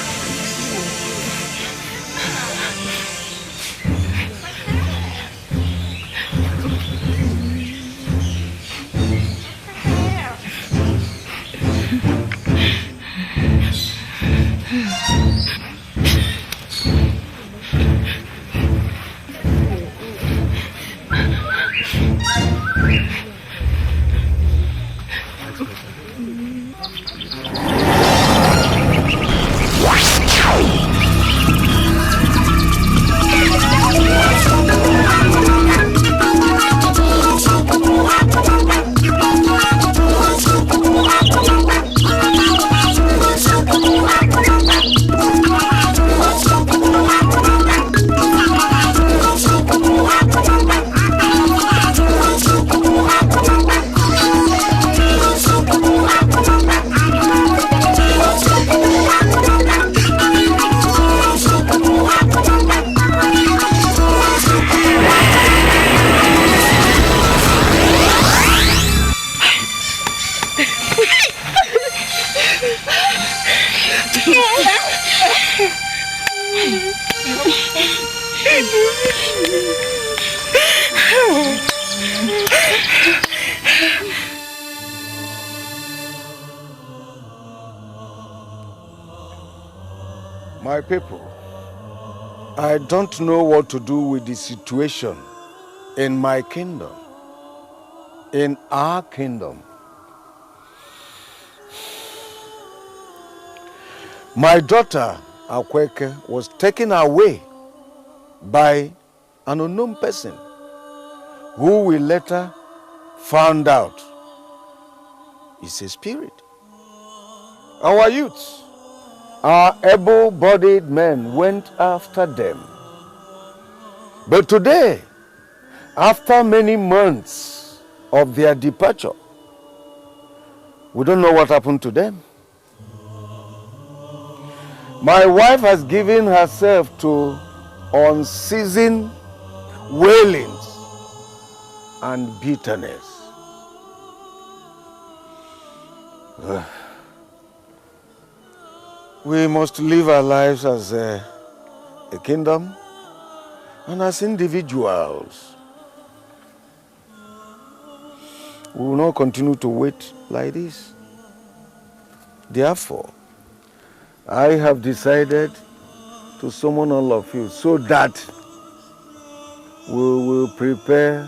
My people, I don't know what to do with the situation in my kingdom, in our kingdom. My daughter, Akweke, was taken away by an unknown person who we later found out is a spirit. Our youths, our able-bodied men went after them. But today, after many months of their departure, we don't know what happened to them. My wife has given herself to unceasing wailings and bitterness. We must live our lives as a kingdom and as individuals. We will not continue to wait like this. Therefore, I have decided to summon all of you so that we will prepare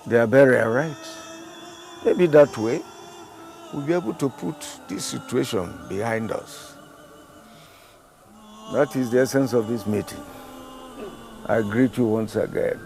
their burial rites. Maybe that way we'll be able to put this situation behind us. That is the essence of this meeting. I greet you once again.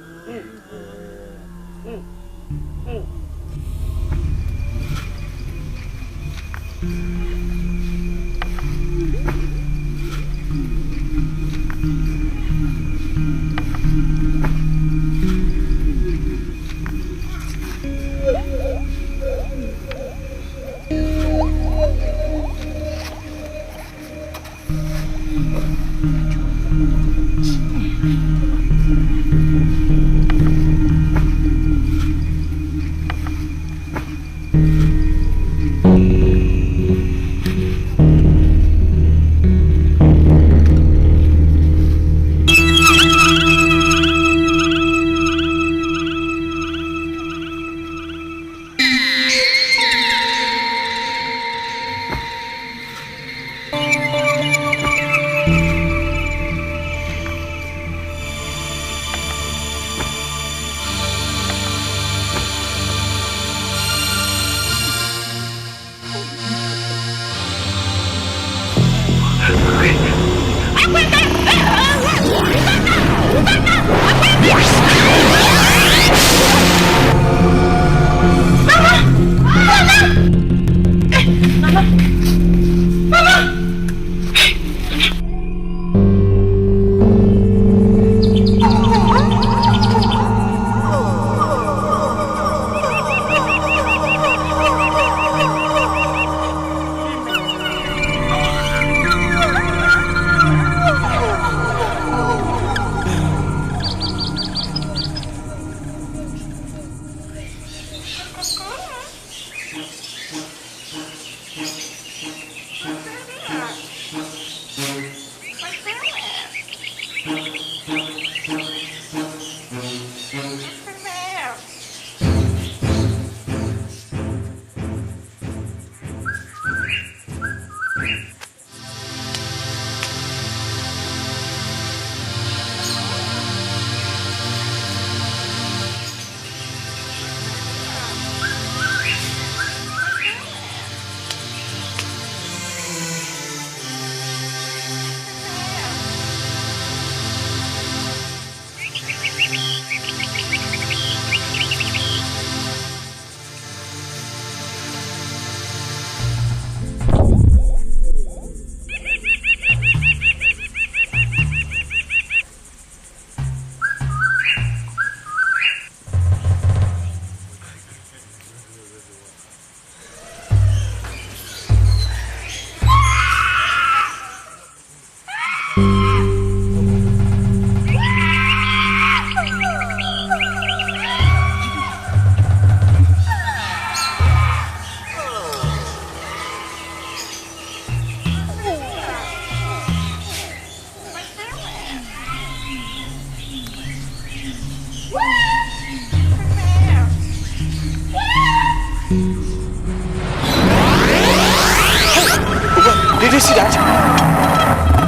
Did you see that?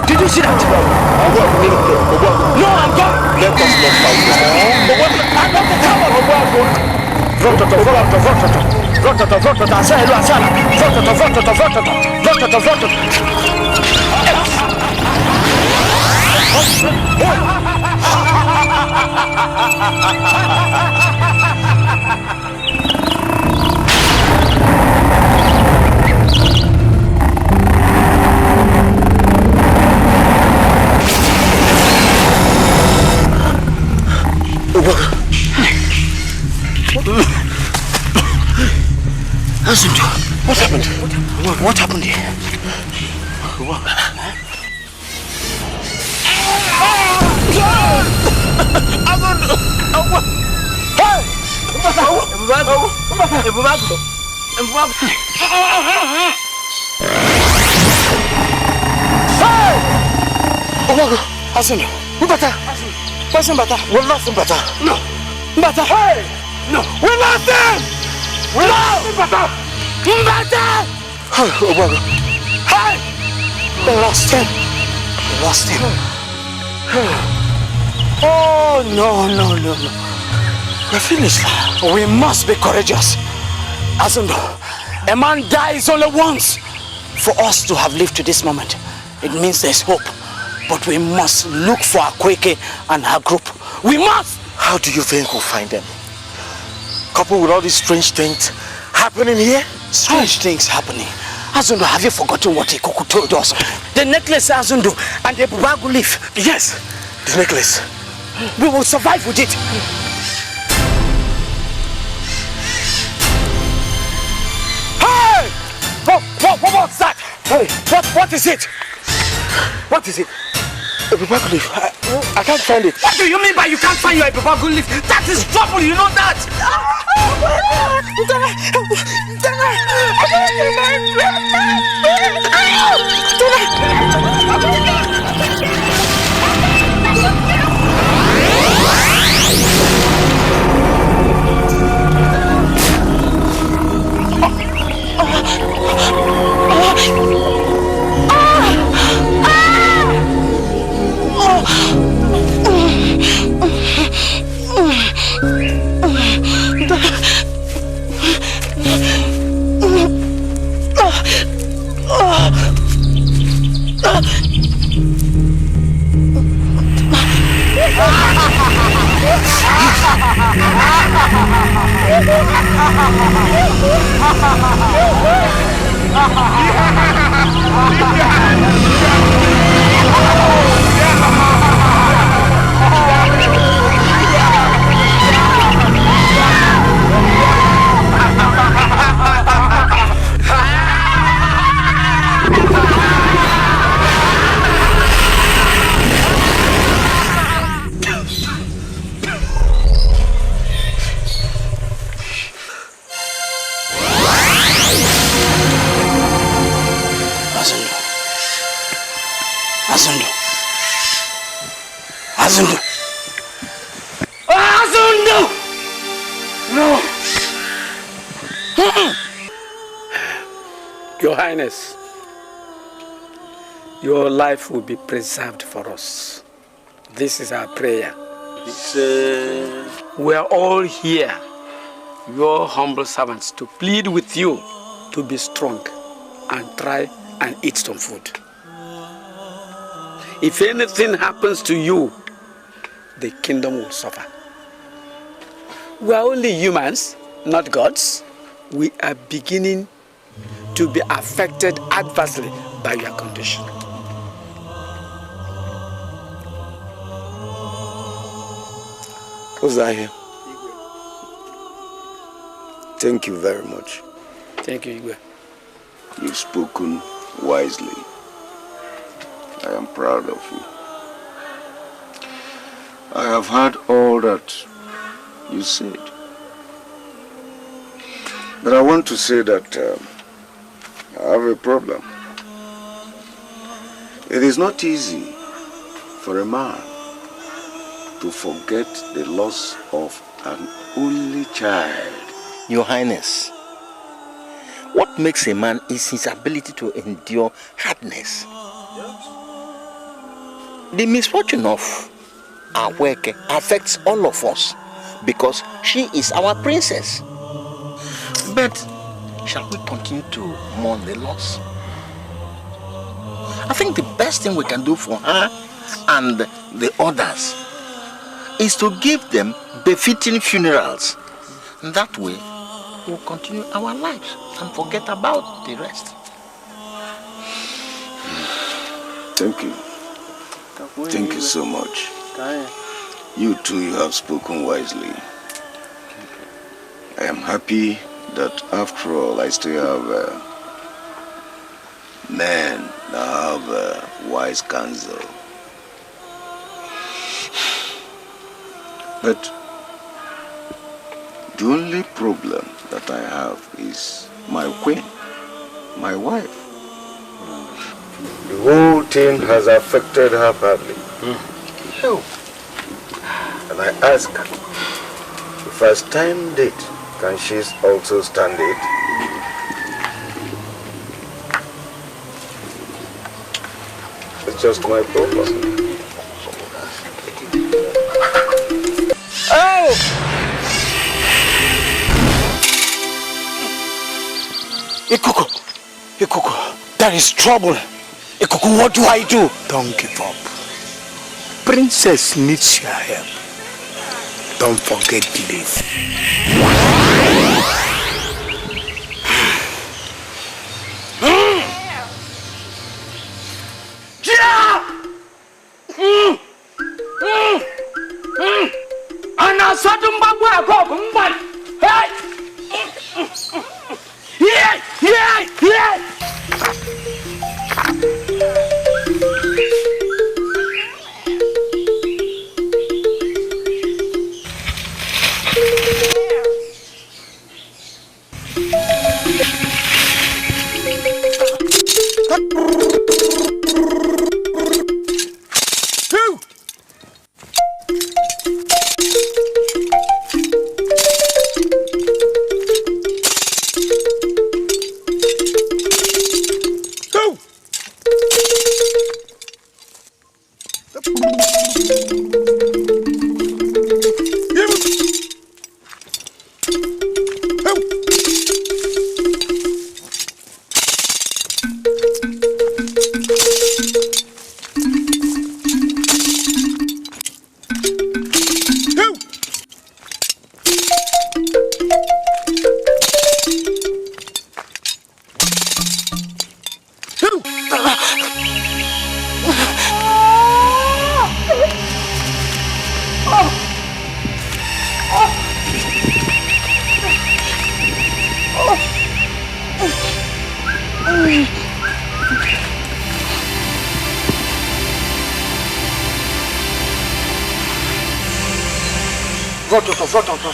Did you see that? No, I'm gone. Let us not fight this time. But what? I'm not the coward. What happened? What happened here? What? No. Mbata. Hey! No. We lost him! We lost him! Mbata! Hey! We lost him. We lost him. Oh, no. We're finished. We must be courageous. Azundo, a man dies only once. For us to have lived to this moment, it means there's hope. But we must look for Akweke and her group. We must! How do you think we'll find them? Coupled with all these strange things happening here? Strange things happening? Azundo, have you forgotten what Ikuku told us? The necklace, Azundo, and the Bubagu leaf. Yes, the necklace. We will survive with it. Hey! What's that? Hey, what is it? What is it? A Bubagu leaf. I can't find it. What do you mean by you can't find your Bubagu leaf? That is trouble, you know that? Your Highness, your life will be preserved for us. This is our prayer. We are all here, your humble servants, to plead with you to be strong and try and eat some food. If anything happens to you, the kingdom will suffer. We are only humans, not gods. We are beginning to be affected adversely by your condition. Who's that here? Thank you very much. Thank you, Igwe. You've spoken wisely. I am proud of you. I have heard all that you said. But I want to say that I have a problem. It is not easy for a man to forget the loss of an only child. Your Highness, what makes a man is his ability to endure hardness. The misfortune of our work affects all of us because she is our princess. But shall we continue to mourn the loss? I think the best thing we can do for her and the others is to give them befitting funerals. And that way, we'll continue our lives and forget about the rest. Thank you. Thank you so much. You too, you have spoken wisely. I am happy that after all, I still have men that have wise counsel. But the only problem that I have is my queen, my wife. The whole thing has affected her badly. And I ask, if I stand it, can she also stand it? It's just my problem. Oh! Ikuku, there is trouble. Ikuku, what do I do? Don't give up. princess needs your help. Don't forget this. Ana sadum babu ako mban. Hey! Yeah!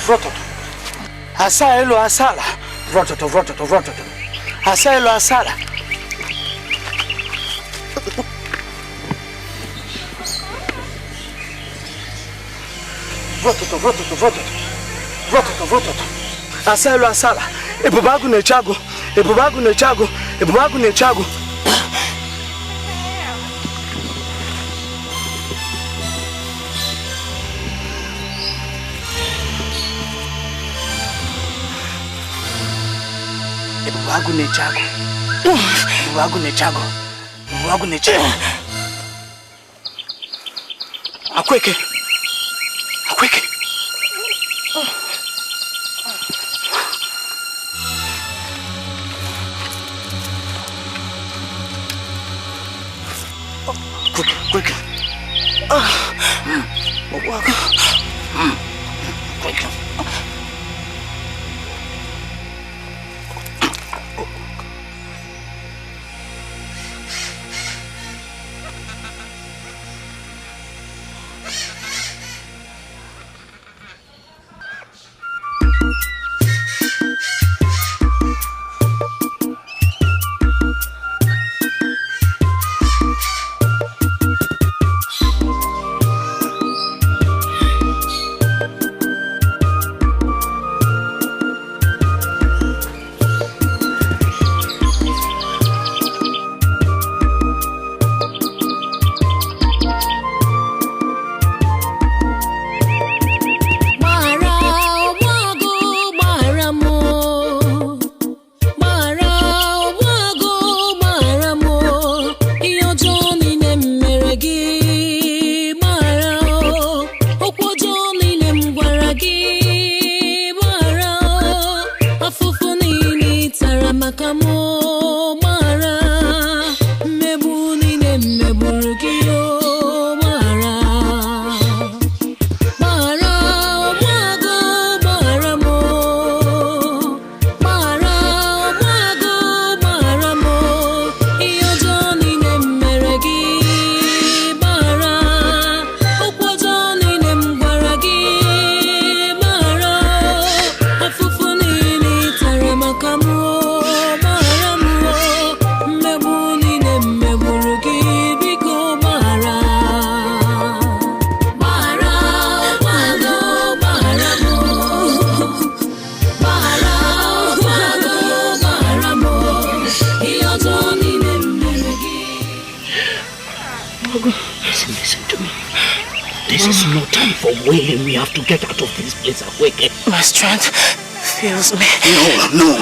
Vrototo. Asaelo asala. Vrototo. Asaelo asala. Vrototo. Asaelo asala. Ebubagu nechago. Ebubagu nechago. Akweke. Quick. Quick. wailing. We have to get out of this place quick. My strength fails me. No.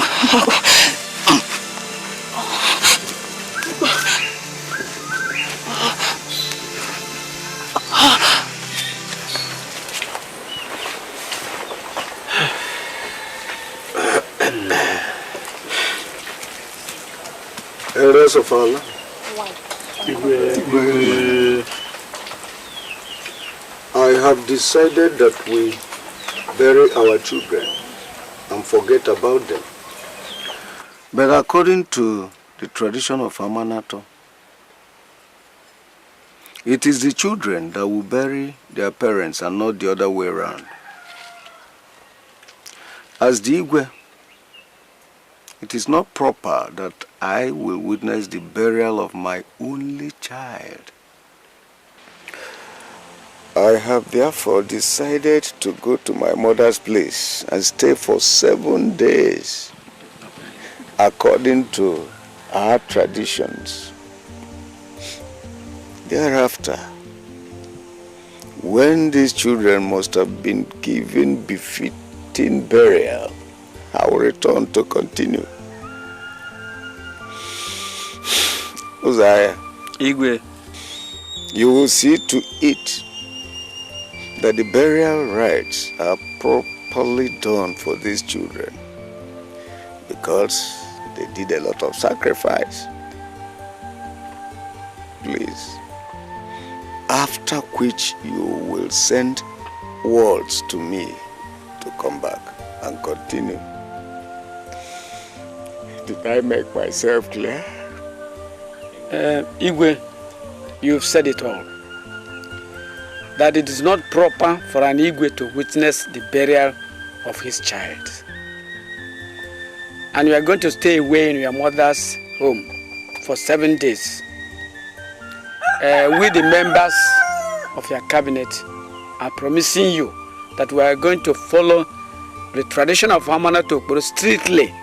Elders of Allah, I have decided that we bury our children and forget about them. But according to the tradition of Amanato, it is the children that will bury their parents and not the other way around. As the Igwe, it is not proper that I will witness the burial of my only child. I have therefore decided to go to my mother's place and stay for 7 days, according to our traditions. Thereafter, when these children must have been given befitting burial, I will return to continue. Uzziah, Igwe, you will see to it that the burial rites are properly done for these children, because they did a lot of sacrifice. Please. After which you will send words to me to come back and continue. Did I make myself clear? Igwe, you've said it all. That it is not proper for an Igwe to witness the burial of his child. And you are going to stay away in your mother's home for 7 days. We, the members of your cabinet, are promising you that we are going to follow the tradition of Amanato strictly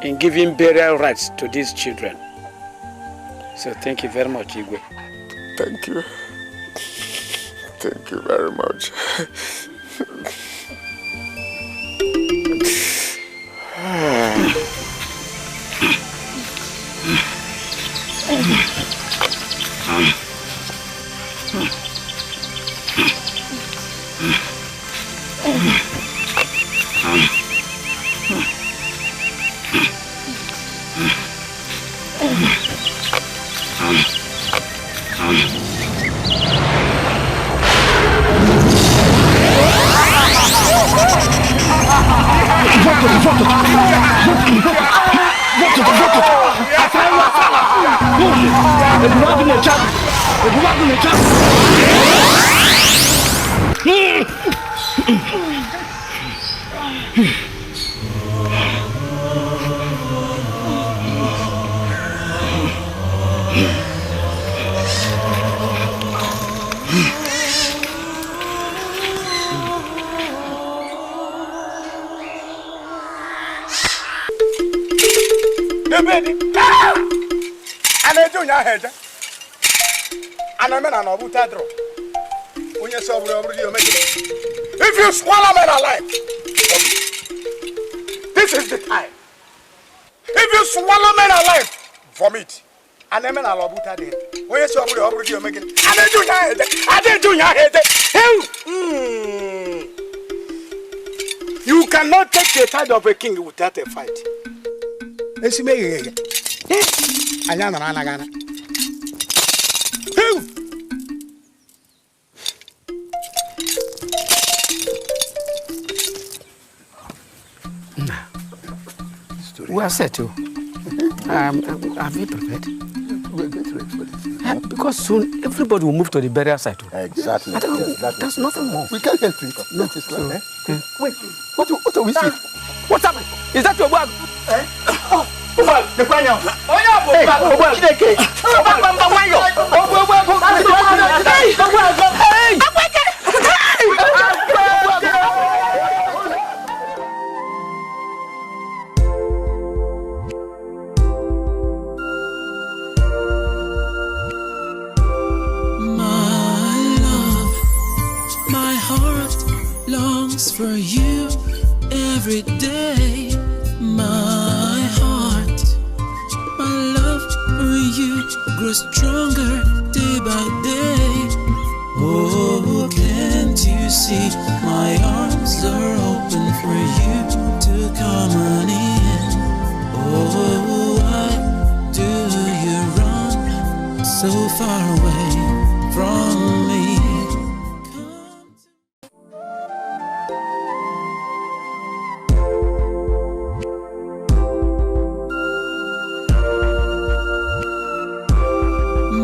in giving burial rights to these children. So thank you very much, Igwe. Thank you. Thank you very much. If you swallow men alive, this is the time. If you swallow men alive, vomit. And then I'll put that in. When you saw the you're making, I didn't do your head. You cannot take the title of a king without a fight. Let's see me. Anana. We are set to. Have you prepared? We're going to ready for this. Because soon everybody will move to the burial site. Exactly. There's nothing more. We can't help it. No, that is right. Wait, what are we seeing? What's happening? Is that your bag? The fire. For you every day, my heart, my love for you grows stronger day by day. Oh, can't you see my arms are open for you to come on in? Oh, why do far away from me.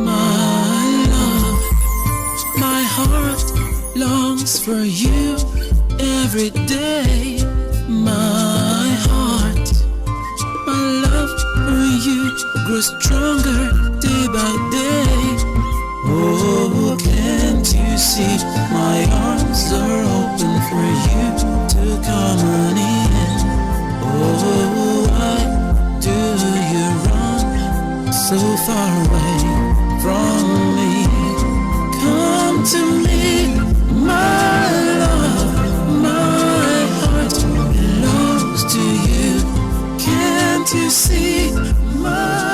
My love, my heart longs for you every day. My heart, my love for you grows stronger day by day. Oh, can't you see my arms are open for you to come on in? Oh, why do you run so far away from me? Come to me, my love, my heart belongs to you. Can't you see my